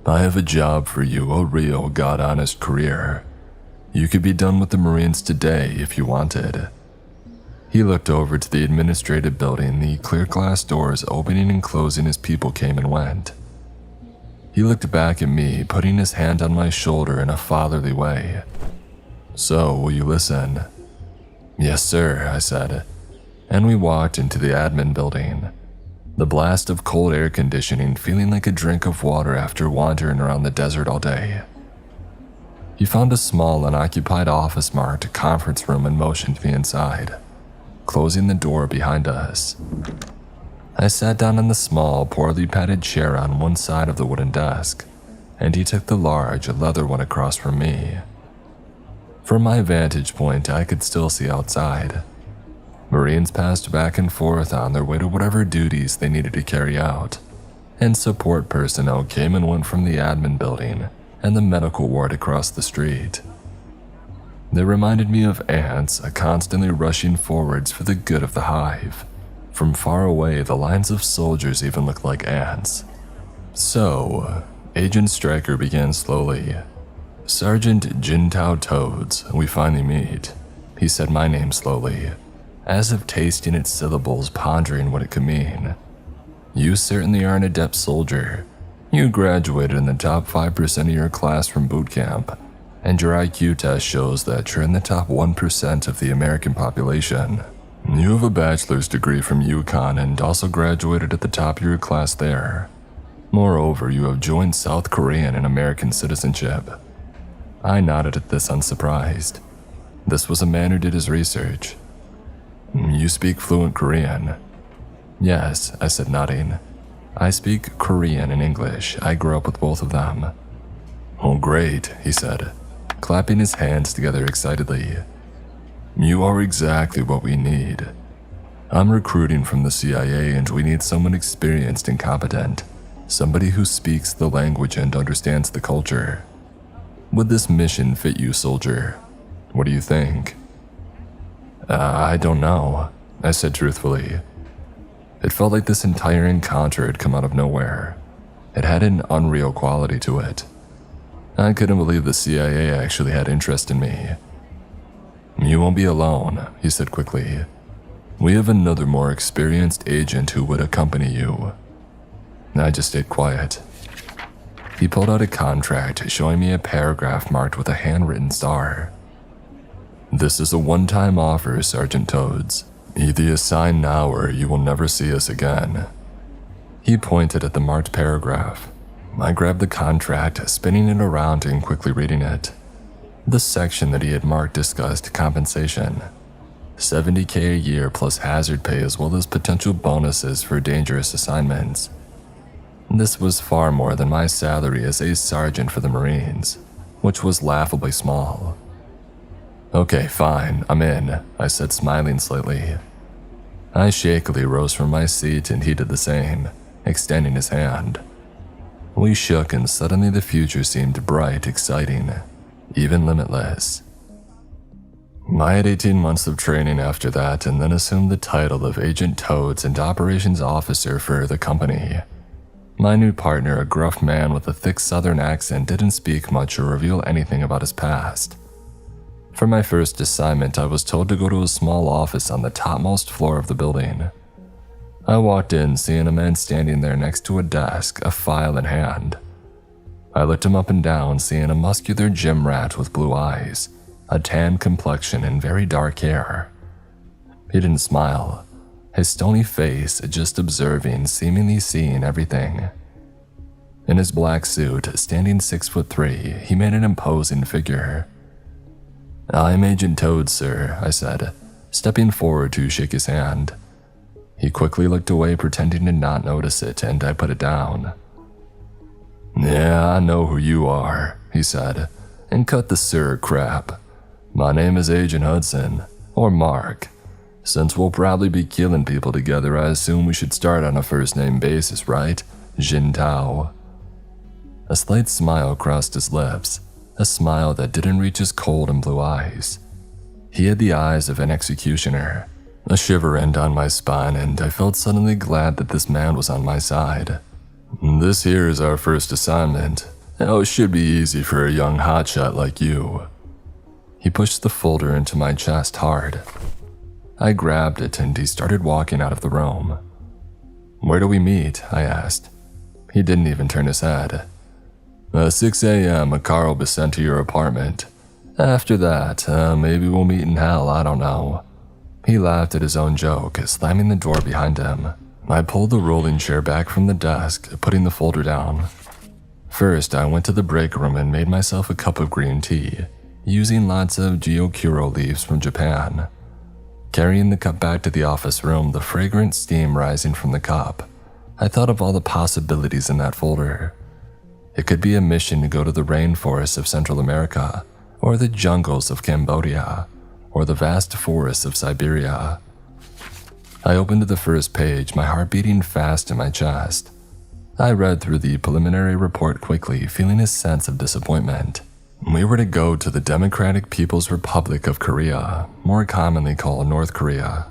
S1: "I have a job for you, a real God-honest career. You could be done with the Marines today if you wanted." He looked over to the administrative building, the clear glass doors opening and closing as people came and went. He looked back at me, putting his hand on my shoulder in a fatherly way. "So, will you listen?" "Yes, sir," I said, and we walked into the admin building. The blast of cold air conditioning feeling like a drink of water after wandering around the desert all day. He found a small unoccupied office marked conference room and motioned me inside, closing the door behind us. I sat down in the small, poorly padded chair on one side of the wooden desk, and he took the large, leather one across from me. From my vantage point, I could still see outside. Marines passed back and forth on their way to whatever duties they needed to carry out, and support personnel came and went from the admin building and the medical ward across the street. They reminded me of ants, constantly rushing forwards for the good of the hive. From far away, the lines of soldiers even looked like ants. "So," Agent Stryker began slowly. "Sergeant Jintao Toads, we finally meet." He said my name slowly, as if tasting its syllables, pondering what it could mean. "You certainly are an adept soldier. You graduated in the top 5% of your class from boot camp, and your IQ test shows that you're in the top 1% of the American population. You have a bachelor's degree from UConn and also graduated at the top of your class there. Moreover, you have joint South Korean and American citizenship. I nodded at this unsurprised. This was a man who did his research. You speak fluent Korean? Yes, I said, nodding. I speak Korean and English. I grew up with both of them. Oh, great, he said, clapping his hands together excitedly. You are exactly what we need. I'm recruiting from the CIA and we need someone experienced and competent. Somebody who speaks the language and understands the culture. Would this mission fit you, soldier? What do you think? I don't know, I said truthfully. It felt like this entire encounter had come out of nowhere. It had an unreal quality to it. I couldn't believe the CIA actually had interest in me. You won't be alone, he said quickly. We have another more experienced agent who would accompany you. I just stayed quiet. He pulled out a contract showing me a paragraph marked with a handwritten star. This is a one-time offer, Sergeant Toads. Either assign now or you will never see us again. He pointed at the marked paragraph. I grabbed the contract, spinning it around and quickly reading it. The section that he had marked discussed compensation. $70K a year plus hazard pay as well as potential bonuses for dangerous assignments. This was far more than my salary as a sergeant for the Marines, which was laughably small. Okay, fine, I'm in, I said, smiling slightly. I shakily rose from my seat and he did the same, extending his hand. We shook and suddenly the future seemed bright, exciting, even limitless. I had 18 months of training after that and then assumed the title of Agent Toads and Operations Officer for the company. My new partner, a gruff man with a thick southern accent, didn't speak much or reveal anything about his past. For my first assignment, I was told to go to a small office on the topmost floor of the building. I walked in, seeing a man standing there next to a desk, a file in hand. I looked him up and down, seeing a muscular gym rat with blue eyes, a tan complexion, and very dark hair. He didn't smile, his stony face just observing, seemingly seeing everything. In his black suit, standing 6'3", he made an imposing figure. I'm Agent Toad, sir, I said, stepping forward to shake his hand. He quickly looked away, pretending to not notice it, and I put it down. Yeah, I know who you are, he said, and cut the sir crap. My name is Agent Hudson, or Mark. Since we'll probably be killing people together, I assume we should start on a first-name basis, right? Jin Tao. A slight smile crossed his lips, a smile that didn't reach his cold and blue eyes. He had the eyes of an executioner. A shiver ran down my spine, and I felt suddenly glad that this man was on my side. This here is our first assignment. Oh, it should be easy for a young hotshot like you. He pushed the folder into my chest hard. I grabbed it, and he started walking out of the room. Where do we meet? I asked. He didn't even turn his head. 6 a.m. a car will be sent to your apartment. After that, maybe we'll meet in hell, I don't know. He laughed at his own joke, slamming the door behind him. I pulled the rolling chair back from the desk, putting the folder down. First, I went to the break room and made myself a cup of green tea, using lots of Gyokuro leaves from Japan. Carrying the cup back to the office room, the fragrant steam rising from the cup, I thought of all the possibilities in that folder. It could be a mission to go to the rainforests of Central America, or the jungles of Cambodia, or the vast forests of Siberia. I opened the first page, my heart beating fast in my chest. I read through the preliminary report quickly, feeling a sense of disappointment. We were to go to the Democratic People's Republic of Korea, more commonly called North Korea.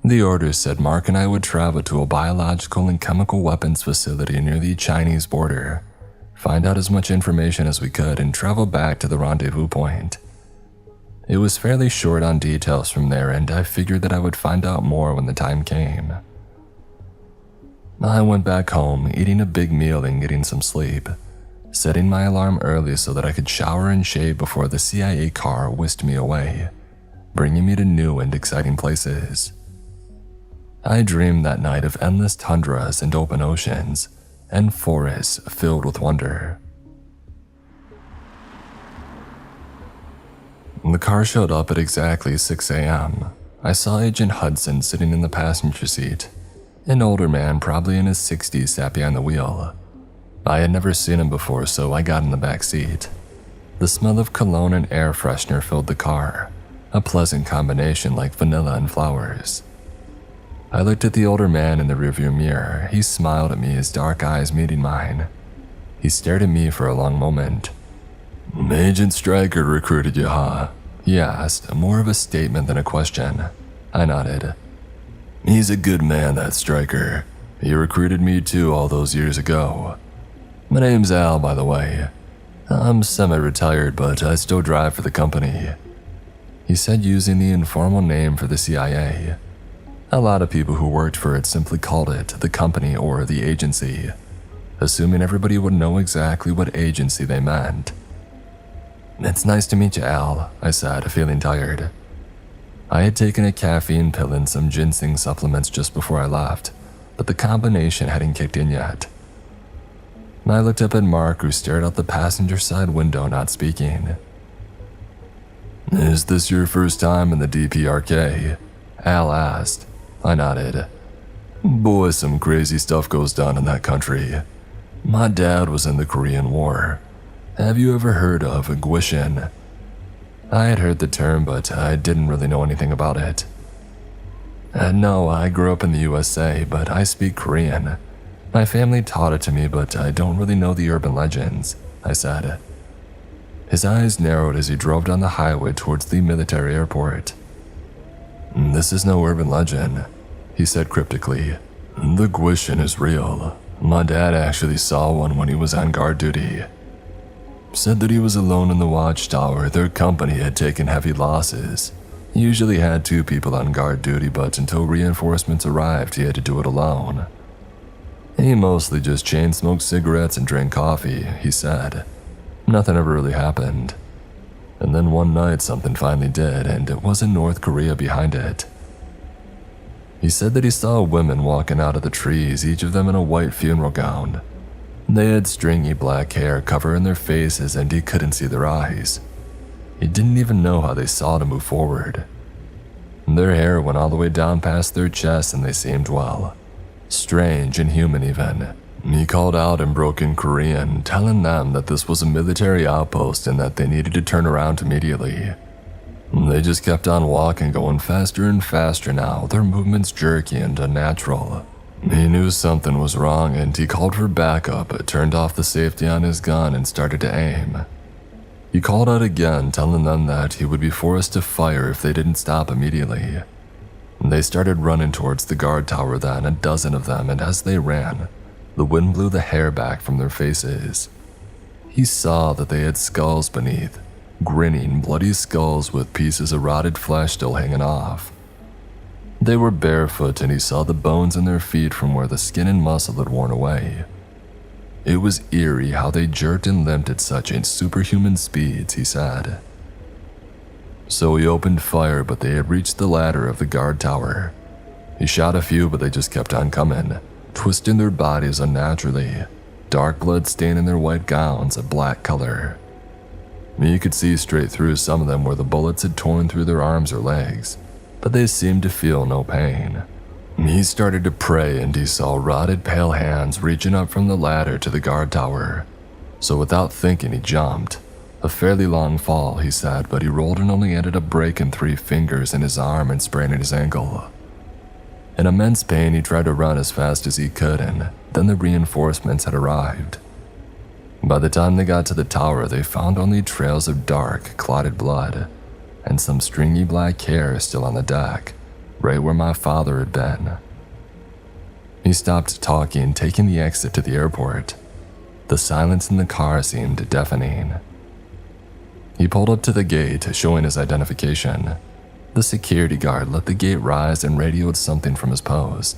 S1: The orders said Mark and I would travel to a biological and chemical weapons facility near the Chinese border, find out as much information as we could, and travel back to the rendezvous point. It was fairly short on details from there, and I figured that I would find out more when the time came. I went back home, eating a big meal and getting some sleep, setting my alarm early so that I could shower and shave before the CIA car whisked me away, bringing me to new and exciting places. I dreamed that night of endless tundras and open oceans, and forests filled with wonder. The car showed up at exactly 6 a.m. I saw Agent Hudson sitting in the passenger seat. An older man, probably in his 60s, sat behind the wheel. I had never seen him before, so I got in the back seat. The smell of cologne and air freshener filled the car, a pleasant combination like vanilla and flowers. I looked at the older man in the rearview mirror. He smiled at me, his dark eyes meeting mine. He stared at me for a long moment. "Agent Stryker recruited you, huh?" he asked, more of a statement than a question. I nodded. "He's a good man, that Stryker. He recruited me too all those years ago. My name's Al, by the way. I'm semi-retired, but I still drive for the company," he said, using the informal name for the CIA. A lot of people who worked for it simply called it the company or the agency, assuming everybody would know exactly what agency they meant. "It's nice to meet you, Al," I said, feeling tired. I had taken a caffeine pill and some ginseng supplements just before I left, but the combination hadn't kicked in yet. I looked up at Mark, who stared out the passenger side window, not speaking. "Is this your first time in the DPRK?" Al asked. I nodded. "Boy, some crazy stuff goes down in that country. My dad was in the Korean War. Have you ever heard of Gwishin?" I had heard the term, but I didn't really know anything about it. "No, I grew up in the USA, but I speak Korean. My family taught it to me, but I don't really know the urban legends," I said. His eyes narrowed as he drove down the highway towards the military airport. "This is no urban legend," he said cryptically. "The Gwishin is real. My dad actually saw one when he was on guard duty. Said that he was alone in the watchtower. Their company had taken heavy losses. He usually had 2 people on guard duty, but until reinforcements arrived, he had to do it alone. He mostly just chain-smoked cigarettes and drank coffee," he said. "Nothing ever really happened. And then one night something finally did, and it wasn't North Korea behind it." He said that he saw women walking out of the trees, each of them in a white funeral gown. They had stringy black hair covering their faces, and he couldn't see their eyes. He didn't even know how they saw to move forward. Their hair went all the way down past their chests, and they seemed, well, strange and human even. He called out in broken Korean, telling them that this was a military outpost and that they needed to turn around immediately. They just kept on walking, going faster and faster now, their movements jerky and unnatural. He knew something was wrong, and he called for backup, turned off the safety on his gun, and started to aim. He called out again, telling them that he would be forced to fire if they didn't stop immediately. They started running towards the guard tower then, a dozen of them, and as they ran, the wind blew the hair back from their faces. He saw that they had skulls beneath, grinning, bloody skulls with pieces of rotted flesh still hanging off. They were barefoot, and he saw the bones in their feet from where the skin and muscle had worn away. It was eerie how they jerked and limped at such superhuman speeds, he said. So he opened fire, but they had reached the ladder of the guard tower. He shot a few, but they just kept on coming, twisting their bodies unnaturally, dark blood staining their white gowns a black color. You could see straight through some of them where the bullets had torn through their arms or legs, but they seemed to feel no pain. He started to pray, and he saw rotted pale hands reaching up from the ladder to the guard tower. So without thinking, he jumped. A fairly long fall, he said, but he rolled and only ended up breaking 3 fingers in his arm and spraining his ankle. In immense pain, he tried to run as fast as he could, and then the reinforcements had arrived. By the time they got to the tower, they found only trails of dark, clotted blood, and some stringy black hair still on the deck, right where my father had been. He stopped talking, taking the exit to the airport. The silence in the car seemed deafening. He pulled up to the gate, showing his identification. The security guard let the gate rise and radioed something from his post.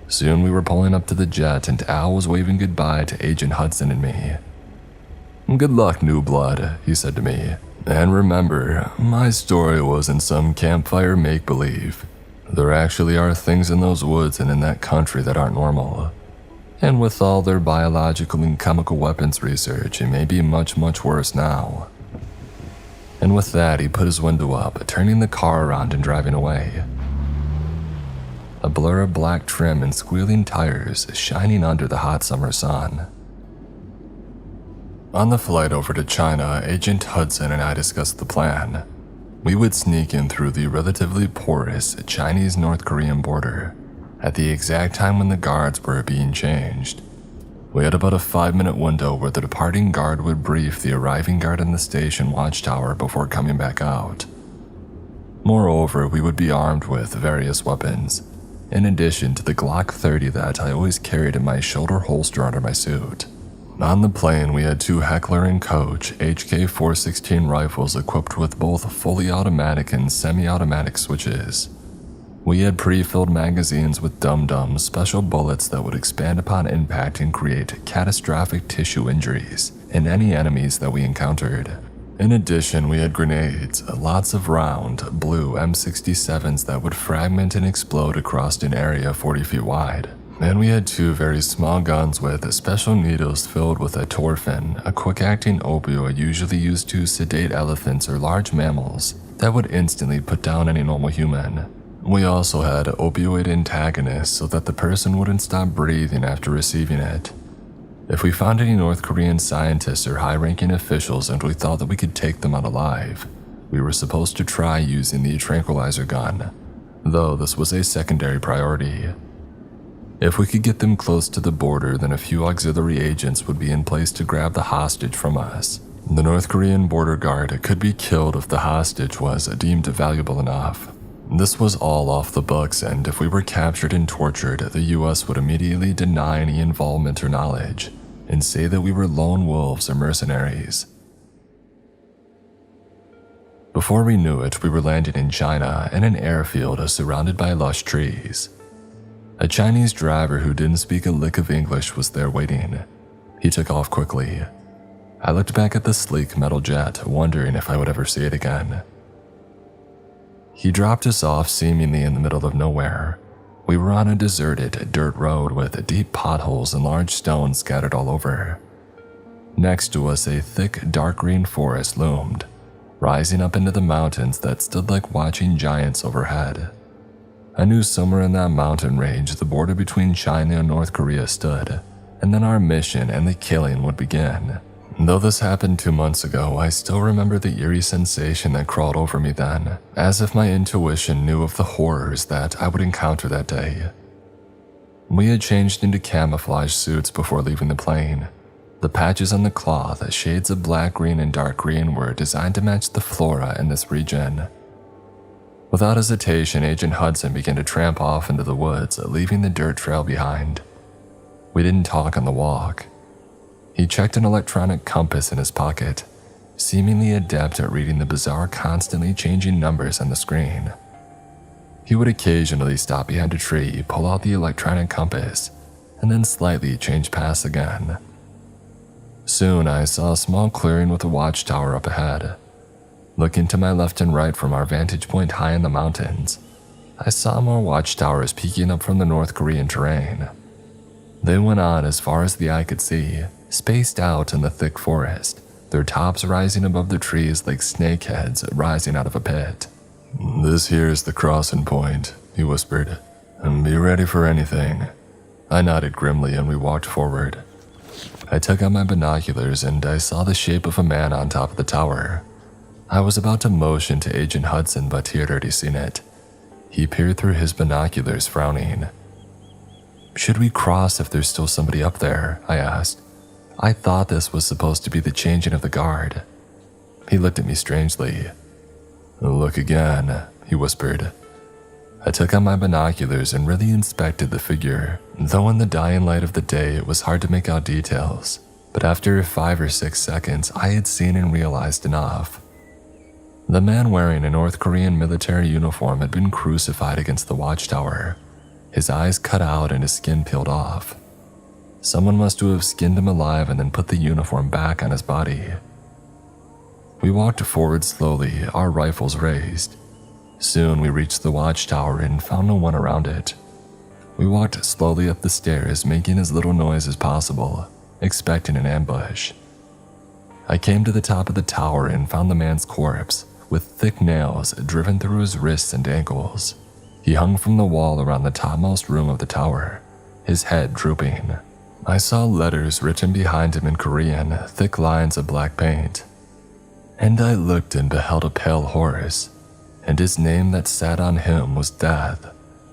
S1: Soon we were pulling up to the jet, and Al was waving goodbye to Agent Hudson and me. "Good luck, new blood," he said to me. "And remember, my story wasn't some campfire make-believe. There actually are things in those woods and in that country that aren't normal. And with all their biological and chemical weapons research, it may be much, much worse now." And with that, he put his window up, turning the car around and driving away. A blur of black trim and squealing tires shining under the hot summer sun. On the flight over to China, Agent Hudson and I discussed the plan. We would sneak in through the relatively porous Chinese-North Korean border at the exact time when the guards were being changed. We had about a 5-minute window where the departing guard would brief the arriving guard in the station watchtower before coming back out. Moreover, we would be armed with various weapons, in addition to the Glock 30 that I always carried in my shoulder holster under my suit. On the plane, we had 2 Heckler & Koch HK-416 rifles equipped with both fully automatic and semi-automatic switches. We had pre-filled magazines with dum-dums, special bullets that would expand upon impact and create catastrophic tissue injuries in any enemies that we encountered. In addition, we had grenades, lots of round, blue M67s that would fragment and explode across an area 40 feet wide. And we had 2 very small guns with special needles filled with atorfin, a quick-acting opioid usually used to sedate elephants or large mammals that would instantly put down any normal human. We also had opioid antagonists so that the person wouldn't stop breathing after receiving it. If we found any North Korean scientists or high-ranking officials and we thought that we could take them out alive, we were supposed to try using the tranquilizer gun, though this was a secondary priority. If we could get them close to the border, then a few auxiliary agents would be in place to grab the hostage from us. The North Korean border guard could be killed if the hostage was deemed valuable enough. This was all off the books, and if we were captured and tortured, the US would immediately deny any involvement or knowledge, and say that we were lone wolves or mercenaries. Before we knew it, we were landing in China in an airfield surrounded by lush trees. A Chinese driver who didn't speak a lick of English was there waiting. He took off quickly. I looked back at the sleek metal jet, wondering if I would ever see it again. He dropped us off seemingly in the middle of nowhere. We were on a deserted dirt road with deep potholes and large stones scattered all over. Next to us, a thick, dark green forest loomed, rising up into the mountains that stood like watching giants overhead. I knew somewhere in that mountain range the border between China and North Korea stood, and then our mission and the killing would begin. Though this happened 2 months ago, I still remember the eerie sensation that crawled over me then, as if my intuition knew of the horrors that I would encounter that day. We had changed into camouflage suits before leaving the plane. The patches on the cloth, shades of black, green, and dark green, were designed to match the flora in this region. Without hesitation, Agent Hudson began to tramp off into the woods, leaving the dirt trail behind. We didn't talk on the walk. He checked an electronic compass in his pocket, seemingly adept at reading the bizarre, constantly changing numbers on the screen. He would occasionally stop behind a tree, pull out the electronic compass, and then slightly change paths again. Soon I saw a small clearing with a watchtower up ahead. Looking to my left and right from our vantage point high in the mountains, I saw more watchtowers peeking up from the North Korean terrain. They went on as far as the eye could see, spaced out in the thick forest, their tops rising above the trees like snakeheads rising out of a pit. "This here's the crossing point," he whispered, "and be ready for anything." I nodded grimly and we walked forward. I took out my binoculars and I saw the shape of a man on top of the tower. I was about to motion to Agent Hudson, but he had already seen it. He peered through his binoculars, frowning. "Should we cross if there's still somebody up there?" I asked. I thought this was supposed to be the changing of the guard. He looked at me strangely. "Look again," he whispered. I took out my binoculars and really inspected the figure, though in the dying light of the day it was hard to make out details, but after 5 or 6 seconds I had seen and realized enough. The man wearing a North Korean military uniform had been crucified against the watchtower, his eyes cut out and his skin peeled off. Someone must have skinned him alive and then put the uniform back on his body. We walked forward slowly, our rifles raised. Soon we reached the watchtower and found no one around it. We walked slowly up the stairs, making as little noise as possible, expecting an ambush. I came to the top of the tower and found the man's corpse, with thick nails driven through his wrists and ankles. He hung from the wall around the topmost room of the tower, his head drooping. I saw letters written behind him in Korean, thick lines of black paint. And I looked and beheld a pale horse, and his name that sat on him was Death,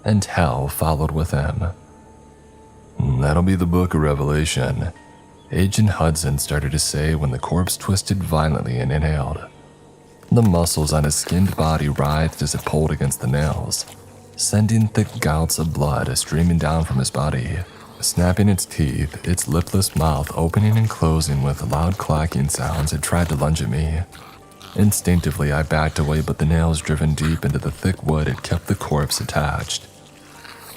S1: and Hell followed with him. That'll be the Book of Revelation, Agent Hudson started to say when the corpse twisted violently and inhaled. The muscles on his skinned body writhed as it pulled against the nails, sending thick gouts of blood streaming down from his body. Snapping its teeth, its lipless mouth opening and closing with loud clacking sounds, it tried to lunge at me. Instinctively, I backed away, but the nails driven deep into the thick wood had kept the corpse attached.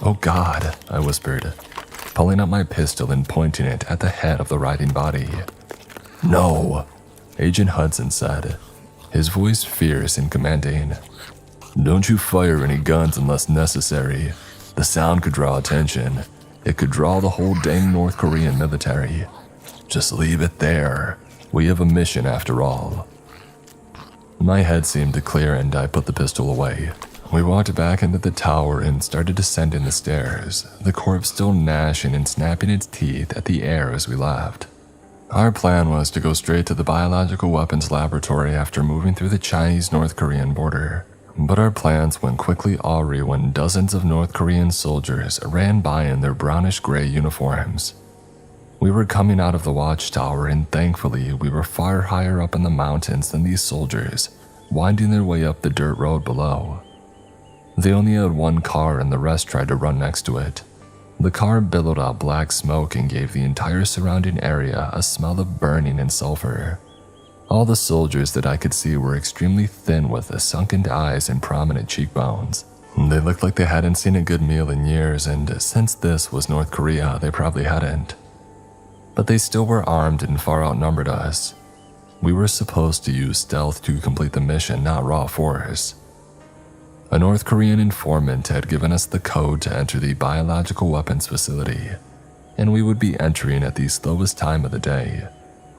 S1: "Oh God," I whispered, pulling out my pistol and pointing it at the head of the writhing body. "No," Agent Hudson said, his voice fierce and commanding. "Don't you fire any guns unless necessary. The sound could draw attention. It could draw the whole dang North Korean military. Just leave it there. We have a mission after all." My head seemed to clear and I put the pistol away. We walked back into the tower and started descending the stairs, the corpse still gnashing and snapping its teeth at the air as we left. Our plan was to go straight to the biological weapons laboratory after moving through the Chinese-North Korean border. But our plans went quickly awry when dozens of North Korean soldiers ran by in their brownish-gray uniforms. We were coming out of the watchtower and thankfully we were far higher up in the mountains than these soldiers, winding their way up the dirt road below. They only had one car and the rest tried to run next to it. The car billowed out black smoke and gave the entire surrounding area a smell of burning and sulfur. All the soldiers that I could see were extremely thin with sunken eyes and prominent cheekbones. They looked like they hadn't seen a good meal in years, and since this was North Korea, they probably hadn't. But they still were armed and far outnumbered us. We were supposed to use stealth to complete the mission, not raw force. A North Korean informant had given us the code to enter the biological weapons facility, and we would be entering at the slowest time of the day,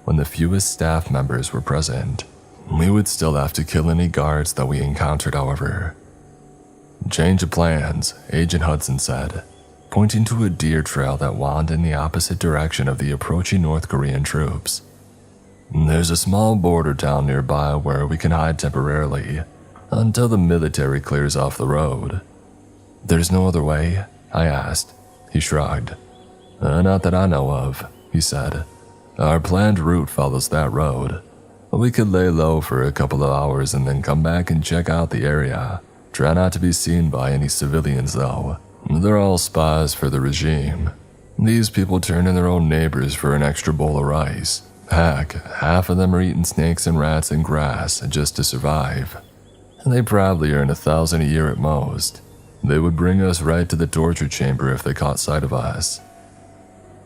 S1: when the fewest staff members were present. We would still have to kill any guards that we encountered, however. "Change of plans," Agent Hudson said, pointing to a deer trail that wound in the opposite direction of the approaching North Korean troops. "There's a small border town nearby where we can hide temporarily, until the military clears off the road." "There's no other way?" I asked. He shrugged. Not that I know of," he said. "Our planned route follows that road. We could lay low for a couple of hours and then come back and check out the area. Try not to be seen by any civilians, though. They're all spies for the regime. These people turn in their own neighbors for an extra bowl of rice. Heck, half of them are eating snakes and rats and grass just to survive. They probably earn 1,000 a year at most. They would bring us right to the torture chamber if they caught sight of us."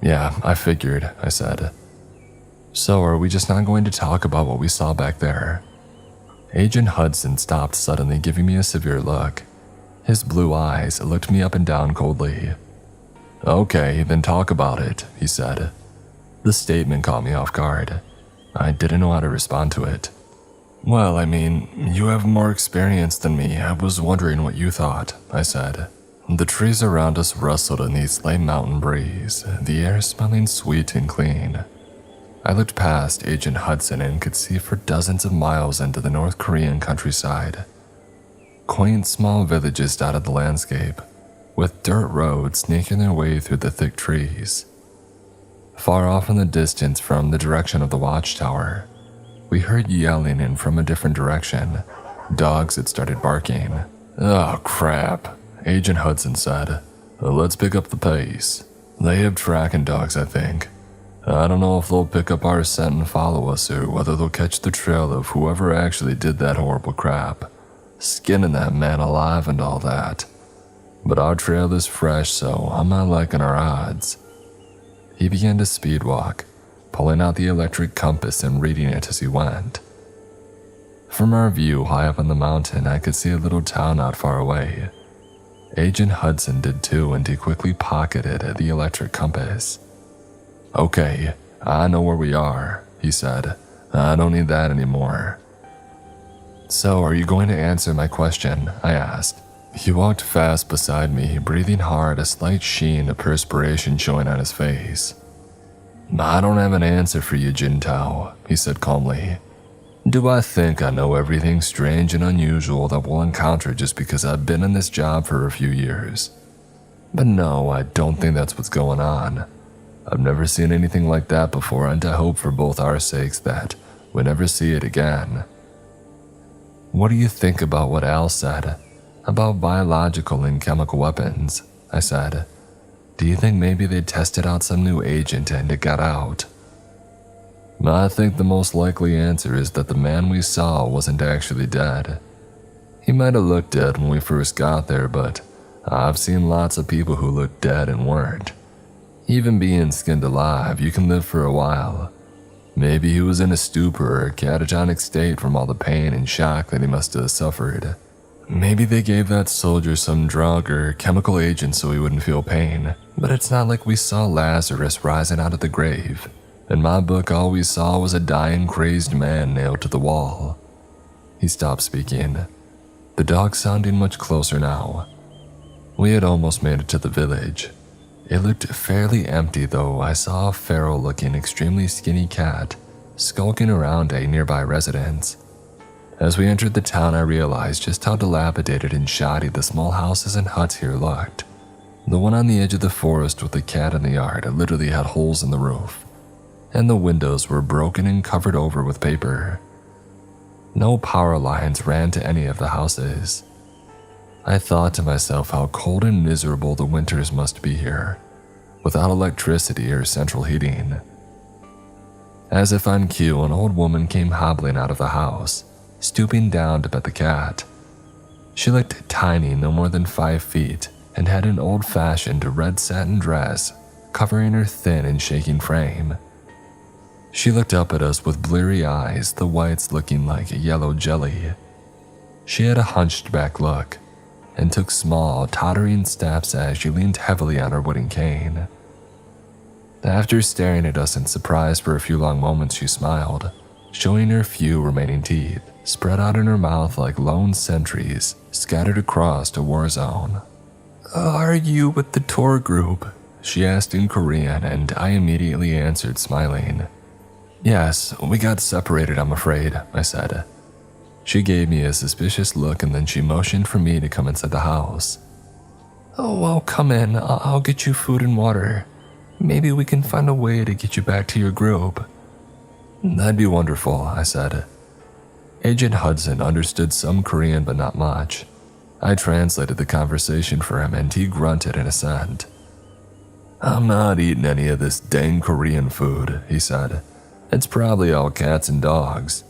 S1: "Yeah, I figured," I said. "So are we just not going to talk about what we saw back there?" Agent Hudson stopped suddenly, giving me a severe look. His blue eyes looked me up and down coldly. "Okay, then talk about it," he said. The statement caught me off guard. I didn't know how to respond to it. "Well, I mean, you have more experience than me. I was wondering what you thought," I said. The trees around us rustled in the slight mountain breeze, the air smelling sweet and clean. I looked past Agent Hudson and could see for dozens of miles into the North Korean countryside. Quaint small villages dotted the landscape, with dirt roads sneaking their way through the thick trees. Far off in the distance from the direction of the watchtower, we heard yelling, and from a different direction, dogs had started barking. "Oh, crap," Agent Hudson said. "Let's pick up the pace. They have tracking dogs, I think. I don't know if they'll pick up our scent and follow us, or whether they'll catch the trail of whoever actually did that horrible crap. Skinning that man alive and all that. But our trail is fresh, so I'm not liking our odds." He began to speed walk, pulling out the electric compass and reading it as he went. From our view high up on the mountain, I could see a little town not far away. Agent Hudson did too, and he quickly pocketed the electric compass. "Okay, I know where we are," he said. I don't need that anymore. So, are you going to answer my question? I asked. He walked fast beside me, breathing hard, a slight sheen of perspiration showing on his face. I don't have an answer for you, Jintao, he said calmly. Do I think I know everything strange and unusual that we'll encounter just because I've been in this job for a few years? But no, I don't think that's what's going on. I've never seen anything like that before, and I hope for both our sakes that we never see it again. What do you think about what Al said? About biological and chemical weapons? I said. Do you think maybe they tested out some new agent and it got out? I think the most likely answer is that the man we saw wasn't actually dead. He might have looked dead when we first got there, but I've seen lots of people who looked dead and weren't. Even being skinned alive, you can live for a while. Maybe he was in a stupor or catatonic state from all the pain and shock that he must have suffered. Maybe they gave that soldier some drug or chemical agent so he wouldn't feel pain, but it's not like we saw Lazarus rising out of the grave. In my book, all we saw was a dying, crazed man nailed to the wall. He stopped speaking, the dog sounding much closer now. We had almost made it to the village. It looked fairly empty, though I saw a feral-looking, extremely skinny cat skulking around a nearby residence. As we entered the town, I realized just how dilapidated and shoddy the small houses and huts here looked. The one on the edge of the forest with the cat in the yard literally had holes in the roof, and the windows were broken and covered over with paper. No power lines ran to any of the houses. I thought to myself how cold and miserable the winters must be here, without electricity or central heating. As if on cue, an old woman came hobbling out of the house, stooping down to pet the cat. She looked tiny, no more than 5 feet, and had an old-fashioned red satin dress covering her thin and shaking frame. She looked up at us with bleary eyes, the whites looking like yellow jelly. She had a hunched back look, and took small, tottering steps as she leaned heavily on her wooden cane. After staring at us in surprise for a few long moments, she smiled, showing her few remaining teeth, spread out in her mouth like lone sentries scattered across a war zone. Are you with the tour group? She asked in Korean, and I immediately answered, smiling. Yes, we got separated, I'm afraid, I said. She gave me a suspicious look, and then she motioned for me to come inside the house. Oh, well, come in. I'll get you food and water. Maybe we can find a way to get you back to your group. That'd be wonderful, I said. Agent Hudson understood some Korean but not much. I translated the conversation for him, and he grunted in assent. I'm not eating any of this dang Korean food, he said. It's probably all cats and dogs.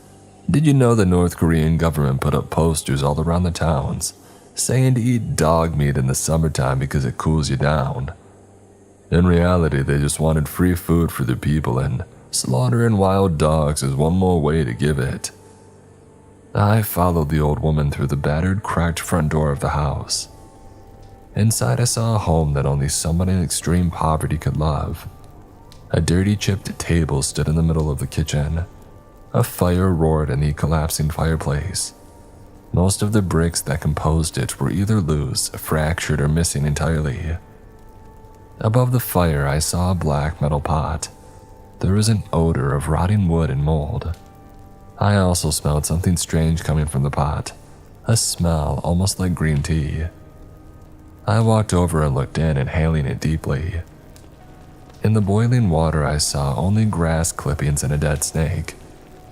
S1: Did you know the North Korean government put up posters all around the towns saying to eat dog meat in the summertime because it cools you down? In reality, they just wanted free food for their people, and slaughtering wild dogs is one more way to give it. I followed the old woman through the battered, cracked front door of the house. Inside, I saw a home that only someone in extreme poverty could love. A dirty, chipped table stood in the middle of the kitchen. A fire roared in the collapsing fireplace. Most of the bricks that composed it were either loose, fractured, or missing entirely. Above the fire, I saw a black metal pot. There was an odor of rotting wood and mold. I also smelled something strange coming from the pot, a smell almost like green tea. I walked over and looked in, inhaling it deeply. In the boiling water, I saw only grass clippings and a dead snake,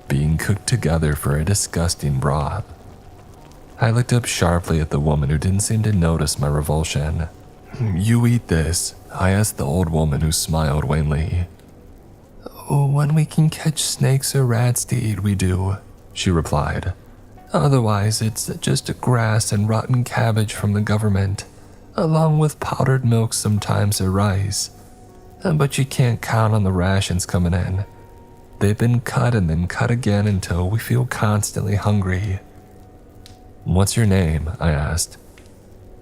S1: being cooked together for a disgusting broth. I looked up sharply at the woman, who didn't seem to notice my revulsion. You eat this? I asked the old woman, who smiled wanly. When we can catch snakes or rats to eat, we do, she replied. Otherwise, it's just grass and rotten cabbage from the government, along with powdered milk sometimes or rice. But you can't count on the rations coming in. They've been cut and then cut again until we feel constantly hungry. What's your name? I asked.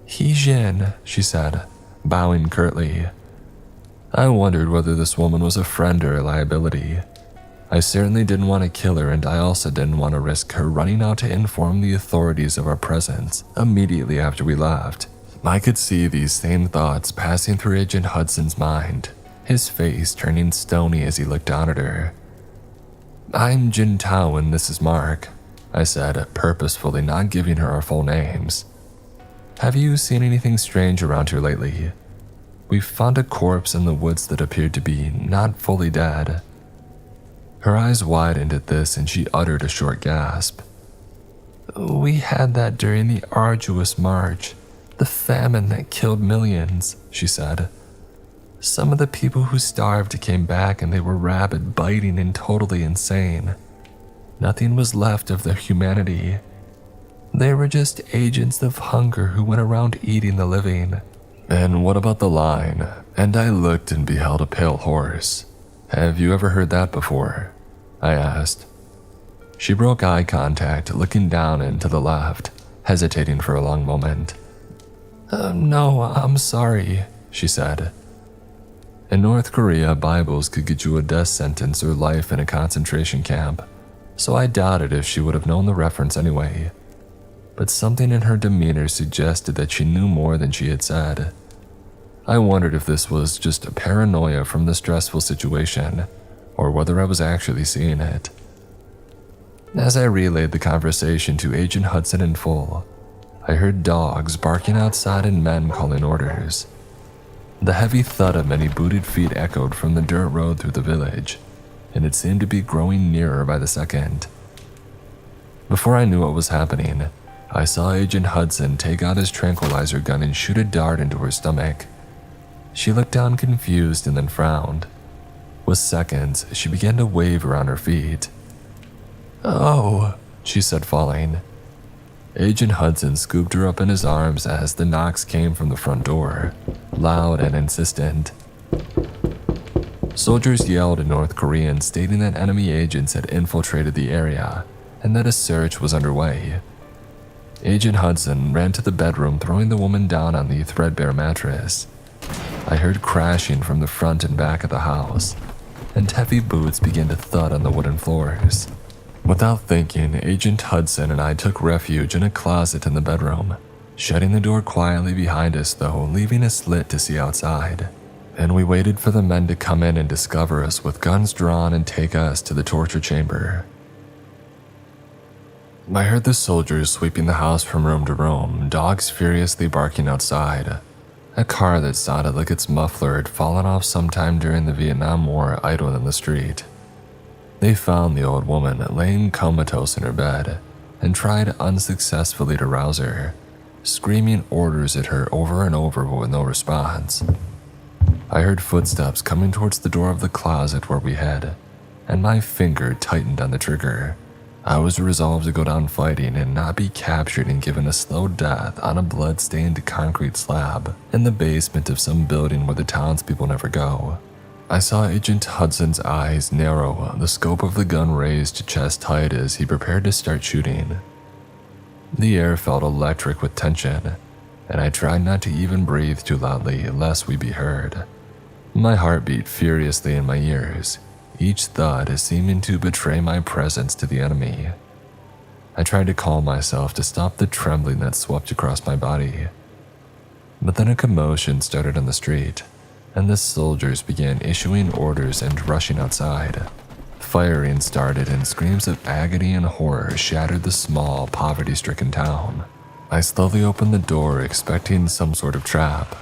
S1: He-Jin, she said, bowing curtly. I wondered whether this woman was a friend or a liability. I certainly didn't want to kill her, and I also didn't want to risk her running out to inform the authorities of our presence immediately after we left. I could see these same thoughts passing through Agent Hudson's mind, his face turning stony as he looked down at her. "I'm Jin Tao and this is Mark," I said, purposefully not giving her our full names. "Have you seen anything strange around here lately? We found a corpse in the woods that appeared to be not fully dead." Her eyes widened at this and she uttered a short gasp. "We had that during the arduous march, the famine that killed millions," she said. "Some of the people who starved came back and they were rabid, biting, and totally insane. Nothing was left of their humanity. They were just agents of hunger who went around eating the living." "And what about the line, 'And I looked and beheld a pale horse'? Have you ever heard that before?" I asked. She broke eye contact, looking down and to the left, hesitating for a long moment. "No, I'm sorry," she said. In North Korea, Bibles could get you a death sentence or life in a concentration camp, so I doubted if she would have known the reference anyway. But something in her demeanor suggested that she knew more than she had said. I wondered if this was just a paranoia from the stressful situation, or whether I was actually seeing it. As I relayed the conversation to Agent Hudson in full, I heard dogs barking outside and men calling orders. The heavy thud of many booted feet echoed from the dirt road through the village, and it seemed to be growing nearer by the second. Before I knew what was happening, I saw Agent Hudson take out his tranquilizer gun and shoot a dart into her stomach. She looked down confused and then frowned. With seconds, she began to waver on her feet. "Oh," she said, falling. Agent Hudson scooped her up in his arms as the knocks came from the front door, loud and insistent. Soldiers yelled in North Korean, stating that enemy agents had infiltrated the area and that a search was underway. Agent Hudson ran to the bedroom, throwing the woman down on the threadbare mattress. I heard crashing from the front and back of the house, and heavy boots began to thud on the wooden floors. Without thinking, Agent Hudson and I took refuge in a closet in the bedroom, shutting the door quietly behind us, though leaving a slit to see outside. And we waited for the men to come in and discover us with guns drawn and take us to the torture chamber. I heard the soldiers sweeping the house from room to room, dogs furiously barking outside. A car that sounded like its muffler had fallen off sometime during the Vietnam War idled in the street. They found the old woman laying comatose in her bed and tried unsuccessfully to rouse her, screaming orders at her over and over but with no response. I heard footsteps coming towards the door of the closet where we hid, and my finger tightened on the trigger. I was resolved to go down fighting and not be captured and given a slow death on a blood-stained concrete slab in the basement of some building where the townspeople never go. I saw Agent Hudson's eyes narrow, the scope of the gun raised to chest height as he prepared to start shooting. The air felt electric with tension, and I tried not to even breathe too loudly lest we be heard. My heart beat furiously in my ears, each thud seeming to betray my presence to the enemy. I tried to calm myself to stop the trembling that swept across my body. But then a commotion started on the street, and the soldiers began issuing orders and rushing outside. Firing started and screams of agony and horror shattered the small, poverty-stricken town. I slowly opened the door expecting some sort of trap,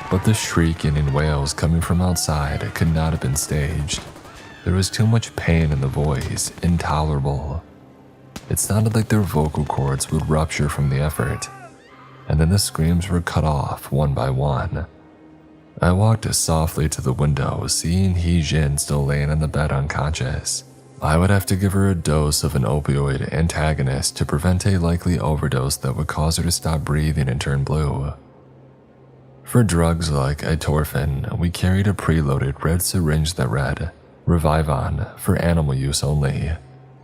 S1: but the shrieking and wails coming from outside could not have been staged. There was too much pain in the voice, intolerable. It sounded like their vocal cords would rupture from the effort, and then the screams were cut off one by one. I walked softly to the window, seeing Hee-jin still laying in the bed unconscious. I would have to give her a dose of an opioid antagonist to prevent a likely overdose that would cause her to stop breathing and turn blue. For drugs like itorphin, we carried a preloaded red syringe that read, Revivon, for animal use only.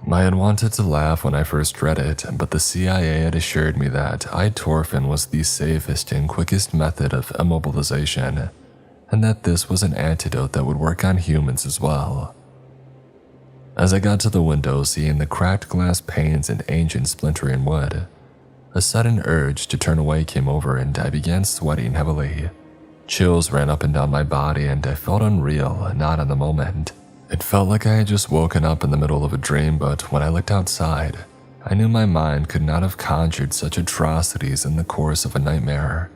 S1: I had wanted to laugh when I first read it, but the CIA had assured me that itorphin was the safest and quickest method of immobilization, and that this was an antidote that would work on humans as well. As I got to the window, seeing the cracked glass panes and ancient splintering wood, a sudden urge to turn away came over and I began sweating heavily. Chills ran up and down my body and I felt unreal, not in the moment. It felt like I had just woken up in the middle of a dream, but when I looked outside, I knew my mind could not have conjured such atrocities in the course of a nightmare.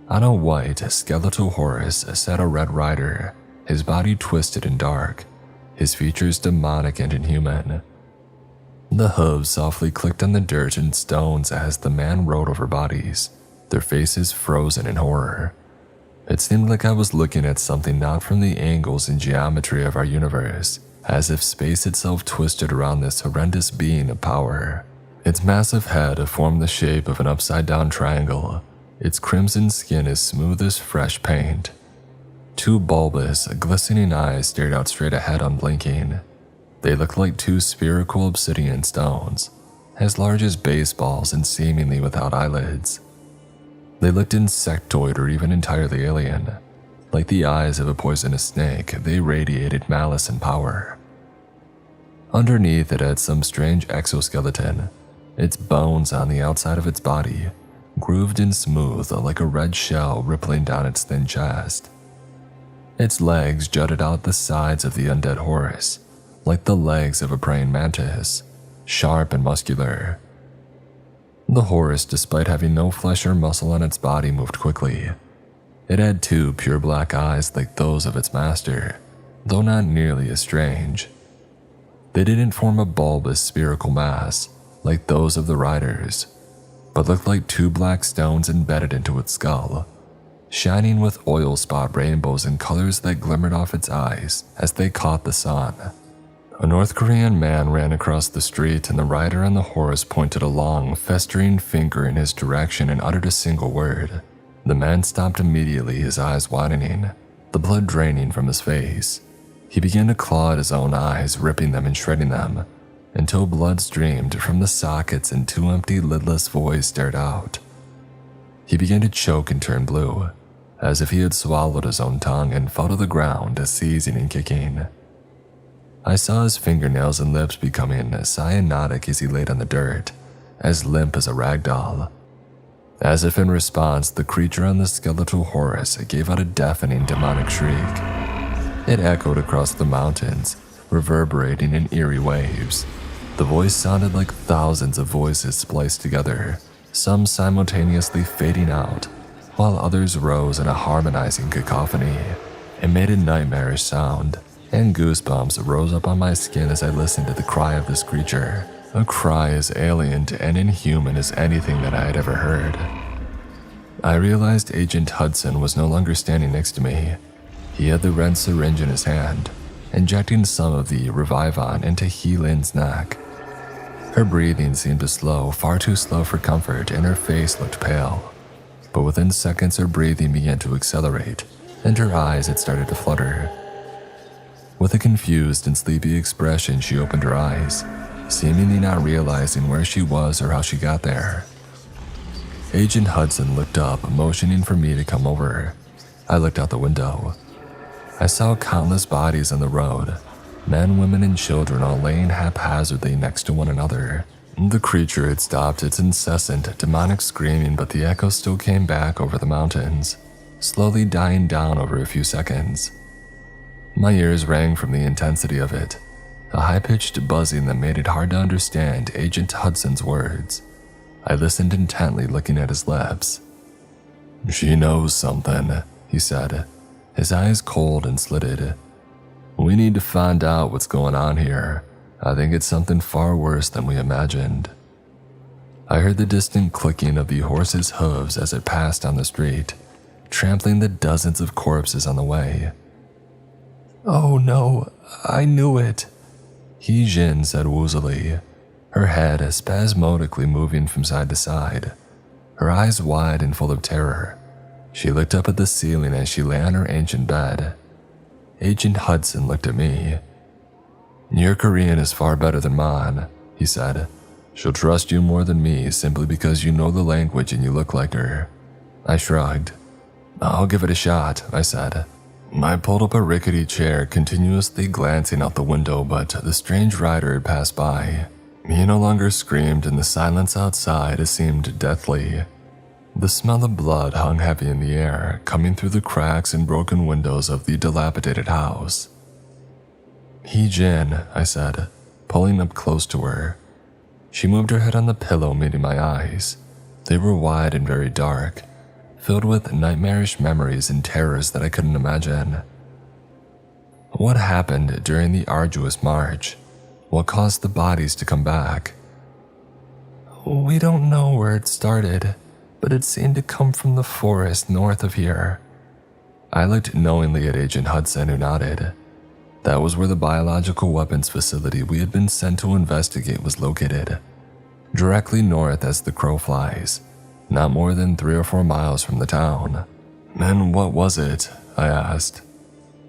S1: On a white, skeletal horse sat a red rider, his body twisted and dark, his features demonic and inhuman. The hooves softly clicked on the dirt and stones as the man rode over bodies, their faces frozen in horror. It seemed like I was looking at something not from the angles and geometry of our universe, as if space itself twisted around this horrendous being of power. Its massive head formed the shape of an upside-down triangle, its crimson skin as smooth as fresh paint. Two bulbous, glistening eyes stared out straight ahead unblinking. They looked like two spherical obsidian stones, as large as baseballs and seemingly without eyelids. They looked insectoid or even entirely alien. Like the eyes of a poisonous snake, they radiated malice and power. Underneath it had some strange exoskeleton, its bones on the outside of its body, grooved and smooth like a red shell rippling down its thin chest. Its legs jutted out the sides of the undead horse, like the legs of a praying mantis, sharp and muscular. The horse, despite having no flesh or muscle on its body, moved quickly. It had two pure black eyes like those of its master, though not nearly as strange. They didn't form a bulbous spherical mass like those of the riders, but looked like two black stones embedded into its skull, shining with oil spot rainbows and colors that glimmered off its eyes as they caught the sun. A North Korean man ran across the street and the rider on the horse pointed a long, festering finger in his direction and uttered a single word. The man stopped immediately, his eyes widening, the blood draining from his face. He began to claw at his own eyes, ripping them and shredding them, until blood streamed from the sockets and two empty, lidless voids stared out. He began to choke and turn blue, as if he had swallowed his own tongue, and fell to the ground, seizing and kicking. I saw his fingernails and lips becoming cyanotic as he laid on the dirt, as limp as a rag doll. As if in response, the creature on the skeletal horse gave out a deafening demonic shriek. It echoed across the mountains, reverberating in eerie waves. The voice sounded like thousands of voices spliced together, some simultaneously fading out, while others rose in a harmonizing cacophony. It made a nightmarish sound, and goosebumps rose up on my skin as I listened to the cry of this creature, a cry as alien and inhuman as anything that I had ever heard. I realized Agent Hudson was no longer standing next to me. He had the red syringe in his hand, injecting some of the Revivon into Hee-Lin's neck. Her breathing seemed to slow, far too slow for comfort, and her face looked pale. But within seconds her breathing began to accelerate, and her eyes had started to flutter. With a confused and sleepy expression, she opened her eyes, seemingly not realizing where she was or how she got there. Agent Hudson looked up, motioning for me to come over. I looked out the window. I saw countless bodies on the road, men, women, and children all laying haphazardly next to one another. The creature had stopped its incessant, demonic screaming, but the echo still came back over the mountains, slowly dying down over a few seconds. My ears rang from the intensity of it, a high-pitched buzzing that made it hard to understand Agent Hudson's words. I listened intently, looking at his lips. "She knows something," he said, his eyes cold and slitted. "We need to find out what's going on here. I think it's something far worse than we imagined." I heard the distant clicking of the horse's hooves as it passed down the street, trampling the dozens of corpses on the way. "Oh no, I knew it," Hee-Jin said woozily, her head spasmodically moving from side to side, her eyes wide and full of terror. She looked up at the ceiling as she lay on her ancient bed. Agent Hudson looked at me. "Your Korean is far better than mine," he said. "She'll trust you more than me simply because you know the language and you look like her." I shrugged. "I'll give it a shot," I said. I pulled up a rickety chair, continuously glancing out the window, but the strange rider had passed by. He no longer screamed, and the silence outside seemed deathly. The smell of blood hung heavy in the air, coming through the cracks and broken windows of the dilapidated house. "Jin," I said, pulling up close to her. She moved her head on the pillow, meeting my eyes. They were wide and very dark, filled with nightmarish memories and terrors that I couldn't imagine. "What happened during the arduous march? What caused the bodies to come back?" "We don't know where it started, but it seemed to come from the forest north of here." I looked knowingly at Agent Hudson, who nodded. That was where the biological weapons facility we had been sent to investigate was located, directly north as the crow flies, not more than 3 or 4 miles from the town. "And what was it?" I asked.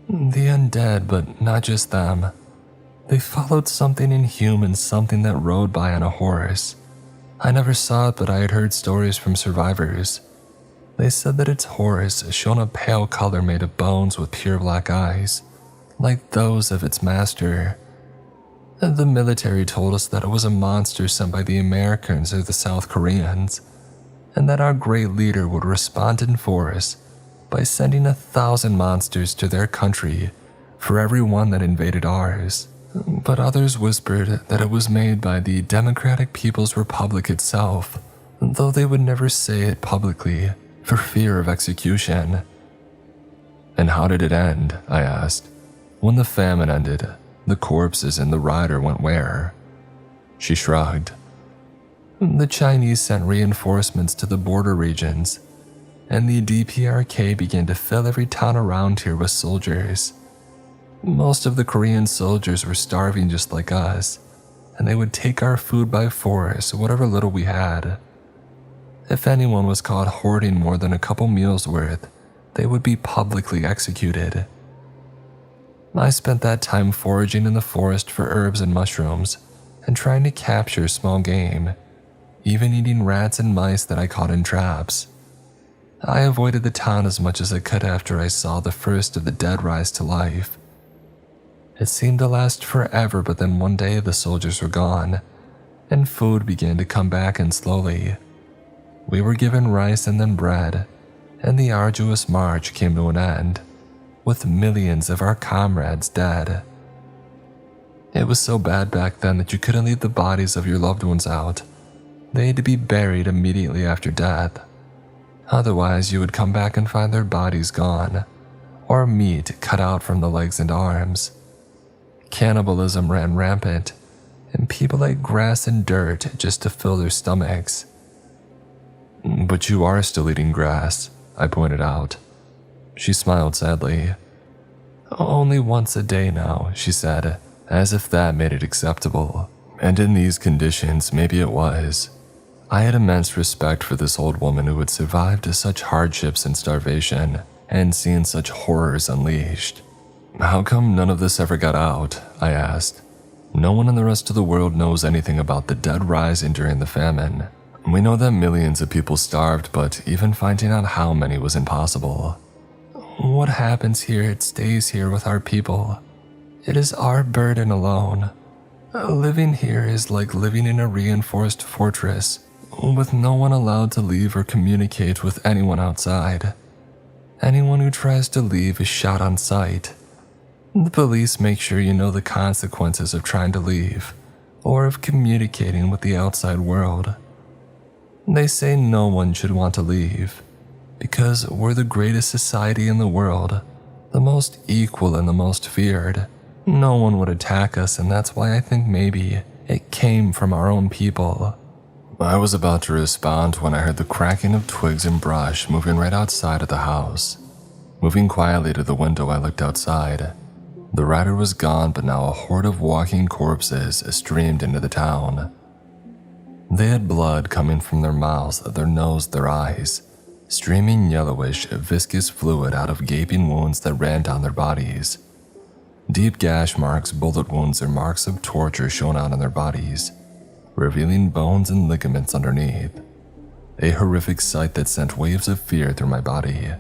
S1: "The undead, but not just them. They followed something inhuman, something that rode by on a horse. I never saw it, but I had heard stories from survivors. They said that its horse shone a pale color made of bones with pure black eyes, like those of its master. The military told us that it was a monster sent by the Americans or the South Koreans, and that our great leader would respond in force by sending 1,000 monsters to their country for every one that invaded ours. But others whispered that it was made by the Democratic People's Republic itself, though they would never say it publicly for fear of execution." "And how did it end?" I asked. "When the famine ended, the corpses and the rider went where?" She shrugged. "The Chinese sent reinforcements to the border regions, and the DPRK began to fill every town around here with soldiers. Most of the Korean soldiers were starving just like us, and they would take our food by force, whatever little we had. If anyone was caught hoarding more than a couple meals worth, they would be publicly executed. I spent that time foraging in the forest for herbs and mushrooms, and trying to capture small game, even eating rats and mice that I caught in traps. I avoided the town as much as I could after I saw the first of the dead rise to life. It seemed to last forever, but then one day the soldiers were gone, and food began to come back in slowly. We were given rice and then bread, and the arduous march came to an end, with millions of our comrades dead. It was so bad back then that you couldn't leave the bodies of your loved ones out. They had to be buried immediately after death. Otherwise, you would come back and find their bodies gone, or meat cut out from the legs and arms. Cannibalism ran rampant, and people ate grass and dirt just to fill their stomachs." "But you are still eating grass," I pointed out. She smiled sadly. "Only once a day now," she said, as if that made it acceptable. And in these conditions, maybe it was. I had immense respect for this old woman who had survived such hardships and starvation, and seen such horrors unleashed. "How come none of this ever got out?" I asked. "No one in the rest of the world knows anything about the dead rising during the famine. We know that millions of people starved, but even finding out how many was impossible." "What happens here, it stays here with our people. It is our burden alone. Living here is like living in a reinforced fortress, with no one allowed to leave or communicate with anyone outside. Anyone who tries to leave is shot on sight. The police make sure you know the consequences of trying to leave, or of communicating with the outside world. They say no one should want to leave, because we're the greatest society in the world, the most equal and the most feared. No one would attack us, and that's why I think maybe it came from our own people." I was about to respond when I heard the cracking of twigs and brush moving right outside of the house. Moving quietly to the window, I looked outside. The rider was gone, but now a horde of walking corpses streamed into the town. They had blood coming from their mouths, their nose, their eyes, streaming yellowish, viscous fluid out of gaping wounds that ran down their bodies. Deep gash marks, bullet wounds, or marks of torture shone out on their bodies, revealing bones and ligaments underneath. A horrific sight that sent waves of fear through my body.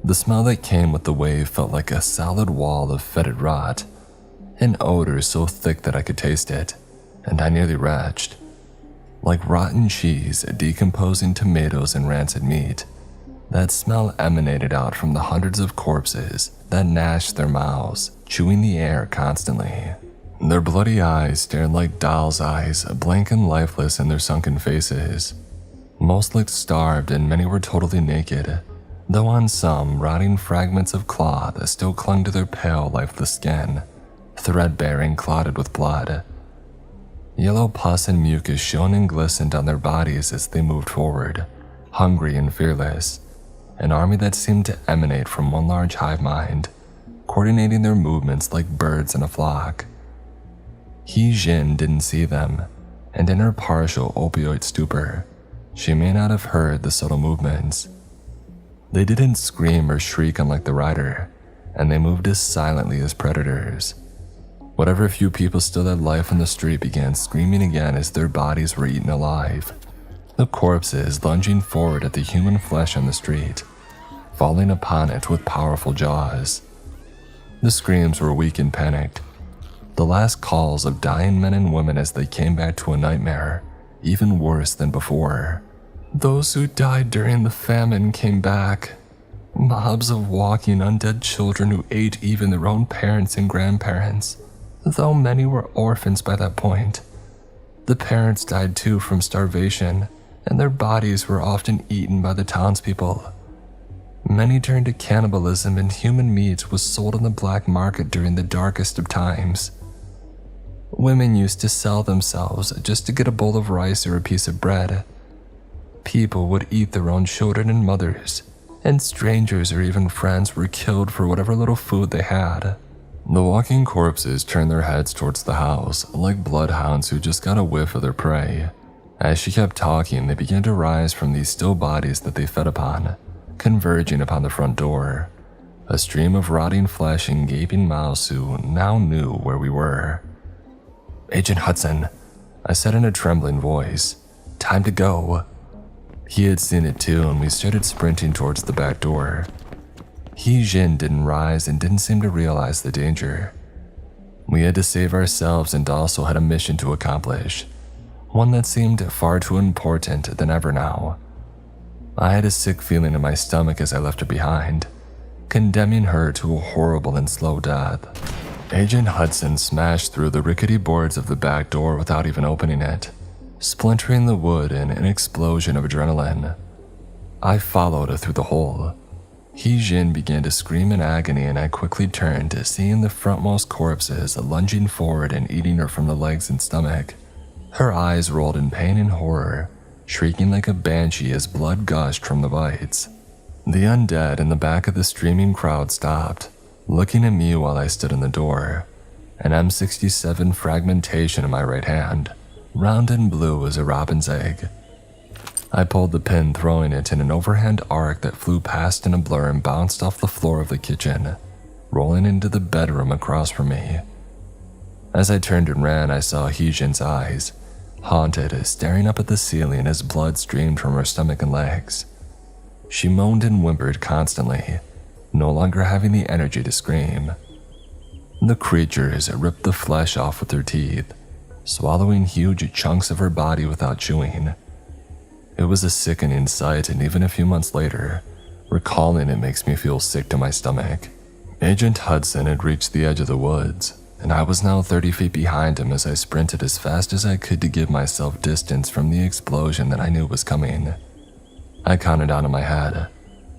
S1: The smell that came with the wave felt like a solid wall of fetid rot, an odor so thick that I could taste it, and I nearly retched. Like rotten cheese, decomposing tomatoes, and rancid meat, that smell emanated out from the hundreds of corpses that gnashed their mouths, chewing the air constantly. Their bloody eyes stared like doll's eyes, blank and lifeless in their sunken faces. Most looked starved and many were totally naked, though on some, rotting fragments of cloth still clung to their pale, lifeless skin, threadbare and clotted with blood. Yellow pus and mucus shone and glistened on their bodies as they moved forward, hungry and fearless, an army that seemed to emanate from one large hive mind, coordinating their movements like birds in a flock. Jin didn't see them, and in her partial opioid stupor, she may not have heard the subtle movements. They didn't scream or shriek unlike the rider, and they moved as silently as predators. Whatever few people still had life on the street began screaming again as their bodies were eaten alive, the corpses lunging forward at the human flesh on the street, falling upon it with powerful jaws. The screams were weak and panicked, the last calls of dying men and women as they came back to a nightmare, even worse than before. Those who died during the famine came back, mobs of walking undead children who ate even their own parents and grandparents, though many were orphans by that point. The parents died too from starvation, and their bodies were often eaten by the townspeople. Many turned to cannibalism, and human meat was sold on the black market during the darkest of times. Women used to sell themselves just to get a bowl of rice or a piece of bread. People would eat their own children and mothers, and strangers or even friends were killed for whatever little food they had. The walking corpses turned their heads towards the house, like bloodhounds who just got a whiff of their prey. As she kept talking, they began to rise from these still bodies that they fed upon, converging upon the front door, a stream of rotting flesh and gaping mouths who now knew where we were. "Agent Hudson," I said in a trembling voice, "time to go." He had seen it too, and we started sprinting towards the back door. Jin didn't rise and didn't seem to realize the danger. We had to save ourselves and also had a mission to accomplish, one that seemed far too important than ever now. I had a sick feeling in my stomach as I left her behind, condemning her to a horrible and slow death. Agent Hudson smashed through the rickety boards of the back door without even opening it, splintering the wood in an explosion of adrenaline. I followed through the hole. Jin began to scream in agony, and I quickly turned, seeing the frontmost corpses lunging forward and eating her from the legs and stomach. Her eyes rolled in pain and horror, shrieking like a banshee as blood gushed from the bites. The undead in the back of the streaming crowd stopped, looking at me while I stood in the door, an M67 fragmentation in my right hand, round and blue as a robin's egg. I pulled the pin, throwing it in an overhand arc that flew past in a blur and bounced off the floor of the kitchen, rolling into the bedroom across from me. As I turned and ran, I saw Jin's eyes, haunted, staring up at the ceiling as blood streamed from her stomach and legs. She moaned and whimpered constantly, no longer having the energy to scream. The creatures ripped the flesh off with their teeth, swallowing huge chunks of her body without chewing. It was a sickening sight, and even a few months later, recalling it makes me feel sick to my stomach. Agent Hudson had reached the edge of the woods, and I was now 30 feet behind him as I sprinted as fast as I could to give myself distance from the explosion that I knew was coming. I counted down in my head,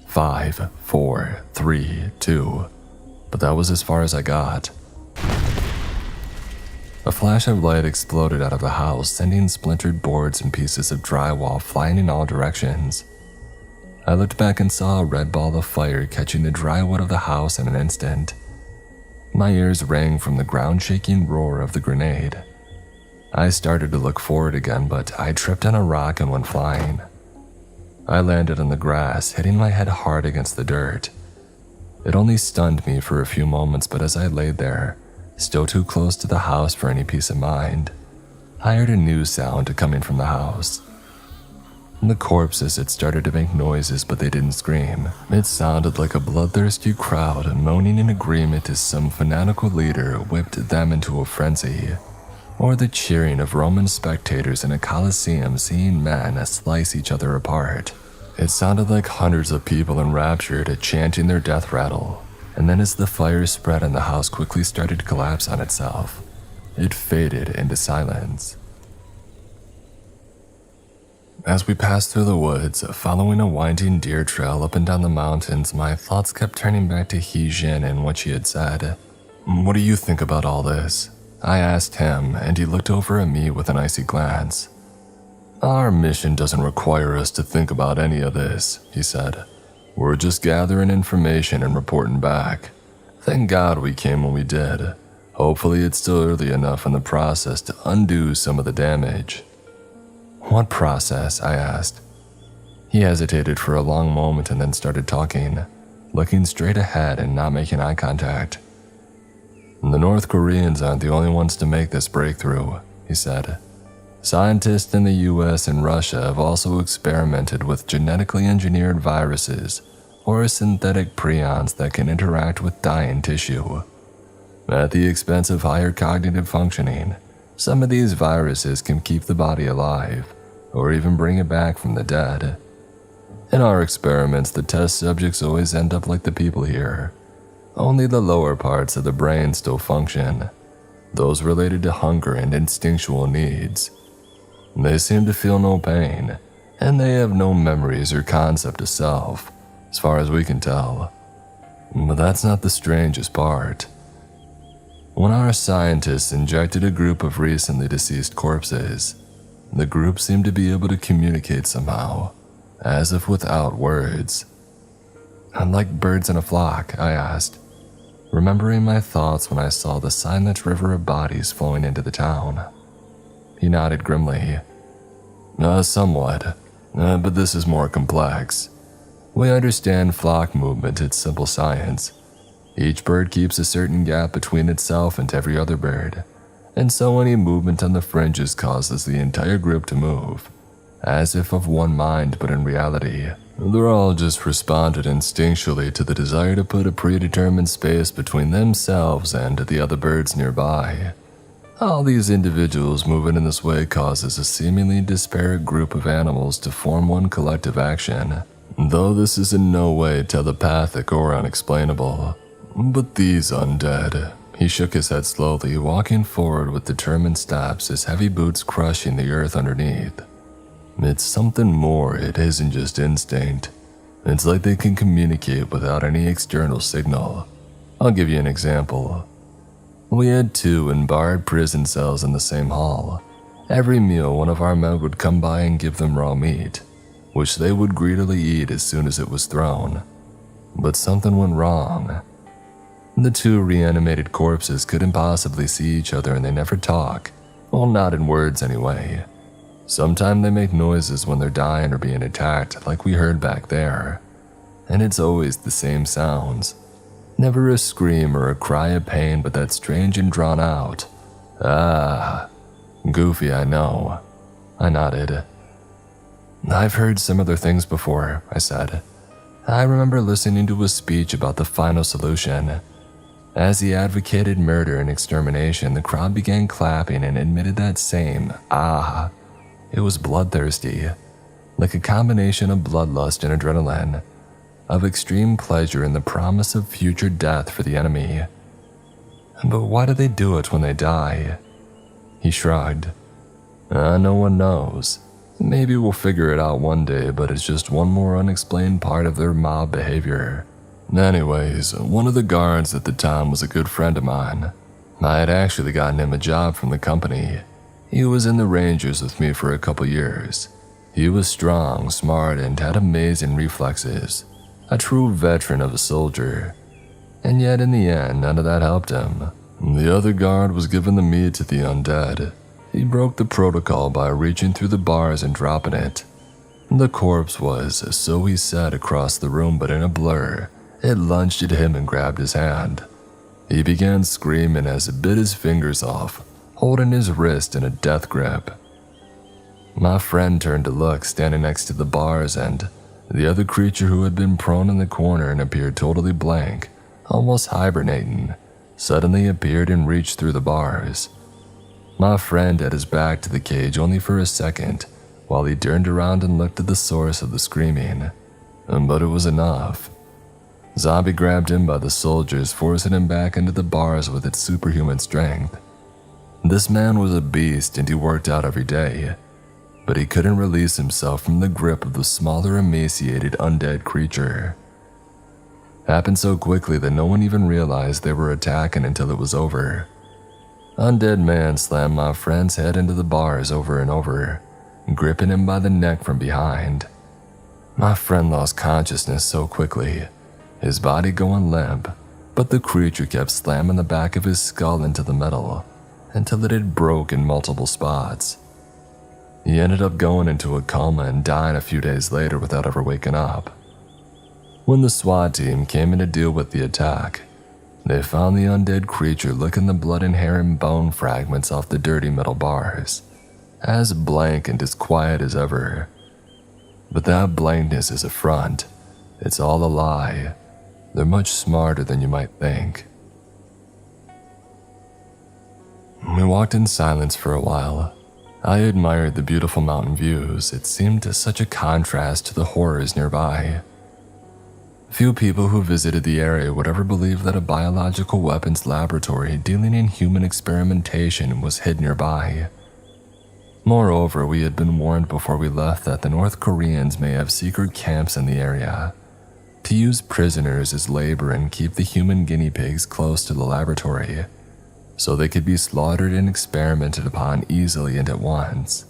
S1: 5, 4, 3, 2, but that was as far as I got. A flash of light exploded out of the house, sending splintered boards and pieces of drywall flying in all directions. I looked back and saw a red ball of fire catching the dry wood of the house in an instant. My ears rang from the ground-shaking roar of the grenade. I started to look forward again, but I tripped on a rock and went flying. I landed on the grass, hitting my head hard against the dirt. It only stunned me for a few moments, but as I laid there, still too close to the house for any peace of mind, I heard a new sound coming from the house. The corpses had started to make noises, but they didn't scream. It sounded like a bloodthirsty crowd moaning in agreement as some fanatical leader whipped them into a frenzy, or the cheering of Roman spectators in a coliseum seeing men slice each other apart. It sounded like hundreds of people enraptured chanting their death rattle, and then as the fire spread and the house quickly started to collapse on itself, it faded into silence. As we passed through the woods, following a winding deer trail up and down the mountains, my thoughts kept turning back to He-Jin and what she had said. "What do you think about all this?" I asked him, and he looked over at me with an icy glance. "Our mission doesn't require us to think about any of this," he said. "We're just gathering information and reporting back. Thank God we came when we did. Hopefully it's still early enough in the process to undo some of the damage." "What process?" I asked. He hesitated for a long moment and then started talking, looking straight ahead and not making eye contact. "The North Koreans aren't the only ones to make this breakthrough," he said. "Scientists in the US and Russia have also experimented with genetically engineered viruses or synthetic prions that can interact with dying tissue. At the expense of higher cognitive functioning, some of these viruses can keep the body alive, or even bring it back from the dead. In our experiments, the test subjects always end up like the people here. Only the lower parts of the brain still function, those related to hunger and instinctual needs. They seem to feel no pain, and they have no memories or concept of self, as far as we can tell. But that's not the strangest part. When our scientists injected a group of recently deceased corpses, the group seemed to be able to communicate somehow, as if without words. "Like birds in a flock?" I asked, remembering my thoughts when I saw the silent river of bodies flowing into the town. He nodded grimly. Somewhat, but this is more complex. We understand flock movement, it's simple science. Each bird keeps a certain gap between itself and every other bird, and so any movement on the fringes causes the entire group to move, as if of one mind, but in reality, they're all just responded instinctually to the desire to put a predetermined space between themselves and the other birds nearby. All these individuals moving in this way causes a seemingly disparate group of animals to form one collective action, though this is in no way telepathic or unexplainable. But these undead," he shook his head slowly, walking forward with determined steps, his heavy boots crushing the earth underneath. "It's something more, it isn't just instinct. It's like they can communicate without any external signal. I'll give you an example. We had 2 in barred prison cells in the same hall. Every meal one of our men would come by and give them raw meat, which they would greedily eat as soon as it was thrown. But something went wrong. The 2 reanimated corpses couldn't possibly see each other and they never talk, well, not in words anyway. Sometimes they make noises when they're dying or being attacked, like we heard back there. And it's always the same sounds. Never a scream or a cry of pain, but that strange and drawn out, ah. Goofy, I know. I nodded. "I've heard similar things before," I said. "I remember listening to a speech about the final solution. As he advocated murder and extermination, the crowd began clapping and admitted that same ah. It was bloodthirsty, like a combination of bloodlust and adrenaline, of extreme pleasure and the promise of future death for the enemy. But why do they do it when they die?" He shrugged. No one knows. Maybe we'll figure it out one day, but it's just one more unexplained part of their mob behavior. Anyways, one of the guards at the time was a good friend of mine. I had actually gotten him a job from the company. He was in the Rangers with me for a couple years. He was strong, smart, and had amazing reflexes. A true veteran of a soldier. And yet in the end, none of that helped him. The other guard was giving the meat to the undead. He broke the protocol by reaching through the bars and dropping it. The corpse was, so he said, across the room, but in a blur, it lunged at him and grabbed his hand. He began screaming as it bit his fingers off, holding his wrist in a death grip. My friend turned to look, standing next to the bars, and the other creature, who had been prone in the corner and appeared totally blank, almost hibernating, suddenly appeared and reached through the bars. My friend had his back to the cage only for a second, while he turned around and looked at the source of the screaming. But it was enough. Zombie grabbed him by the shoulders, forcing him back into the bars with its superhuman strength. This man was a beast and he worked out every day, but he couldn't release himself from the grip of the smaller, emaciated, undead creature. Happened so quickly that no one even realized they were attacking until it was over. Undead man slammed my friend's head into the bars over and over, gripping him by the neck from behind. My friend lost consciousness so quickly, his body going limp, but the creature kept slamming the back of his skull into the metal until it had broke in multiple spots. He ended up going into a coma and dying a few days later without ever waking up. When the SWAT team came in to deal with the attack, they found the undead creature licking the blood and hair and bone fragments off the dirty metal bars, as blank and as quiet as ever. But that blankness is a front. It's all a lie. They're much smarter than you might think. We walked in silence for a while. I admired the beautiful mountain views. It seemed such a contrast to the horrors nearby. Few people who visited the area would ever believe that a biological weapons laboratory dealing in human experimentation was hid nearby. Moreover, we had been warned before we left that the North Koreans may have secret camps in the area to use prisoners as labor and keep the human guinea pigs close to the laboratory, so they could be slaughtered and experimented upon easily and at once.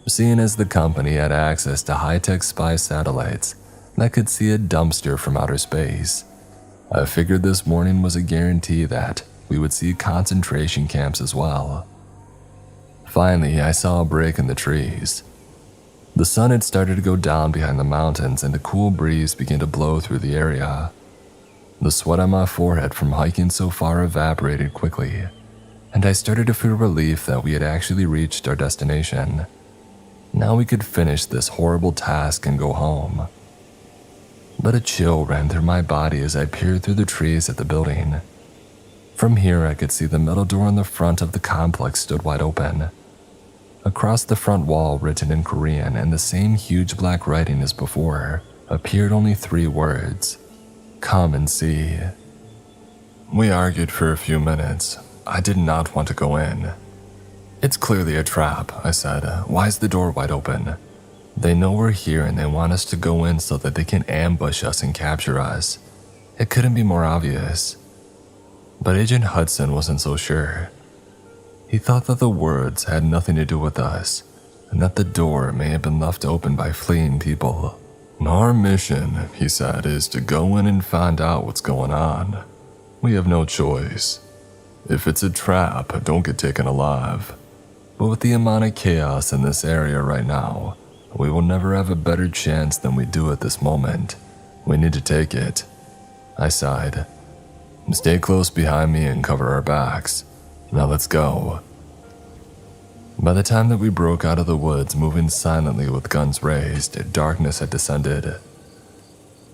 S1: Seeing as the company had access to high-tech spy satellites that could see a dumpster from outer space, I figured this warning was a guarantee that we would see concentration camps as well. Finally, I saw a break in the trees. The sun had started to go down behind the mountains and a cool breeze began to blow through the area. The sweat on my forehead from hiking so far evaporated quickly, and I started to feel relief that we had actually reached our destination. Now we could finish this horrible task and go home. But a chill ran through my body as I peered through the trees at the building. From here I could see the metal door in the front of the complex stood wide open. Across the front wall, written in Korean and the same huge black writing as before, appeared only 3 words: "Come and see." We argued for a few minutes. I did not want to go in. "It's clearly a trap," I said. "Why is the door wide open? They know we're here and they want us to go in so that they can ambush us and capture us. It couldn't be more obvious." But Agent Hudson wasn't so sure. He thought that the words had nothing to do with us, and that the door may have been left open by fleeing people. "Our mission," he said, "is to go in and find out what's going on. We have no choice. If it's a trap, don't get taken alive. But with the amount of chaos in this area right now, we will never have a better chance than we do at this moment. We need to take it." I sighed. "Stay close behind me and cover our backs. Now let's go." By the time that we broke out of the woods, moving silently with guns raised, darkness had descended.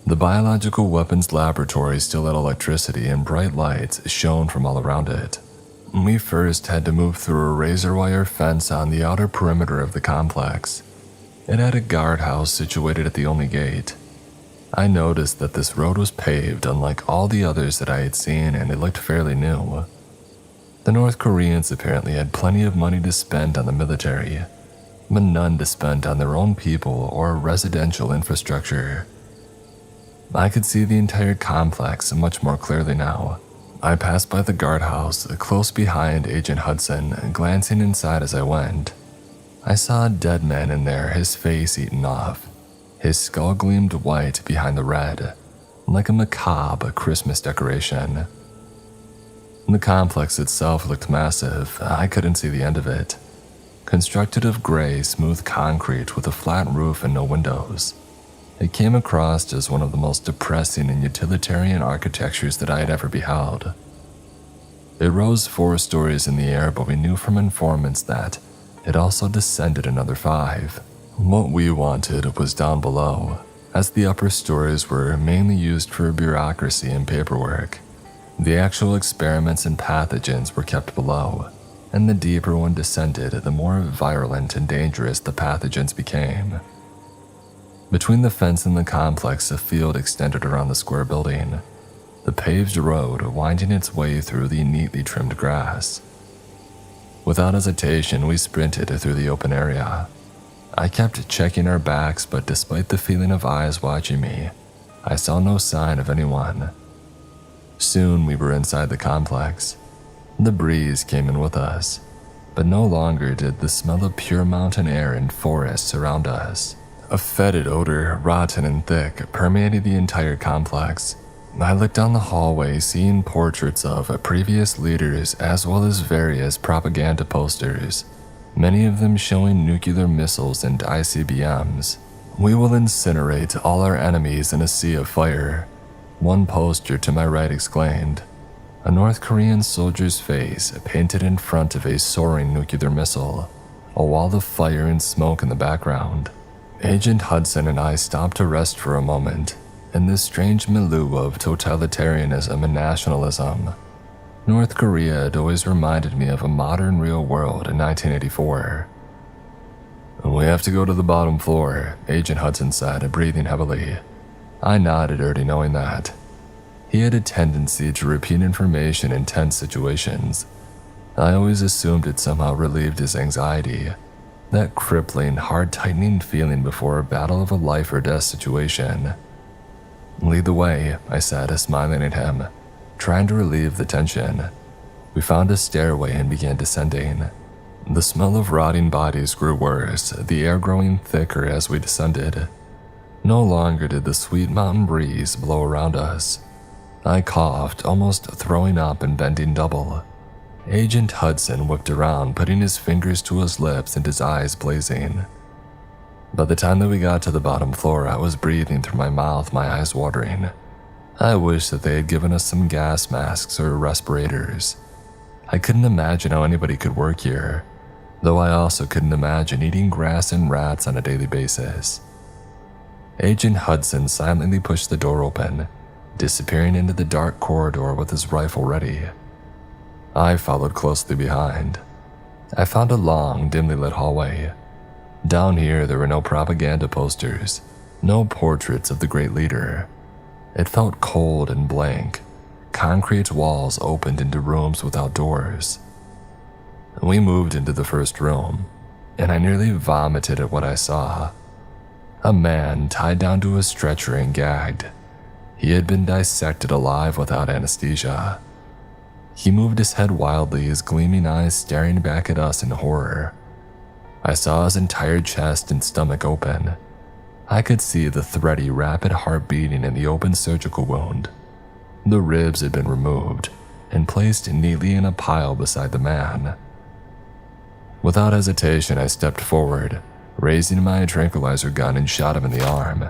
S1: The biological weapons laboratory still had electricity and bright lights shone from all around it. We first had to move through a razor wire fence on the outer perimeter of the complex. It had a guardhouse situated at the only gate. I noticed that this road was paved unlike all the others that I had seen, and it looked fairly new. The North Koreans apparently had plenty of money to spend on the military, but none to spend on their own people or residential infrastructure. I could see the entire complex much more clearly now. I passed by the guardhouse, close behind Agent Hudson, glancing inside as I went. I saw a dead man in there, his face eaten off. His skull gleamed white behind the red, like a macabre Christmas decoration. The complex itself looked massive. I couldn't see the end of it. Constructed of gray, smooth concrete with a flat roof and no windows, it came across as one of the most depressing and utilitarian architectures that I had ever beheld. It rose 4 stories in the air, but we knew from informants that it also descended another 5. What we wanted was down below, as the upper stories were mainly used for bureaucracy and paperwork. The actual experiments and pathogens were kept below, and the deeper one descended, the more virulent and dangerous the pathogens became. Between the fence and the complex, a field extended around the square building, the paved road winding its way through the neatly trimmed grass. Without hesitation, we sprinted through the open area. I kept checking our backs, but despite the feeling of eyes watching me, I saw no sign of anyone. Soon we were inside the complex. The breeze came in with us, but no longer did the smell of pure mountain air and forest surround us. A fetid odor, rotten and thick, permeated the entire complex. I looked down the hallway, seeing portraits of previous leaders as well as various propaganda posters, many of them showing nuclear missiles and ICBMs. "We will incinerate all our enemies in a sea of fire," one poster to my right exclaimed. A North Korean soldier's face painted in front of a soaring nuclear missile, a wall of fire and smoke in the background. Agent Hudson and I stopped to rest for a moment in this strange milieu of totalitarianism and nationalism. North Korea had always reminded me of a modern real world in 1984. "We have to go to the bottom floor," Agent Hudson said, breathing heavily. I nodded, already knowing that. He had a tendency to repeat information in tense situations. I always assumed it somehow relieved his anxiety, that crippling, heart-tightening feeling before a battle of a life-or-death situation. "Lead the way," I said, smiling at him, trying to relieve the tension. We found a stairway and began descending. The smell of rotting bodies grew worse, the air growing thicker as we descended. No longer did the sweet mountain breeze blow around us. I coughed, almost throwing up and bending double. Agent Hudson whipped around, putting his fingers to his lips and his eyes blazing. By the time that we got to the bottom floor, I was breathing through my mouth, my eyes watering. I wish that they had given us some gas masks or respirators. I couldn't imagine how anybody could work here, though I also couldn't imagine eating grass and rats on a daily basis. Agent Hudson silently pushed the door open, disappearing into the dark corridor with his rifle ready. I followed closely behind. I found a long, dimly lit hallway. Down here, there were no propaganda posters, no portraits of the great leader. It felt cold and blank. Concrete walls opened into rooms without doors. We moved into the first room, and I nearly vomited at what I saw. A man tied down to a stretcher and gagged. He had been dissected alive without anesthesia. He moved his head wildly, his gleaming eyes staring back at us in horror. I saw his entire chest and stomach open. I could see the thready, rapid heart beating in the open surgical wound. The ribs had been removed and placed neatly in a pile beside the man. Without hesitation, I stepped forward, raising my tranquilizer gun and shot him in the arm.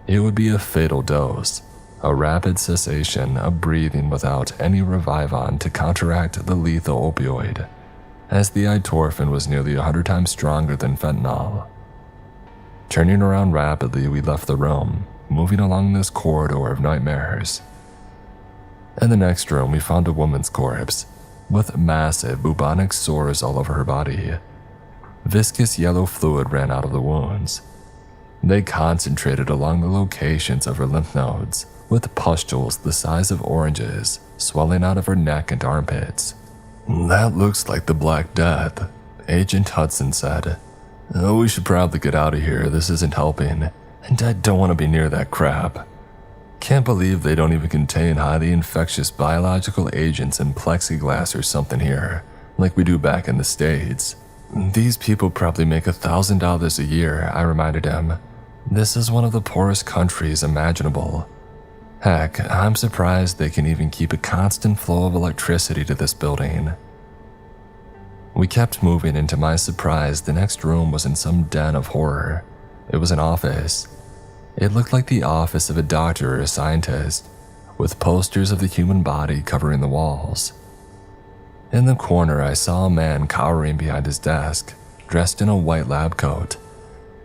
S1: It would be a fatal dose, a rapid cessation of breathing without any Revivon to counteract the lethal opioid, as the itorphin was nearly 100 times stronger than fentanyl. Turning around rapidly, we left the room, moving along this corridor of nightmares. In the next room, we found a woman's corpse, with massive bubonic sores all over her body. Viscous yellow fluid ran out of the wounds. They concentrated along the locations of her lymph nodes, with pustules the size of oranges swelling out of her neck and armpits. "That looks like the Black Death," Agent Hudson said. "Oh, we should probably get out of here. This isn't helping, and I don't want to be near that crap. Can't believe they don't even contain highly infectious biological agents in plexiglass or something here, like we do back in the States. These people probably make $1,000 a year," I reminded him. "This is one of the poorest countries imaginable. Heck, I'm surprised they can even keep a constant flow of electricity to this building." We kept moving, and to my surprise, the next room was in some den of horror. It was an office. It looked like the office of a doctor or a scientist, with posters of the human body covering the walls. In the corner, I saw a man cowering behind his desk, dressed in a white lab coat.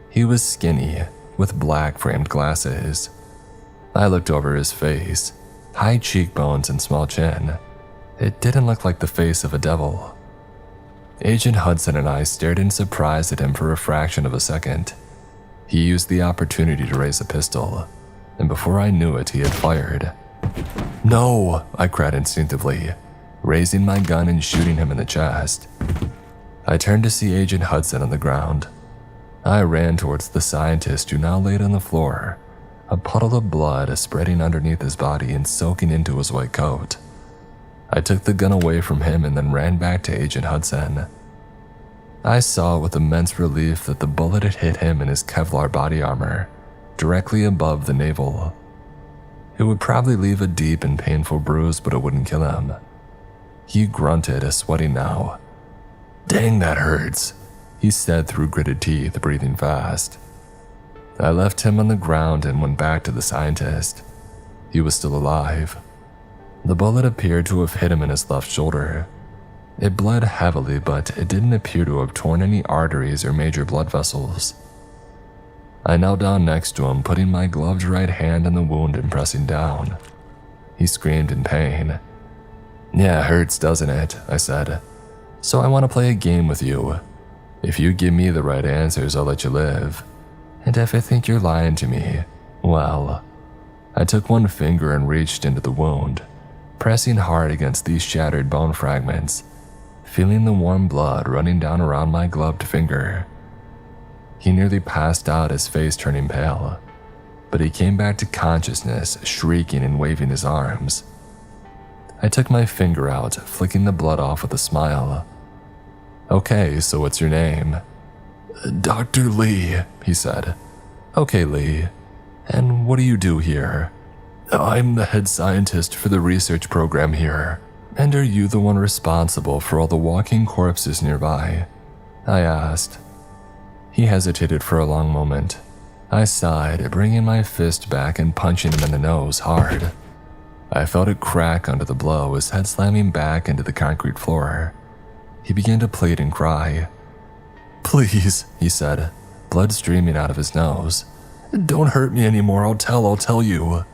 S1: He was skinny, with black framed glasses. I looked over his face, high cheekbones and small chin. It didn't look like the face of a devil. Agent Hudson and I stared in surprise at him for a fraction of a second. He used the opportunity to raise a pistol, and before I knew it, he had fired. "No!" I cried instinctively, raising my gun and shooting him in the chest. I turned to see Agent Hudson on the ground. I ran towards the scientist who now laid on the floor, a puddle of blood spreading underneath his body and soaking into his white coat. I took the gun away from him and then ran back to Agent Hudson. I saw with immense relief that the bullet had hit him in his Kevlar body armor, directly above the navel. It would probably leave a deep and painful bruise, but it wouldn't kill him. He grunted, sweating now. "Dang, that hurts," he said through gritted teeth, breathing fast. I left him on the ground and went back to the scientist. He was still alive. The bullet appeared to have hit him in his left shoulder. It bled heavily, but it didn't appear to have torn any arteries or major blood vessels. I knelt down next to him, putting my gloved right hand on the wound and pressing down. He screamed in pain. "Yeah, it hurts, doesn't it?" I said. "So I want to play a game with you. If you give me the right answers, I'll let you live. And if I think you're lying to me, well..." I took one finger and reached into the wound, pressing hard against these shattered bone fragments, feeling the warm blood running down around my gloved finger. He nearly passed out, his face turning pale, but he came back to consciousness, shrieking and waving his arms. I took my finger out, flicking the blood off with a smile. "Okay, so what's your name?" "Dr. Lee," he said. "Okay, Lee. And what do you do here?" "I'm the head scientist for the research program here." "And are you the one responsible for all the walking corpses nearby?" I asked. He hesitated for a long moment. I sighed, bringing my fist back and punching him in the nose hard. I felt it crack under the blow, his head slamming back into the concrete floor. He began to plead and cry. "Please," he said, blood streaming out of his nose. "Don't hurt me anymore, I'll tell you."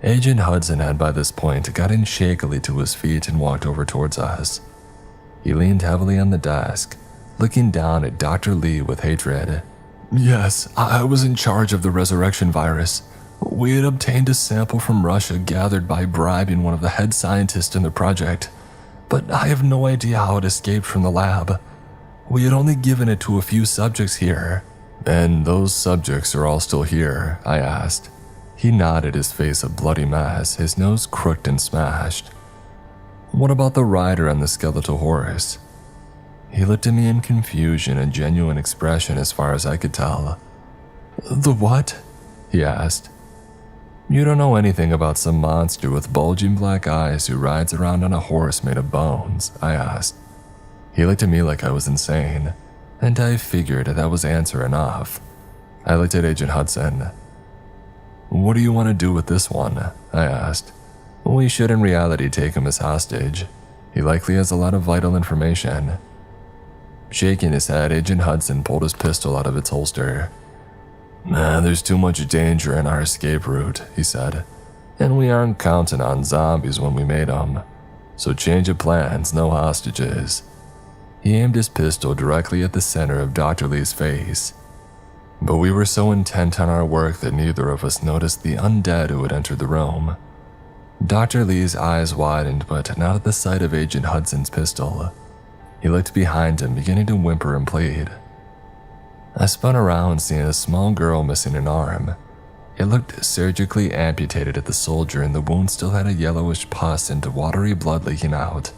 S1: Agent Hudson had by this point gotten shakily to his feet and walked over towards us. He leaned heavily on the desk, looking down at Dr. Lee with hatred. "Yes, I was in charge of the resurrection virus. We had obtained a sample from Russia gathered by bribing one of the head scientists in the project, but I have no idea how it escaped from the lab. We had only given it to a few subjects here." "And those subjects are all still here?" I asked. He nodded, his face a bloody mess, his nose crooked and smashed. "What about the rider on the skeletal horse?" He looked at me in confusion, a genuine expression as far as I could tell. "The what?" he asked. "You don't know anything about some monster with bulging black eyes who rides around on a horse made of bones?" I asked. He looked at me like I was insane, and I figured that was answer enough. I looked at Agent Hudson. "What do you want to do with this one?" I asked. "We should in reality take him as hostage. He likely has a lot of vital information." Shaking his head, Agent Hudson pulled his pistol out of its holster. "There's too much danger in our escape route," he said, "and we aren't counting on zombies when we made them. So change of plans, no hostages." He aimed his pistol directly at the center of Dr. Lee's face. But we were so intent on our work that neither of us noticed the undead who had entered the room. Dr. Lee's eyes widened, but not at the sight of Agent Hudson's pistol. He looked behind him, beginning to whimper and plead. I spun around, seeing a small girl missing an arm. It looked surgically amputated at the soldier, and the wound still had a yellowish pus and watery blood leaking out.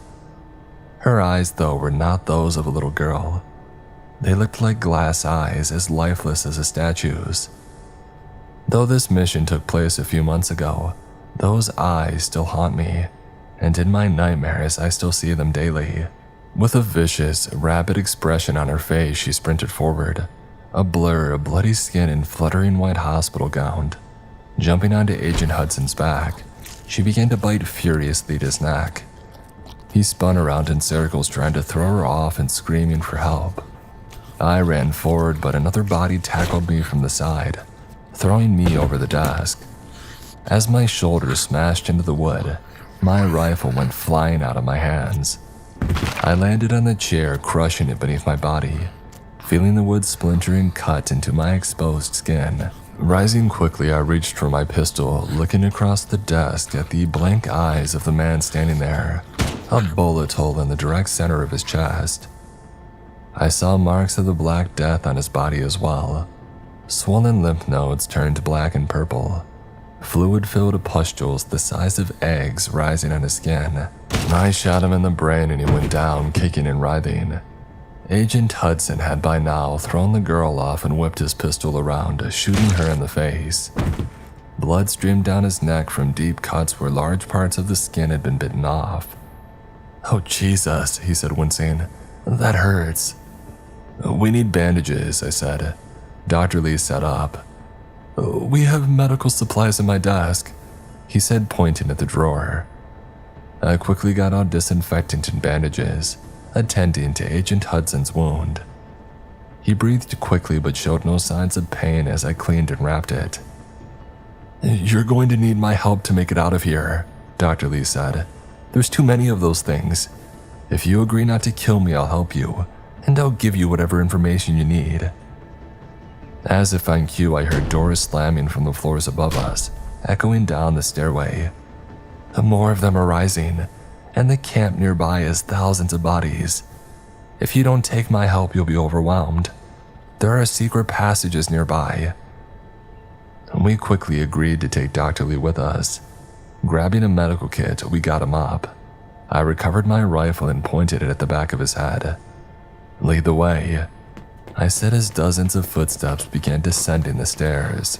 S1: Her eyes, though, were not those of a little girl. They looked like glass eyes, as lifeless as a statue's. Though this mission took place a few months ago, those eyes still haunt me, and in my nightmares I still see them daily. With a vicious, rapid expression on her face, she sprinted forward, a blur of bloody skin and fluttering white hospital gown. Jumping onto Agent Hudson's back, she began to bite furiously at his neck. He spun around in circles, trying to throw her off and screaming for help. I ran forward, but another body tackled me from the side, throwing me over the desk. As my shoulder smashed into the wood, my rifle went flying out of my hands. I landed on the chair, crushing it beneath my body, feeling the wood splinter and cut into my exposed skin. Rising quickly, I reached for my pistol, looking across the desk at the blank eyes of the man standing there, a bullet hole in the direct center of his chest. I saw marks of the Black Death on his body as well. Swollen lymph nodes turned black and purple, fluid-filled pustules the size of eggs rising on his skin. I shot him in the brain and he went down, kicking and writhing. Agent Hudson had by now thrown the girl off and whipped his pistol around, shooting her in the face. Blood streamed down his neck from deep cuts where large parts of the skin had been bitten off. "Oh, Jesus," he said, wincing. "That hurts." "We need bandages," I said. Dr. Lee sat up. "We have medical supplies in my desk," he said, pointing at the drawer. I quickly got out disinfectant and bandages, attending to Agent Hudson's wound. He breathed quickly but showed no signs of pain as I cleaned and wrapped it. "You're going to need my help to make it out of here," Dr. Lee said. "There's too many of those things. If you agree not to kill me, I'll help you, and I'll give you whatever information you need." As if on cue, I heard doors slamming from the floors above us, echoing down the stairway. More of them are rising, and the camp nearby is thousands of bodies. If you don't take my help, you'll be overwhelmed. There are secret passages nearby. We quickly agreed to take Dr. Lee with us. Grabbing a medical kit, we got him up. I recovered my rifle and pointed it at the back of his head. "Lead the way," I said as dozens of footsteps began descending the stairs.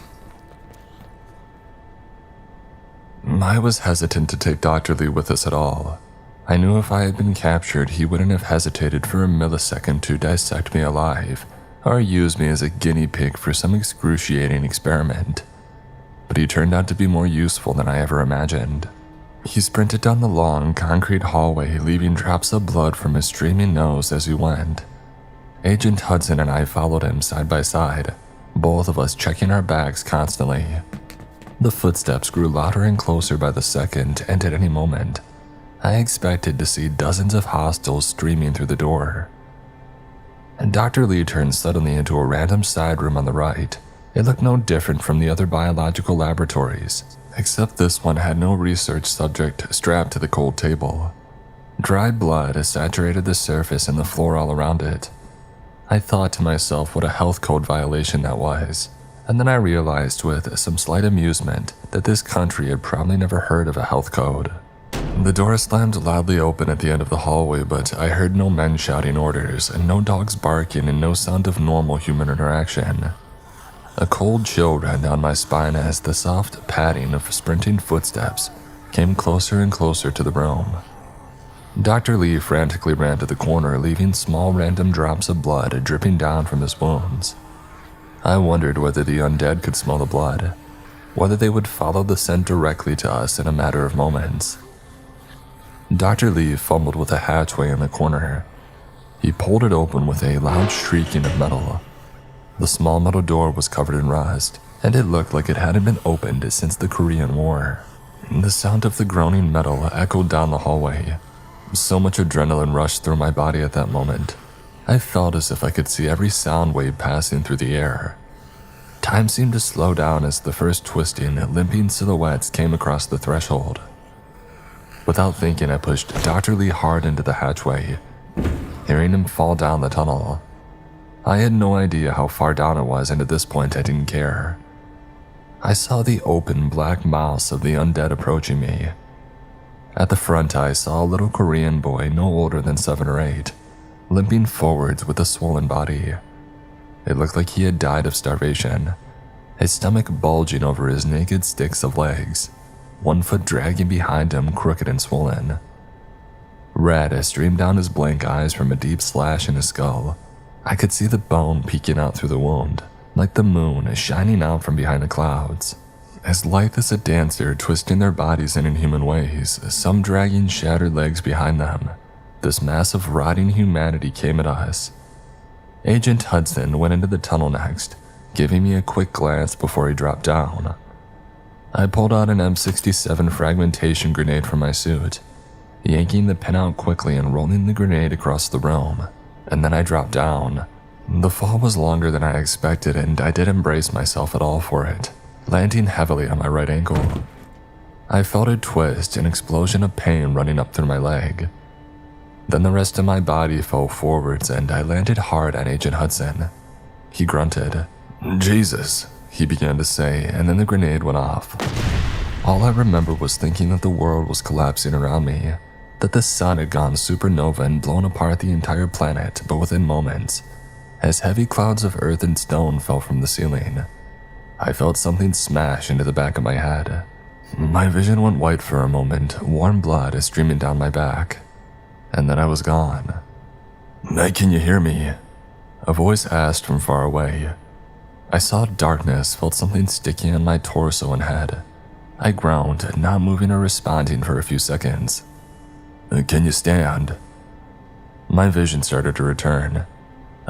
S1: I was hesitant to take Dr. Lee with us at all. I knew if I had been captured, he wouldn't have hesitated for a millisecond to dissect me alive or use me as a guinea pig for some excruciating experiment. But he turned out to be more useful than I ever imagined. He sprinted down the long, concrete hallway, leaving drops of blood from his streaming nose as he went. Agent Hudson and I followed him side by side, both of us checking our bags constantly. The footsteps grew louder and closer by the second, and at any moment, I expected to see dozens of hostiles streaming through the door. And Dr. Lee turned suddenly into a random side room on the right. It looked no different from the other biological laboratories, except this one had no research subject strapped to the cold table. Dried blood saturated the surface and the floor all around it. I thought to myself what a health code violation that was, and then I realized with some slight amusement that this country had probably never heard of a health code. The door slammed loudly open at the end of the hallway, but I heard no men shouting orders, and no dogs barking, and no sound of normal human interaction. A cold chill ran down my spine as the soft padding of sprinting footsteps came closer and closer to the room. Dr. Lee frantically ran to the corner, leaving small random drops of blood dripping down from his wounds. I wondered whether the undead could smell the blood, whether they would follow the scent directly to us in a matter of moments. Dr. Lee fumbled with a hatchway in the corner. He pulled it open with a loud shrieking of metal. The small metal door was covered in rust, and it looked like it hadn't been opened since the Korean War. The sound of the groaning metal echoed down the hallway. So much adrenaline rushed through my body at that moment. I felt as if I could see every sound wave passing through the air. Time seemed to slow down as the first twisting, limping silhouettes came across the threshold. Without thinking, I pushed Dr. Lee hard into the hatchway, hearing him fall down the tunnel. I had no idea how far down it was, and at this point I didn't care. I saw the open black mouths of the undead approaching me. At the front, I saw a little Korean boy no older than 7 or 8, limping forwards with a swollen body. It looked like he had died of starvation, his stomach bulging over his naked sticks of legs, one foot dragging behind him, crooked and swollen. Red streamed down his blank eyes from a deep slash in his skull. I could see the bone peeking out through the wound, like the moon shining out from behind the clouds. As lithe as a dancer, twisting their bodies in inhuman ways, some dragging shattered legs behind them, this mass of rotting humanity came at us. Agent Hudson went into the tunnel next, giving me a quick glance before he dropped down. I pulled out an M67 fragmentation grenade from my suit, yanking the pin out quickly and rolling the grenade across the room, and then I dropped down. The fall was longer than I expected, and I didn't brace myself at all for it, landing heavily on my right ankle. I felt a twist, an explosion of pain running up through my leg. Then the rest of my body fell forwards and I landed hard on Agent Hudson. He grunted. "Jesus," he began to say, and then the grenade went off. All I remember was thinking that the world was collapsing around me, that the sun had gone supernova and blown apart the entire planet, but within moments, as heavy clouds of earth and stone fell from the ceiling, I felt something smash into the back of my head. My vision went white for a moment, warm blood streaming down my back, and then I was gone. "Hey, can you hear me?" a voice asked from far away. I saw darkness, felt something sticky on my torso and head. I groaned, not moving or responding for a few seconds. "Can you stand?" My vision started to return.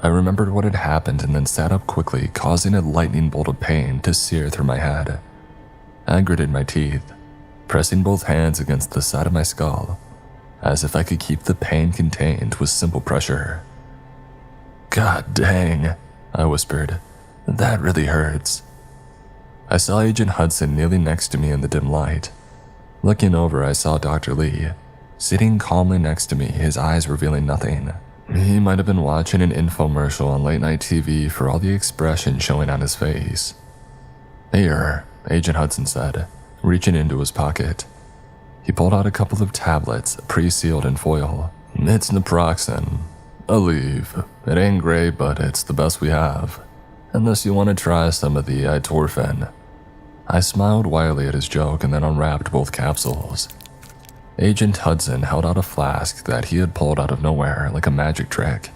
S1: I remembered what had happened and then sat up quickly, causing a lightning bolt of pain to sear through my head. I gritted my teeth, pressing both hands against the side of my skull, as if I could keep the pain contained with simple pressure. "God dang," I whispered. "That really hurts." I saw Agent Hudson kneeling next to me in the dim light. Looking over, I saw Dr. Lee, sitting calmly next to me, his eyes revealing nothing. He might have been watching an infomercial on late-night TV for all the expression showing on his face. "Here," Agent Hudson said, reaching into his pocket. He pulled out a couple of tablets, pre-sealed in foil. "It's naproxen. Aleve. It ain't great, but it's the best we have. Unless you want to try some of the ibuprofen." I smiled wildly at his joke and then unwrapped both capsules. Agent Hudson held out a flask that he had pulled out of nowhere like a magic trick.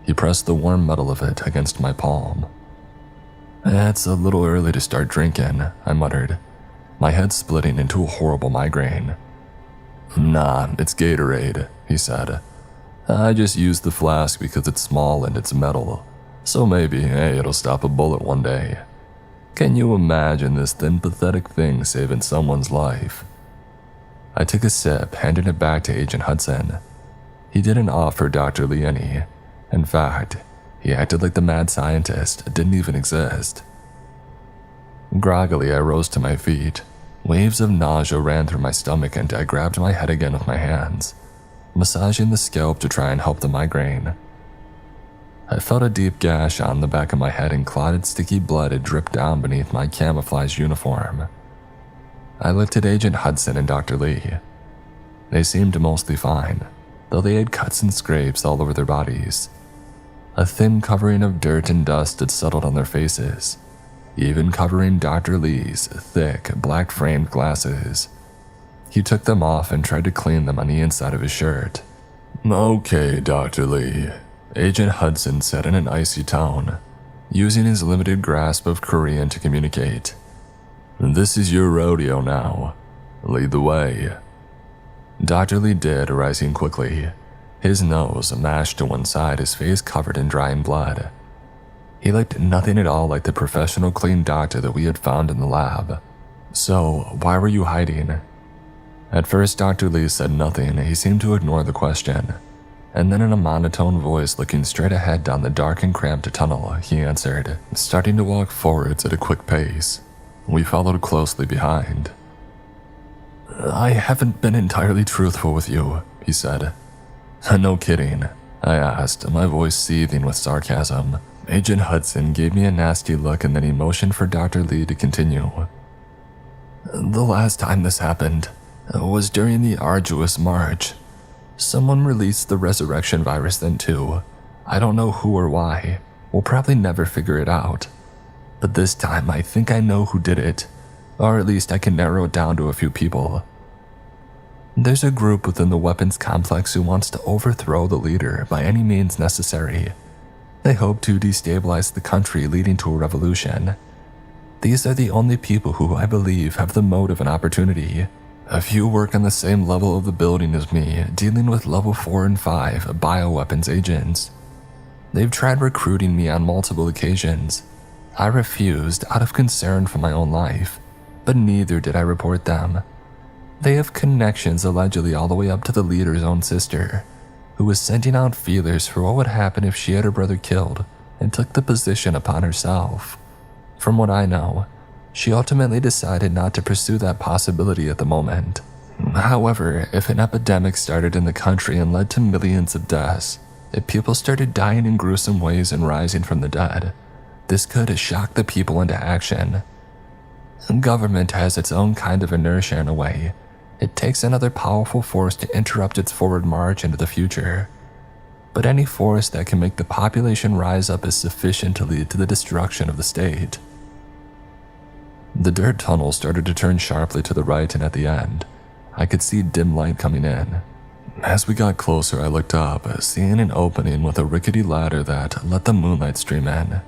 S1: He pressed the warm metal of it against my palm. "It's a little early to start drinking," I muttered, my head splitting into a horrible migraine. "Nah, it's Gatorade," he said. "I just used the flask because it's small and it's metal, so maybe, hey, it'll stop a bullet one day. Can you imagine this thin, pathetic thing saving someone's life?" I took a sip, handing it back to Agent Hudson. He didn't offer Dr. Lee any. In fact, he acted like the mad scientist didn't even exist. Groggily, I rose to my feet. Waves of nausea ran through my stomach and I grabbed my head again with my hands, massaging the scalp to try and help the migraine. I felt a deep gash on the back of my head and clotted sticky blood had dripped down beneath my camouflage uniform. I looked at Agent Hudson and Dr. Lee. They seemed mostly fine, though they had cuts and scrapes all over their bodies. A thin covering of dirt and dust had settled on their faces, even covering Dr. Lee's thick, black-framed glasses. He took them off and tried to clean them on the inside of his shirt. "Okay, Dr. Lee," Agent Hudson said in an icy tone, using his limited grasp of Korean to communicate. "This is your rodeo now. Lead the way." Dr. Lee did, rising quickly, his nose mashed to one side, his face covered in drying blood. He looked nothing at all like the professional clean doctor that we had found in the lab. "So, why were you hiding?" At first, Dr. Lee said nothing. He seemed to ignore the question. And then in a monotone voice, looking straight ahead down the dark and cramped tunnel, he answered, starting to walk forwards at a quick pace. We followed closely behind. "I haven't been entirely truthful with you," he said. "No kidding?" I asked, my voice seething with sarcasm. Agent Hudson gave me a nasty look and then he motioned for Dr. Lee to continue. "The last time this happened was during the arduous march. Someone released the resurrection virus then too. I don't know who or why. We'll probably never figure it out. But this time I think I know who did it, or at least I can narrow it down to a few people. There's a group within the weapons complex who wants to overthrow the leader by any means necessary. They hope to destabilize the country, leading to a revolution. These are the only people who I believe have the motive and opportunity. A few work on the same level of the building as me, dealing with level 4 and 5 bioweapons agents. They've tried recruiting me on multiple occasions. I refused out of concern for my own life, but neither did I report them. They have connections allegedly all the way up to the leader's own sister, who was sending out feelers for what would happen if she had her brother killed and took the position upon herself. From what I know, she ultimately decided not to pursue that possibility at the moment. However, if an epidemic started in the country and led to millions of deaths, if people started dying in gruesome ways and rising from the dead, this could shock the people into action. Government has its own kind of inertia in a way. It takes another powerful force to interrupt its forward march into the future. But any force that can make the population rise up is sufficient to lead to the destruction of the state. The dirt tunnel started to turn sharply to the right, and at the end, I could see dim light coming in. As we got closer, I looked up, seeing an opening with a rickety ladder that let the moonlight stream in.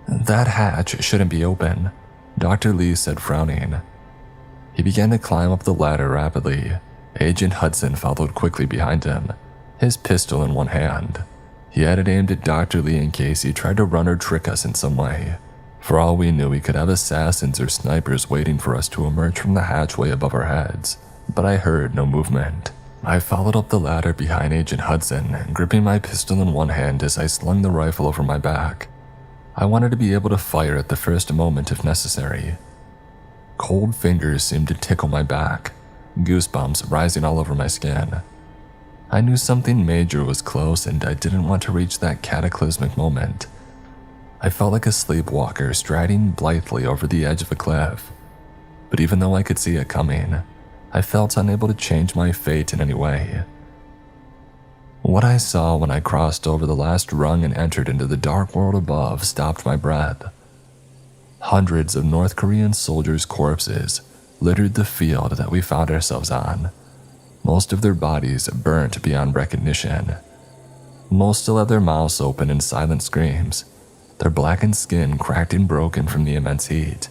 S1: "That hatch shouldn't be open," Dr. Lee said, frowning. He began to climb up the ladder rapidly. Agent Hudson followed quickly behind him, his pistol in one hand. He had it aimed at Dr. Lee in case he tried to run or trick us in some way. For all we knew, we could have assassins or snipers waiting for us to emerge from the hatchway above our heads, but I heard no movement. I followed up the ladder behind Agent Hudson, gripping my pistol in one hand as I slung the rifle over my back. I wanted to be able to fire at the first moment if necessary. Cold fingers seemed to tickle my back, goosebumps rising all over my skin. I knew something major was close, and I didn't want to reach that cataclysmic moment. I felt like a sleepwalker striding blithely over the edge of a cliff. But even though I could see it coming, I felt unable to change my fate in any way. What I saw when I crossed over the last rung and entered into the dark world above stopped my breath. Hundreds of North Korean soldiers' corpses littered the field that we found ourselves on. Most of their bodies burnt beyond recognition. Most still had their mouths open in silent screams, their blackened skin cracked and broken from the immense heat.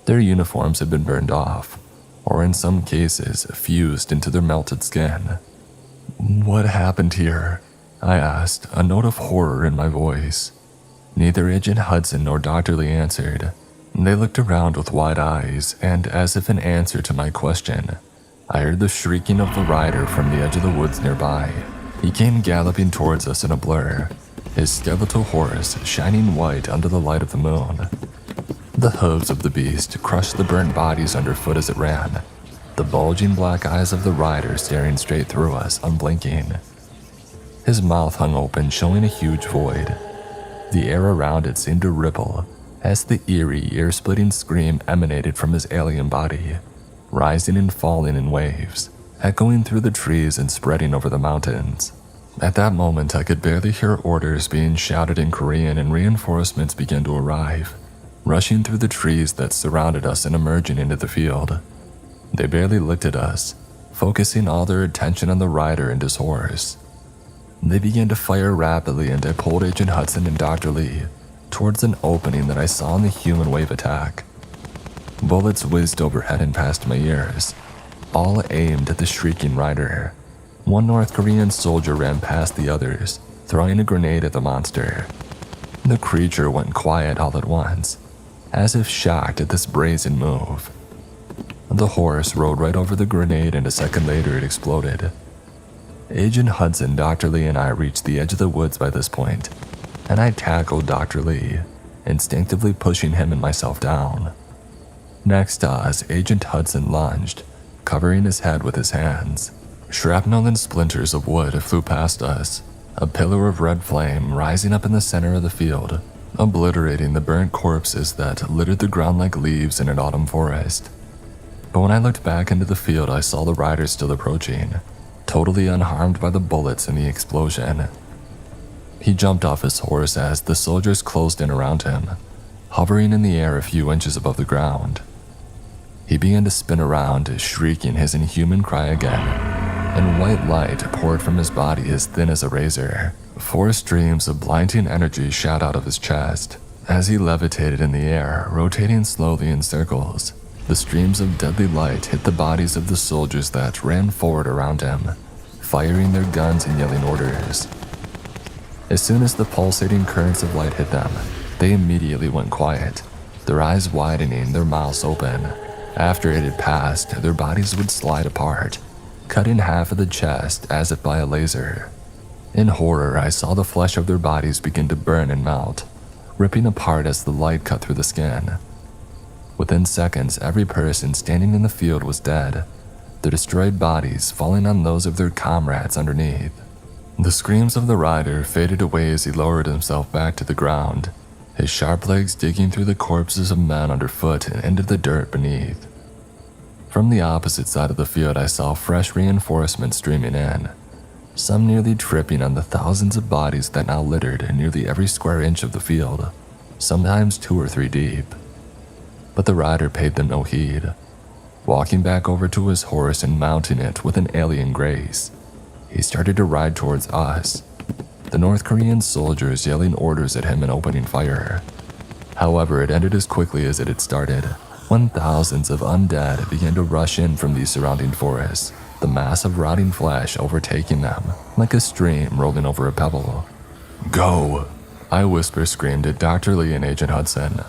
S1: Their uniforms had been burned off, or in some cases fused into their melted skin. "What happened here?" I asked, a note of horror in my voice. Neither Agent Hudson nor Dr. Lee answered. They looked around with wide eyes, and as if in answer to my question, I heard the shrieking of the rider from the edge of the woods nearby. He came galloping towards us in a blur, his skeletal horse shining white under the light of the moon. The hooves of the beast crushed the burnt bodies underfoot as it ran, the bulging black eyes of the rider staring straight through us, unblinking. His mouth hung open, showing a huge void. The air around it seemed to ripple as the eerie, ear-splitting scream emanated from his alien body, rising and falling in waves, echoing through the trees and spreading over the mountains. At that moment, I could barely hear orders being shouted in Korean, and reinforcements began to arrive, rushing through the trees that surrounded us and emerging into the field. They barely looked at us, focusing all their attention on the rider and his horse. They began to fire rapidly, and I pulled Agent Hudson and Dr. Lee towards an opening that I saw in the human wave attack. Bullets whizzed overhead and past my ears, all aimed at the shrieking rider. One North Korean soldier ran past the others, throwing a grenade at the monster. The creature went quiet all at once, as if shocked at this brazen move. The horse rode right over the grenade, and a second later it exploded. Agent Hudson, Dr. Lee, and I reached the edge of the woods by this point, and I tackled Dr. Lee, instinctively pushing him and myself down. Next to us, Agent Hudson lunged, covering his head with his hands. Shrapnel and splinters of wood flew past us, a pillar of red flame rising up in the center of the field, obliterating the burnt corpses that littered the ground like leaves in an autumn forest. But when I looked back into the field, I saw the rider still approaching, totally unharmed by the bullets and the explosion. He jumped off his horse as the soldiers closed in around him, hovering in the air a few inches above the ground. He began to spin around, shrieking his inhuman cry again, and white light poured from his body as thin as a razor. 4 streams of blinding energy shot out of his chest as he levitated in the air, rotating slowly in circles. The streams of deadly light hit the bodies of the soldiers that ran forward around him, firing their guns and yelling orders. As soon as the pulsating currents of light hit them, they immediately went quiet, their eyes widening, their mouths open. After it had passed, their bodies would slide apart, cutting half of the chest as if by a laser. In horror, I saw the flesh of their bodies begin to burn and melt, ripping apart as the light cut through the skin. Within seconds, every person standing in the field was dead, their destroyed bodies falling on those of their comrades underneath. The screams of the rider faded away as he lowered himself back to the ground, his sharp legs digging through the corpses of men underfoot and into the dirt beneath. From the opposite side of the field, I saw fresh reinforcements streaming in, some nearly tripping on the thousands of bodies that now littered nearly every square inch of the field, sometimes 2 or 3 deep. But the rider paid them no heed. Walking back over to his horse and mounting it with an alien grace, he started to ride towards us, the North Korean soldiers yelling orders at him and opening fire. However, it ended as quickly as it had started, when thousands of undead began to rush in from the surrounding forests, the mass of rotting flesh overtaking them like a stream rolling over a pebble. "Go!" I whisper-screamed at Dr. Lee and Agent Hudson.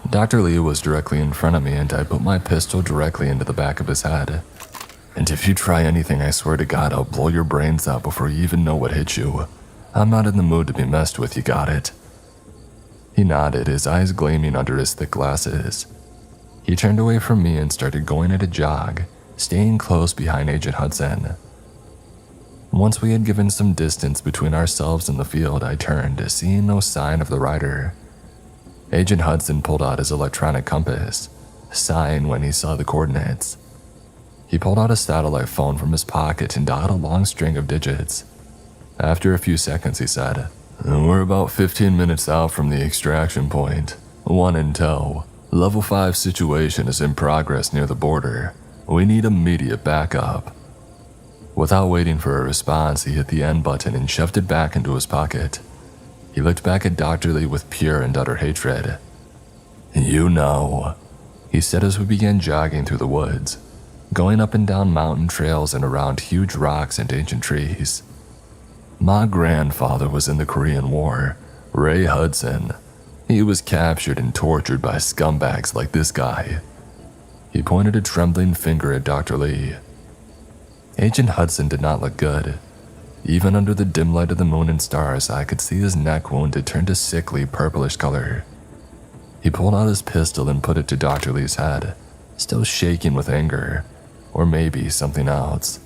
S1: Dr. Lee was directly in front of me, and I put my pistol directly into the back of his head. "And if you try anything, I swear to God I'll blow your brains out before you even know what hit you. I'm not in the mood to be messed with, you got it?" He nodded, his eyes gleaming under his thick glasses. He turned away from me and started going at a jog, staying close behind Agent Hudson. Once we had given some distance between ourselves and the field, I turned, seeing no sign of the rider. Agent Hudson pulled out his electronic compass, sighing when he saw the coordinates. He pulled out a satellite phone from his pocket and dialed a long string of digits. After a few seconds, he said, "We're about 15 minutes out from the extraction point. 1 in tow. Level 5 situation is in progress near the border. We need immediate backup." Without waiting for a response, he hit the end button and shoved it back into his pocket. He looked back at Dr. Lee with pure and utter hatred. "You know," he said as we began jogging through the woods, going up and down mountain trails and around huge rocks and ancient trees. "My grandfather was in the Korean War, Ray Hudson. He was captured and tortured by scumbags like this guy." He pointed a trembling finger at Dr. Lee. Agent Hudson did not look good. Even under the dim light of the moon and stars, I could see his neck wound had turned a sickly purplish color. He pulled out his pistol and put it to Dr. Lee's head, still shaking with anger, or maybe something else.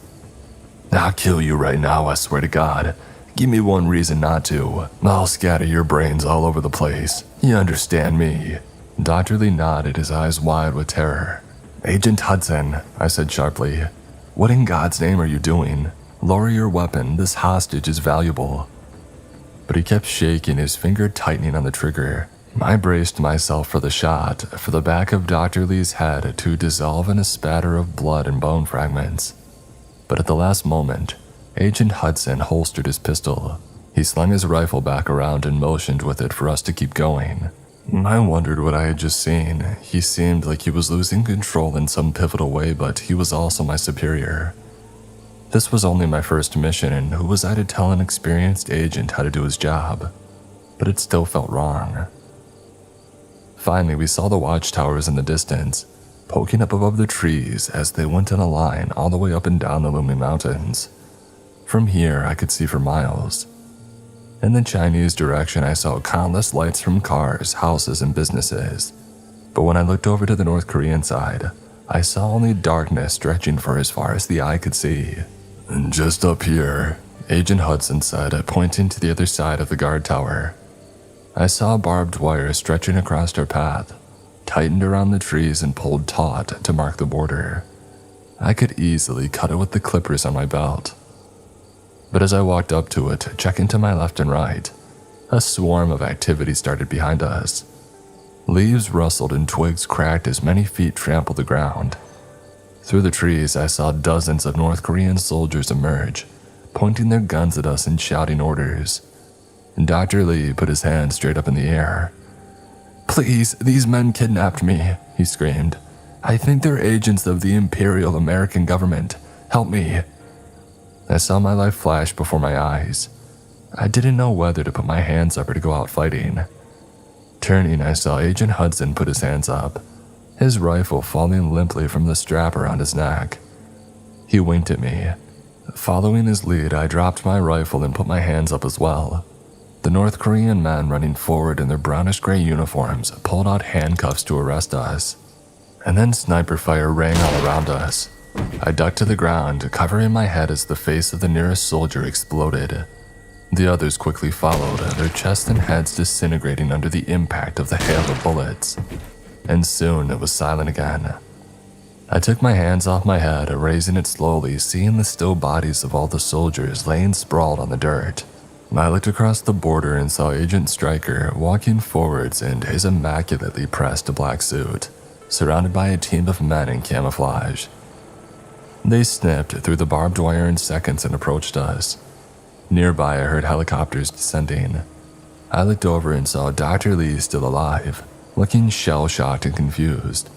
S1: "I'll kill you right now, I swear to God. Give me one reason not to. I'll scatter your brains all over the place. You understand me?" Dr. Lee nodded, his eyes wide with terror. "Agent Hudson," I said sharply, "what in God's name are you doing? Lower your weapon, this hostage is valuable." But he kept shaking, his finger tightening on the trigger. I braced myself for the shot, for the back of Dr. Lee's head to dissolve in a spatter of blood and bone fragments. But at the last moment, Agent Hudson holstered his pistol. He slung his rifle back around and motioned with it for us to keep going. I wondered what I had just seen. He seemed like he was losing control in some pivotal way, but he was also my superior. This was only my first mission, and who was I to tell an experienced agent how to do his job? But it still felt wrong. Finally, we saw the watchtowers in the distance, poking up above the trees as they went in a line all the way up and down the looming mountains. From here, I could see for miles. In the Chinese direction, I saw countless lights from cars, houses, and businesses. But when I looked over to the North Korean side, I saw only darkness stretching for as far as the eye could see. "And just up here," Agent Hudson said, pointing to the other side of the guard tower. I saw barbed wire stretching across our path, tightened around the trees and pulled taut to mark the border. I could easily cut it with the clippers on my belt. But as I walked up to it, checking to my left and right, a swarm of activity started behind us. Leaves rustled and twigs cracked as many feet trampled the ground. Through the trees, I saw dozens of North Korean soldiers emerge, pointing their guns at us and shouting orders. Dr. Lee put his hand straight up in the air. "Please, these men kidnapped me," he screamed. "I think they're agents of the Imperial American government. Help me." I saw my life flash before my eyes. I didn't know whether to put my hands up or to go out fighting. Turning, I saw Agent Hudson put his hands up, his rifle falling limply from the strap around his neck. He winked at me. Following his lead, I dropped my rifle and put my hands up as well. The North Korean men running forward in their brownish-gray uniforms pulled out handcuffs to arrest us. And then sniper fire rang all around us. I ducked to the ground, covering my head as the face of the nearest soldier exploded. The others quickly followed, their chests and heads disintegrating under the impact of the hail of bullets. And soon it was silent again. I took my hands off my head, raising it slowly, seeing the still bodies of all the soldiers laying sprawled on the dirt. I looked across the border and saw Agent Stryker walking forwards in his immaculately pressed black suit, surrounded by a team of men in camouflage. They snipped through the barbed wire in seconds and approached us. Nearby, I heard helicopters descending. I looked over and saw Dr. Lee still alive, looking shell-shocked and confused.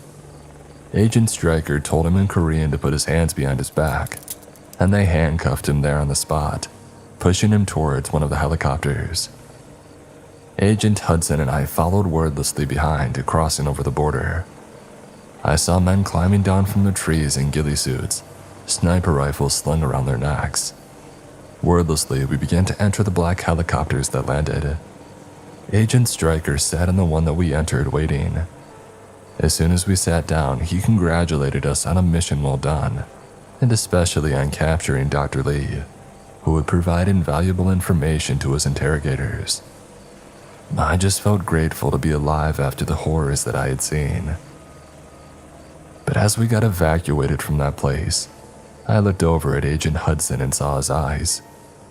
S1: Agent Stryker told him in Korean to put his hands behind his back, and they handcuffed him there on the spot, pushing him towards one of the helicopters. Agent Hudson and I followed wordlessly behind, crossing over the border. I saw men climbing down from the trees in ghillie suits, sniper rifles slung around their necks. Wordlessly, we began to enter the black helicopters that landed. Agent Stryker sat in the one that we entered, waiting. As soon as we sat down, he congratulated us on a mission well done, and especially on capturing Dr. Lee, who would provide invaluable information to his interrogators. I just felt grateful to be alive after the horrors that I had seen. But as we got evacuated from that place, I looked over at Agent Hudson and saw his eyes,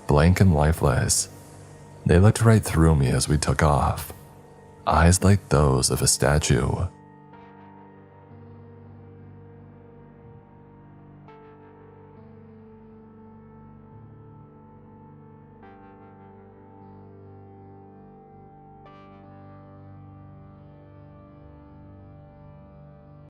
S1: blank and lifeless. They looked right through me as we took off, eyes like those of a statue.